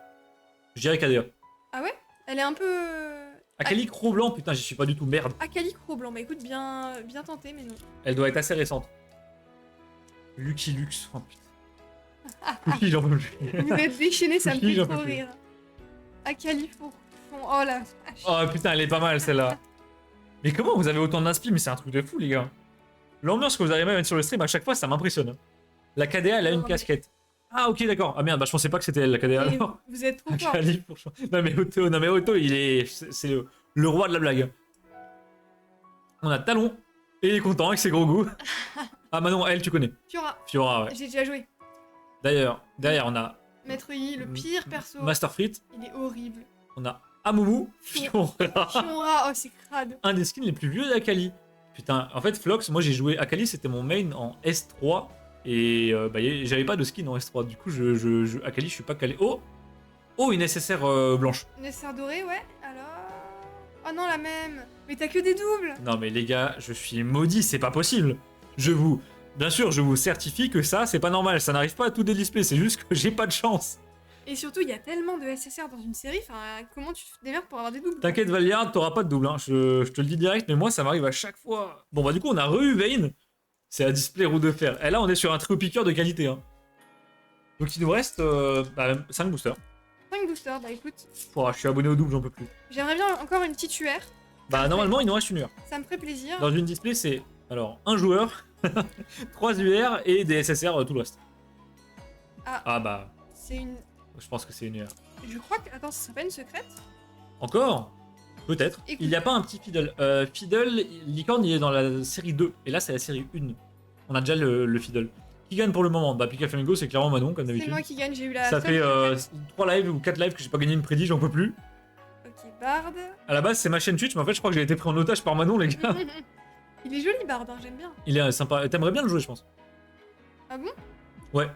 Je dirais KDA. Ah ouais? Elle est un peu. Akali Croc Blanc, putain, j'y suis pas du tout, merde. Akali Croc Blanc. Bah écoute, bien tenté, mais non. Elle doit être assez récente. Lucky Lux, oh putain. Lucky, j'en peux plus. Vous êtes déchaînés, ça me Oui, fait j'en trop peux plus. rire. Akali Fourchon. Oh la vache. Oh putain, elle est pas mal celle-là. Mais comment vous avez autant d'inspi? Mais c'est un truc de fou, les gars. L'ambiance que vous arrivez à mettre sur le stream à chaque fois, ça m'impressionne. La KDA, elle a Non, une mais- casquette. Ah, ok, d'accord. Ah merde, bah je pensais pas que c'était elle, la KDA. Et Alors. vous êtes trop fort. Akali pour non mais Otto, il est, c'est le roi de la blague. On a Talon et il est content avec ses gros goûts. Ah Manon, elle tu connais. Fiora, Fiora, ouais. j'ai déjà joué. D'ailleurs, derrière on a Maître Yi, le pire perso. Master Frit, Il est horrible. on a Amumu, Fiora. Fiora, oh c'est crade. Un des skins les plus vieux d'Akali. Putain, en fait Flox, moi j'ai joué Akali, c'était mon main en S3 et bah, j'avais pas de skin en S3. Du coup, Akali, je suis pas calé. Oh, une SSR blanche. Nécessaire doré, ouais. Alors. Oh non, la même. Mais t'as que des doubles. Non mais les gars, je suis maudit, c'est pas possible. Bien sûr, je vous certifie que ça, c'est pas normal. Ça n'arrive pas à tout délisper, c'est juste que j'ai pas de chance. Et surtout, il y a tellement de SSR dans une série. Enfin, comment tu te démerdes pour avoir des doubles? T'inquiète Valiard, t'auras pas de double, hein. Je te le dis direct, mais moi ça m'arrive à chaque fois. Bon bah du coup on a re-eu Vayne. C'est un display roue de fer. Et là on est sur un trio piqueur de qualité. Hein. Donc il nous reste 5 boosters. 5 boosters, bah écoute. Pouah, je suis abonné au double, j'en peux plus. J'aimerais bien encore une petite UR. Bah normalement il nous reste une heure. Ça me ferait plaisir. Dans une display c'est alors un joueur, 3 UR et des SSR tout le reste. Ah bah C'est une. je pense que c'est une heure. Je crois que. Attends, ça serait pas une secrète? Encore? Peut-être. Écoute. Il n'y a pas un petit Fiddle. Fiddle, Licorne, il est dans la série 2. Et là, c'est la série 1. On a déjà le Fiddle. Qui gagne pour le moment? Bah, Pika Flamingo, c'est clairement Manon, comme C'est d'habitude. moi qui gagne, j'ai eu la. Ça seule fait secrète. 3 lives ou 4 lives que j'ai pas gagné une prédit, j'en peux plus. Ok, Bard. À la base, c'est ma chaîne Twitch, mais en fait, je crois que j'ai été pris en otage par Manon, les gars. Il est joli, Bard, hein, j'aime bien. Il est sympa. T'aimerais bien le jouer, je pense. Ah bon? Ouais,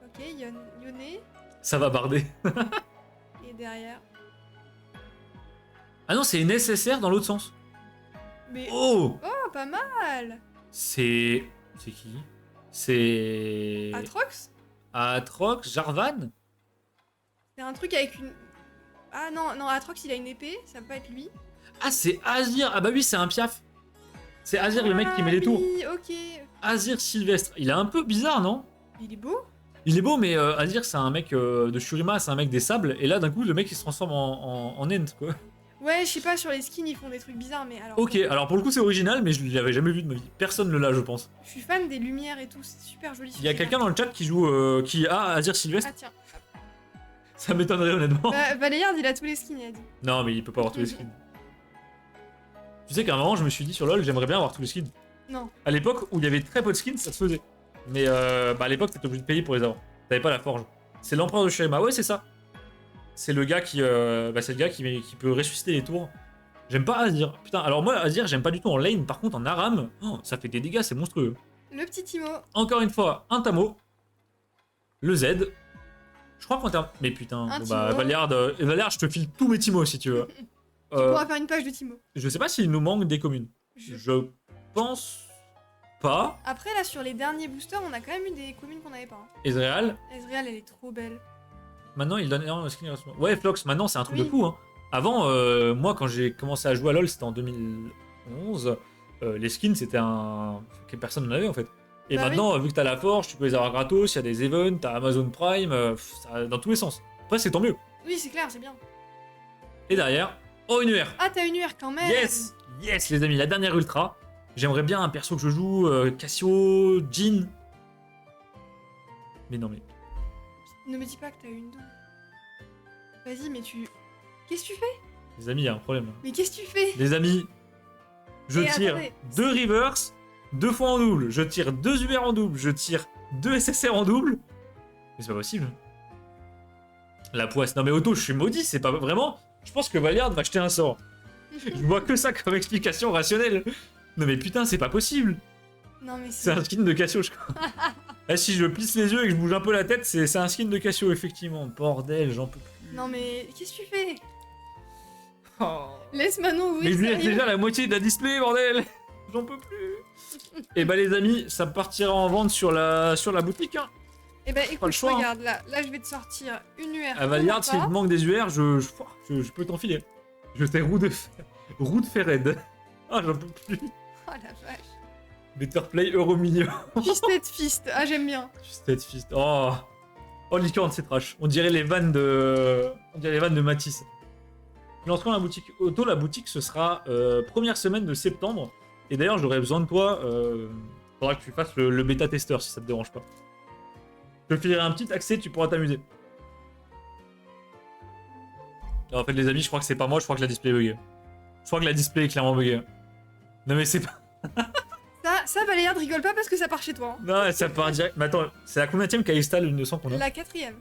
Ok, Yone. ça va barder. Et derrière. Ah non, c'est une SSR dans l'autre sens. Mais. Oh! Oh, pas mal! C'est. C'est qui? C'est. Atrox? Atrox, Jarvan? C'est un truc avec une. Ah non, Atrox il a une épée, ça peut pas être lui. Ah, c'est Azir. Ah bah oui, c'est un piaf. C'est Azir, le mec qui met les tours. Oui, ok. Azir Sylvestre. Il est un peu bizarre, non? Il est beau? Il est beau, mais Azir, c'est un mec de Shurima, c'est un mec des sables. Et là, d'un coup, le mec, il se transforme en Ent, quoi. Ouais, je sais pas, sur les skins, ils font des trucs bizarres, mais alors... Ok, alors pour le coup c'est original, mais je l'avais jamais vu de ma vie. Personne ne l'a, je pense. Je suis fan des lumières et tout, c'est super joli. Il y a quelqu'un dans le chat qui joue, qui a Azir Sylvestre. Ah tiens. Ça m'étonnerait honnêtement. Valeyard, il a tous les skins, il a dit. Non, mais il peut pas avoir tous les skins. Tu sais qu'à un moment, je me suis dit sur LoL, j'aimerais bien avoir tous les skins. Non. À l'époque où il y avait très peu de skins, ça se faisait. Mais à l'époque, t'étais obligé de payer pour les avoir. T'avais pas la forge. C'est l'empereur de Shurima, ouais, c'est ça. C'est le gars qui, c'est le gars qui peut ressusciter les tours. J'aime pas Azir. Putain, alors moi, Azir, j'aime pas du tout en lane. Par contre, en Aram, oh, ça fait des dégâts, c'est monstrueux. Le petit Timo. Encore une fois, un Tamo. Le Z. Je crois qu'en termes. Mais putain, Un bon, Timo. Valeyard, je te file tous mes Timos si tu veux. Tu pourras faire une page de Timo. Je sais pas s'il nous manque des communes. Je pense pas. Après, là, sur les derniers boosters, on a quand même eu des communes qu'on avait pas. Hein. Ezreal, Ezreal, elle est trop belle. maintenant il donne énormément de skins. Ouais, Flox, maintenant c'est un truc Oui. de fou. Hein. Avant, moi quand j'ai commencé à jouer à LoL, c'était en 2011. Les skins, c'était un. Que personne n'en avait en fait. Et Bah maintenant, vu que t'as la forge, tu peux les avoir gratos, il y a des events, t'as Amazon Prime, ça, dans tous les sens. Après, c'est tant mieux. Oui, c'est clair, c'est bien. Et derrière, oh, une UR. Ah, t'as une UR quand même. Yes! Yes, les amis, la dernière ultra. J'aimerais bien un perso que je joue, Cassio, Jhin. Mais non, mais. Ne me dis pas que t'as une double. Vas-y, mais tu... Qu'est-ce que tu fais? Les amis, il y a un problème. Mais qu'est-ce que tu fais? Les amis, je Et tire attendez, 2 Rivers, 2 fois en double. Je tire 2 UR en double. Je tire 2 SSR en double. Mais c'est pas possible. La poisse. Non mais Otto, je suis maudit, c'est pas vraiment. Je pense que Valeyard va jeter un sort. Je vois que ça comme explication rationnelle. Non mais putain, c'est pas possible. Non, mais C'est un skin de Cassio, je crois. Ah, si je plisse les yeux et que je bouge un peu la tête, c'est un skin de Cassio, effectivement. Bordel, j'en peux plus. Non, mais qu'est-ce que tu fais? Oh. Laisse Manon ouvrir Mais je lui sa laisse ligne. déjà la moitié de la display, bordel. J'en peux plus. Et bah les amis, ça partira en vente sur la boutique. Hein. Eh ben le écoute, choix, hein. regarde, là je vais te sortir une UR. À Valeyard, qu'on s'il a te pas. manque des UR, je peux t'enfiler. Je fais roue de fer raid. Ah, j'en peux plus. Oh la vache. Better play euro million. Fisted Fist, ah j'aime bien. Twisted Fist. Oh. Oh, licorne, c'est trash. On dirait les vannes de. On dirait les vannes de Matisse. Je lancerai la boutique. Auto, la boutique, ce sera première semaine de septembre. Et d'ailleurs, j'aurais besoin de toi. Faudra que tu fasses le bêta testeur si ça te dérange pas. Je te filerai un petit accès, tu pourras t'amuser. En fait, les amis, je crois que c'est pas moi, je crois que la display est buggée. Je crois que la display est clairement buggée. Non, mais c'est pas. Ça Valeyard, rigole pas parce que ça part chez toi. Hein. Non, ça part direct. Mais attends, c'est la combienième Kalista l'100 qu'on a? La 4ème.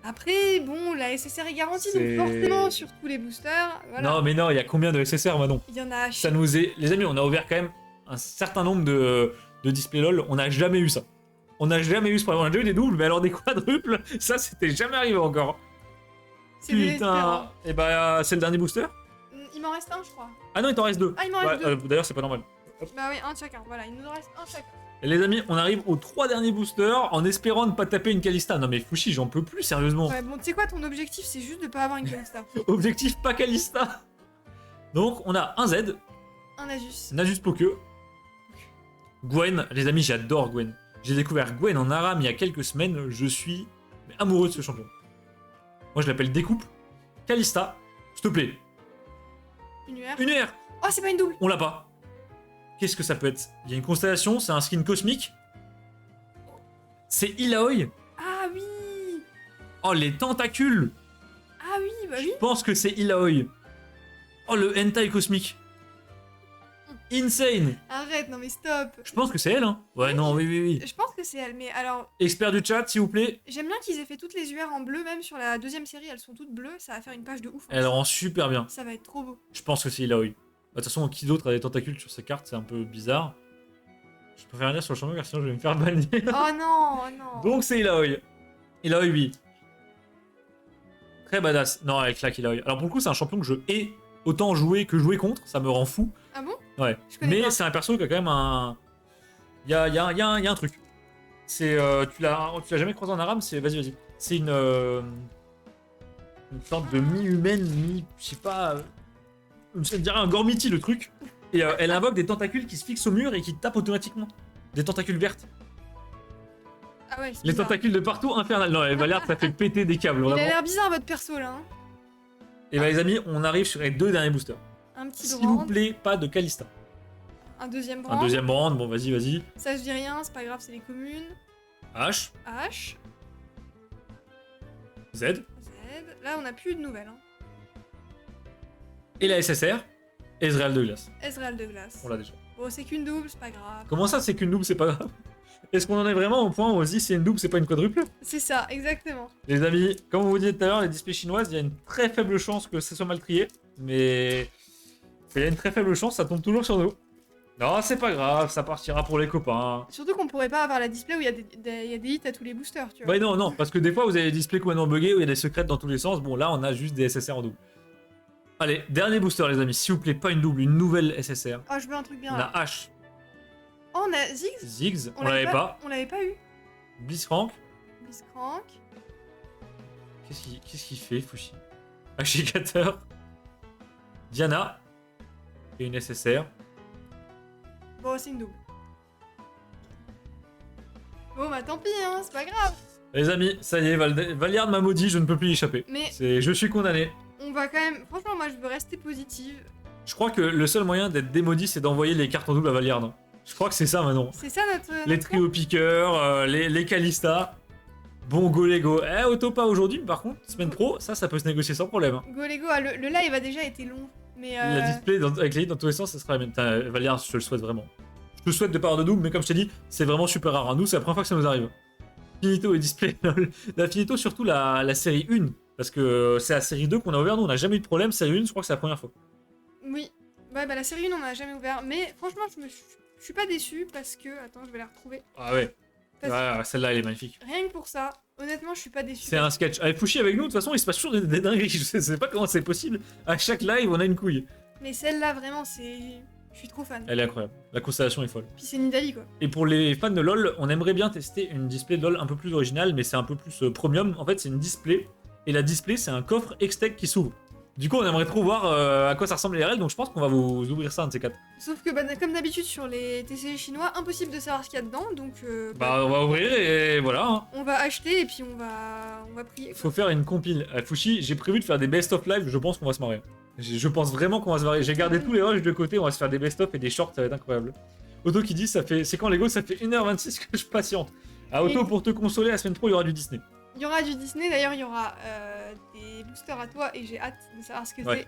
Après, bon, la SSR est garantie, C'est- donc forcément sur tous les boosters, voilà. Non, mais non, il y a combien de SSR maintenant? Il y en a... Ça nous est. Les amis, on a ouvert quand même un certain nombre de display LOL. On n'a jamais eu ça. On n'a jamais eu ce problème. On a déjà eu des doubles, mais alors des quadruples, ça c'était jamais arrivé encore. C'est désespérant. Putain. Et bah, c'est le dernier booster? Il m'en reste un, je crois. Ah non, il t'en reste 2. Ah, il m'en reste deux. D'ailleurs, c'est pas normal. Bah oui, un de chacun, voilà, il nous en reste un chacun. Et les amis, on arrive aux 3 derniers boosters en espérant ne pas taper une Kalista. Non mais Fushi, j'en peux plus, sérieusement. Ouais, bon, tu sais quoi, ton objectif, c'est juste de pas avoir une Kalista. Objectif pas Kalista. Donc, on a un Z, Un Asus. Nasus Poke, Gwen. Les amis, j'adore Gwen. J'ai découvert Gwen en Aram il y a quelques semaines. Je suis amoureux de ce champion. Moi, je l'appelle Découpe. Kalista, s'il te plaît. Une UR. Une R. Oh, c'est pas une double. On l'a pas. Qu'est-ce que ça peut être? Il y a une constellation, c'est un skin cosmique. C'est Ilaoi. Ah oui. Oh, les tentacules. Ah oui, bah oui. Je pense que c'est Ilaoi. Oh, le hentai cosmique. Insane. Arrête, non mais stop. Je pense que c'est elle, hein. Ouais, non, oui, oui, oui. Je pense que c'est elle, mais alors, Expert du chat, s'il vous plaît. j'aime bien qu'ils aient fait toutes les UR en bleu, même sur la deuxième série, elles sont toutes bleues, ça va faire une page de ouf. Elle rend super bien. Ça va être trop beau. Je pense que c'est Ilaoi. De toute façon, qui d'autre a des tentacules sur sa carte? C'est un peu bizarre. Je préfère rien dire sur le champion car sinon je vais me faire bannir. Oh non, oh non. Donc c'est Ilaoi. Ilaoi, oui. Très badass. Non, elle claque Ilaoi. Alors pour le coup, c'est un champion que je hais autant jouer que jouer contre. Ça me rend fou. Ah bon? Ouais. Je connais Mais pas. c'est un perso qui a quand même un. Il y a un truc. C'est. Tu l'as jamais croisé en Aram? C'est. Vas-y, vas-y. C'est une sorte de mi-humaine, mi. Je sais pas. Ça me dirait un Gormiti le truc. Et elle invoque des tentacules qui se fixent au mur et qui tapent automatiquement. Des tentacules vertes. Ah ouais, c'est Les bizarre. tentacules de partout, infernal. Non, elle va l'air, ça fait péter des câbles, Il a vraiment. l'air bizarre votre perso là. Hein. Et bah les amis, on arrive sur les 2 derniers boosters. Un petit S'il vous brand, plaît, pas de Kalista. un deuxième Un brand. deuxième brand, bon vas-y. Ça, je dis rien, c'est pas grave, c'est les communes. H, H, Z, Z. Là, on a plus de nouvelles. Hein. et la SSR, Ezreal de glace. Ezreal de glace. On l'a déjà. Bon, c'est qu'une double, c'est pas grave. Comment ça, c'est qu'une double, c'est pas grave? Est-ce qu'on en est vraiment au point où on se dit c'est une double, c'est pas une quadruple? C'est ça, exactement. Les amis, comme on vous disait tout à l'heure, les displays chinoises, il y a une très faible chance que ça soit mal trié, mais il y a une très faible chance, ça tombe toujours sur nous. Non, c'est pas grave, ça partira pour les copains. Surtout qu'on pourrait pas avoir la display où il y a des hits à tous les boosters, tu vois. Bah non, parce que des fois vous avez des displays complètement buggés où il y a des secrets dans tous les sens. Bon, là on a juste des SSR en double. Allez, dernier booster les amis, s'il vous plaît, pas une double, une nouvelle SSR. Oh, je veux un truc bien On là. a H, Oh, on a Ziggs. Ziggs, on l'avait pas. On l'avait pas eu. Blitzcrank, Blitzcrank. qu'est-ce qu'il fait, Fushi? Ashigator, Diana, et une SSR. Bon, c'est une double. Bon, bah tant pis, hein, c'est pas grave. Les amis, ça y est, Valiard m'a maudit, je ne peux plus y échapper. Mais Je suis condamné. on va quand même. Franchement, moi, je veux rester positive. Je crois que le seul moyen d'être démaudit, c'est d'envoyer les cartes en double à Valiard. Non, je crois que c'est ça maintenant. C'est ça notre. Les trio piqueurs, les Kalista. Bon, go Lego. Auto pas aujourd'hui, mais par contre, semaine pro, ça peut se négocier sans problème. Hein. Go Lego, ah, le live a déjà été long. Mais. La display avec les hits dans tous les sens, ça sera la même. Valiard, je te le souhaite vraiment. Je te le souhaite de part de double, mais comme je t'ai dit, c'est vraiment super rare. Hein. Nous, c'est la première fois que ça nous arrive. Finito et display. La Finito, surtout la série 1. Parce que c'est la série 2 qu'on a ouvert, nous, on n'a jamais eu de problème. Série 1, je crois que c'est la première fois. Oui. Ouais, bah la série 1, on en a jamais ouvert. Mais franchement, je suis pas déçue parce que. Attends, je vais la retrouver. Ah ouais. Parce Ouais, celle-là, elle est magnifique. Rien que pour ça, honnêtement, je suis pas déçue. C'est un sketch. Avec Fushi avec nous, de toute façon, il se passe toujours des dingueries. Je sais pas comment c'est possible. À chaque live, on a une couille. Mais celle-là, vraiment, c'est. Je suis trop fan. Elle est incroyable. La constellation est folle. Puis c'est Nidalee, quoi. Et pour les fans de LoL, on aimerait bien tester une display de LoL un peu plus originale, mais c'est un peu plus premium. En fait, c'est une display. Et la display, c'est un coffre X-Tech qui s'ouvre. Du coup, on aimerait trop voir à quoi ça ressemble les RL, donc je pense qu'on va vous ouvrir ça, un de ces quatre. Sauf que, bah, comme d'habitude, sur les TCG chinois, impossible de savoir ce qu'il y a dedans, donc. Bah, on va ouvrir et voilà. Hein. On va acheter et puis on va prier. Quoi. Faut faire une compile. Fushi, j'ai prévu de faire des best-of live, je pense qu'on va se marrer. Je pense vraiment qu'on va se marrer. J'ai gardé tous les rushs de côté, on va se faire des best-of et des shorts, ça va être incroyable. Auto qui dit, c'est quand Lego, ça fait 1h26 que je patiente. À Auto, Et- pour te consoler, la semaine pro, il y aura du Disney. Il y aura du Disney, d'ailleurs, il y aura des boosters à toi et j'ai hâte de savoir ce que Ouais.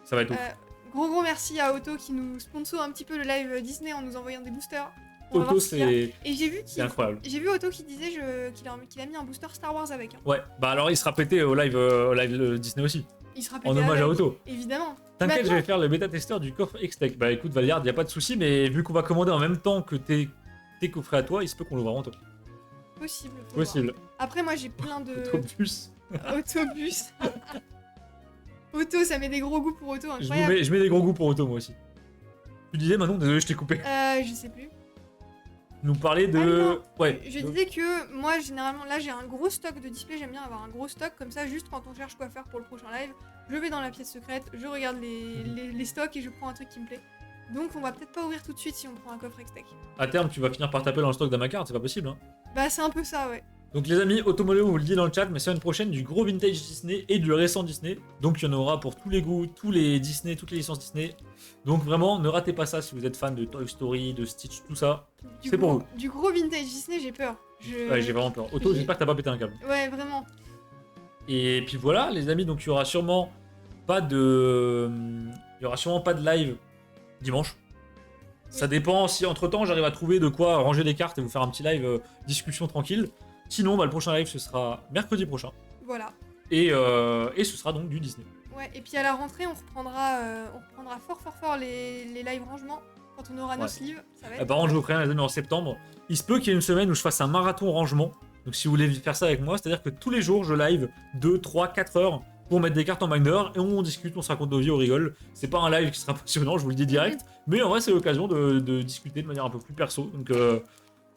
Ça va être ouf. c'est. Gros merci à Auto qui nous sponsor un petit peu le live Disney en nous envoyant des boosters. On va Auto, voir ce qu'il y a. c'est Et j'ai vu incroyable. Auto qui disait qu'il a mis un booster Star Wars avec. Hein. Ouais, bah alors il sera pété au live Disney aussi. Il sera pété En hommage à avec, Auto. évidemment. T'inquiète, je Maintenant, vais faire le bêta-testeur du coffre X-Tech. Bah écoute, Valiard, y a pas de souci, mais vu qu'on va commander en même temps que tes coffrets à toi, il se peut qu'on l'ouvre en toi. possible. faut Possible. voir. Après, moi j'ai plein de. Autobus. Autobus. Auto, ça met des gros goûts pour Auto, incroyable. Je mets des gros goûts pour Auto, moi aussi. Tu disais, Manon, désolé, je t'ai coupé. Je sais plus. Nous parler de. Ah non, Ouais. Je disais que moi, généralement, là j'ai un gros stock de display, j'aime bien avoir un gros stock, comme ça, juste quand on cherche quoi faire pour le prochain live, je vais dans la pièce secrète, je regarde les stocks et je prends un truc qui me plaît. Donc on va peut-être pas ouvrir tout de suite si on prend un coffre X-Tech. À terme, tu vas finir par taper dans le stock d'Amacard, c'est pas possible. Hein. Bah c'est un peu ça, ouais. Donc les amis, Automoleo vous le dit dans le chat, mais semaine prochaine du gros vintage Disney et du récent Disney. Donc il y en aura pour tous les goûts, tous les Disney, toutes les licences Disney. Donc vraiment, ne ratez pas ça si vous êtes fan de Toy Story, de Stitch, tout ça. C'est pour vous. Du gros vintage Disney, j'ai peur. Ouais, j'ai vraiment peur. Auto, j'espère que t'as pas pété un câble. Ouais, vraiment. Et puis voilà, les amis, donc il y aura sûrement pas de live dimanche. Ça dépend si entre temps j'arrive à trouver de quoi ranger des cartes et vous faire un petit live discussion tranquille. Sinon, bah, le prochain live ce sera mercredi prochain. Voilà. Et ce sera donc du Disney. Ouais, et puis à la rentrée, on reprendra fort les live rangements quand on aura nos Ouais. sleeves. Ça va être... Par contre, je vous préviens, les amis, en septembre, il se peut qu'il y ait une semaine où je fasse un marathon rangement. Donc si vous voulez faire ça avec moi, c'est-à-dire que tous les jours je live 2, 3, 4 heures pour mettre des cartes en binder et on discute, on se raconte nos vies, on rigole. C'est pas un live qui sera passionnant, je vous le dis direct, mais en vrai c'est l'occasion de discuter de manière un peu plus perso. Donc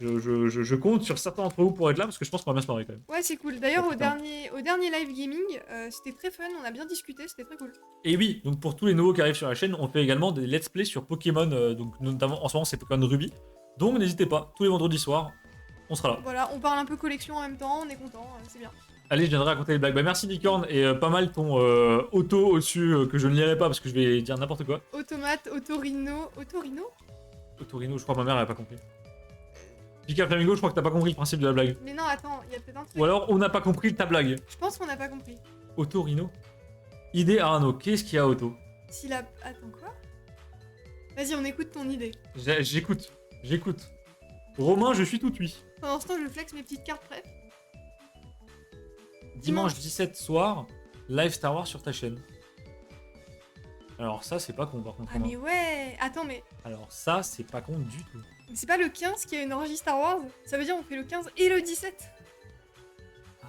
je compte sur certains d'entre vous pour être là parce que je pense qu'on va bien se marrer quand même. Ouais, c'est cool. D'ailleurs, Oh, au putain. dernier live gaming, c'était très fun, on a bien discuté, c'était très cool. Et oui, donc pour tous les nouveaux qui arrivent sur la chaîne, on fait également des let's play sur Pokémon, donc notamment en ce moment c'est Pokémon Ruby. Donc n'hésitez pas, tous les vendredis soirs, on sera là. Voilà, on parle un peu collection en même temps, on est content, c'est bien. Allez, je viendrai raconter les blagues. Bah merci Licorne, et pas mal ton auto au-dessus que je ne lirai pas parce que je vais dire n'importe quoi. Automate, Autorino. Autorino? Autorino, je crois que ma mère elle a pas compris. Pika Flamingo, je crois que t'as pas compris le principe de la blague. Mais non, attends, il y a peut-être un truc. Ou alors on n'a pas compris ta blague. Je pense qu'on n'a pas compris. Autorino. Idée Arnaud, qu'est-ce qu'il y a auto? Si la... Attends, quoi? Vas-y, on écoute ton idée. J'écoute, j'écoute. Romain, je suis tout oui. Pendant ce temps, je flex mes petites cartes prêtes. Dimanche 17 soir, live Star Wars sur ta chaîne. Alors ça, c'est pas con par contre. Ah mais ouais. Attends, mais Alors ça, c'est pas con du tout. c'est pas le 15 qui a une orgie Star Wars? Ça veut dire on fait le 15 et le 17.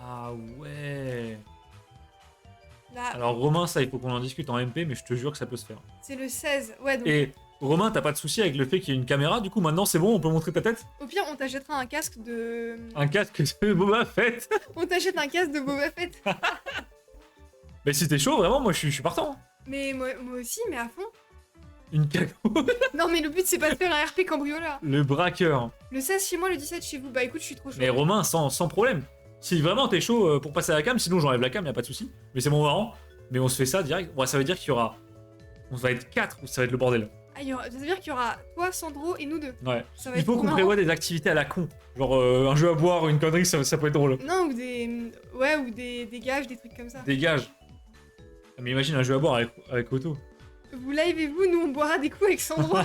Ah ouais. Là, Alors Romain, ça, il faut qu'on en discute en MP, mais je te jure que ça peut se faire. c'est le 16. Ouais, donc Et Romain, t'as pas de souci avec le fait qu'il y ait une caméra, du coup maintenant c'est bon, on peut montrer ta tête? au pire, on t'achètera un casque de... Un casque de Boba Fett. On t'achète un casque de Boba Fett. Mais si t'es chaud, vraiment, moi je suis partant. Mais moi aussi, mais à fond. Une cagoule. Non, mais le but, c'est pas de faire un RP cambrioleur. Le braqueur. Le 16 chez moi, le 17 chez vous. Bah écoute, je suis trop chaud. Mais Romain, sans problème. Si vraiment t'es chaud pour passer à la cam, sinon j'enlève la cam, y a pas de souci. Mais c'est bon marrant. Mais on se fait ça direct. Ouais, ça veut dire qu'il y aura. On va être 4 ou ça va être le bordel. Ah, ça veut dire qu'il y aura toi, Sandro et nous deux. Ouais. Ça va Il être faut trop qu'on marrant. prévoie des activités à la con. Genre un jeu à boire ou une connerie, ça peut être drôle. Non, ou des... Ouais, ou des gages, des trucs comme ça. Dégage. Mais imagine un jeu à boire avec Otto. Vous live et vous, nous, on boira des coups avec Sandro.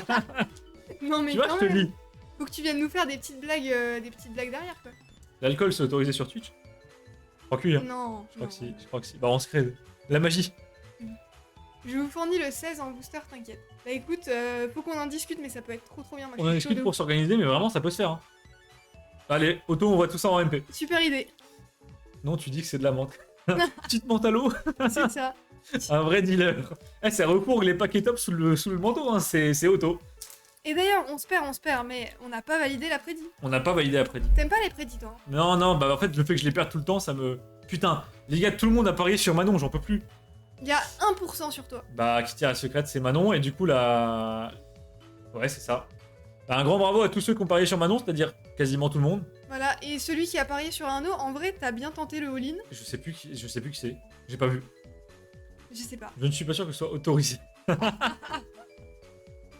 Non, mais Tu vois, quand je te même. dis. Faut que tu viennes nous faire des petites blagues derrière, quoi. L'alcool, c'est autorisé sur Twitch? Je crois que oui, hein. Non, Je crois non. que si. Je crois que si. Bah, on se crée. La magie. Je vous fournis le 16 en booster, t'inquiète. Bah écoute, faut qu'on en discute, mais ça peut être trop bien. Moi, On je en suis discute chaud de pour s'organiser, mais vraiment, ça peut se faire. Hein. Allez, Otto, on voit tout ça en MP. ouf. Super idée, Non, tu dis que c'est de la menthe. Petite menthe à l'eau. c'est ça. Un vrai dealer. Eh, c'est recours les paquets top sous le manteau, hein. C'est Otto. Et d'ailleurs, on se perd, mais on n'a pas validé la prédit. On n'a pas validé après. T'aimes pas les prédits, toi? Non, non, bah en fait, le fait que je les perde tout le temps, ça me. Putain, les gars, tout le monde a parié sur Manon, j'en peux plus. Il y a 1% sur toi. Bah, qui tire la secrète, c'est Manon, et du coup, la. Ouais, c'est ça. Bah, un grand bravo à tous ceux qui ont parié sur Manon, c'est-à-dire quasiment tout le monde. Voilà, et celui qui a parié sur un en vrai, t'as bien tenté le all-in. Je sais plus qui c'est. J'ai pas vu. Je sais pas. Je ne suis pas sûr que ce soit autorisé.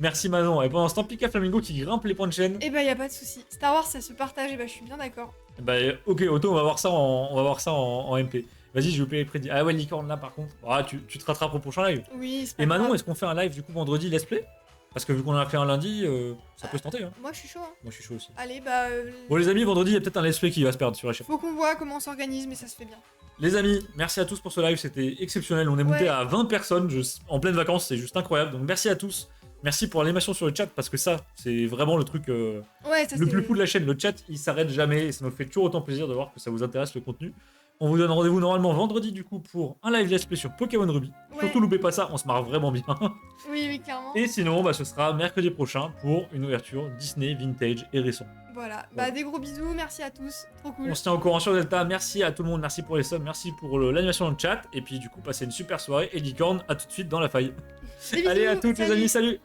Merci Manon. Et pendant ce temps, Pika Flamingo qui grimpe les points de chaîne. Eh bah y a pas de souci. Star Wars, ça se partage, et bah je suis bien d'accord. Bah, ok, Otto, on va voir ça en MP. Vas-y, je vais vous payer les prédits. Ah ouais, Licorne là par contre. Ah, tu te rattrapes au prochain live. Oui, c'est pas Et Manon, grave. est-ce qu'on fait un live du coup vendredi let's play? Parce que vu qu'on en a fait un lundi, ça peut se tenter. Hein. Moi je suis chaud, hein. Moi je suis chaud aussi. Allez, bah... Bon les amis, vendredi, il y a peut-être un let's play qui va se perdre sur la chaîne. Faut qu'on voit comment on s'organise, mais ça se fait bien. Les amis, merci à tous pour ce live, c'était exceptionnel. On est monté Ouais. à 20 personnes en pleine vacances, c'est juste incroyable. Donc merci à tous. Merci pour l'animation sur le chat parce que ça, c'est vraiment le truc Ouais, ça le c'est... plus fou de la chaîne. Le chat, il s'arrête jamais et ça nous fait toujours autant plaisir de voir que ça vous intéresse le contenu. On vous donne rendez-vous normalement vendredi du coup pour un live let's play sur Pokémon Ruby. Ouais. Surtout loupez pas ça, on se marre vraiment bien. Oui, clairement. Et sinon, bah, ce sera mercredi prochain pour une ouverture Disney, vintage et récent. Voilà. Bah des gros bisous, merci à tous. Trop cool. On se tient au courant sur Delta. Merci à tout le monde, merci pour les subs, merci pour l'animation dans le chat. Et puis du coup, passez une super soirée. Et Licorne, à tout de suite dans la faille. Des bisous, Allez, à toutes les salut. amis, salut!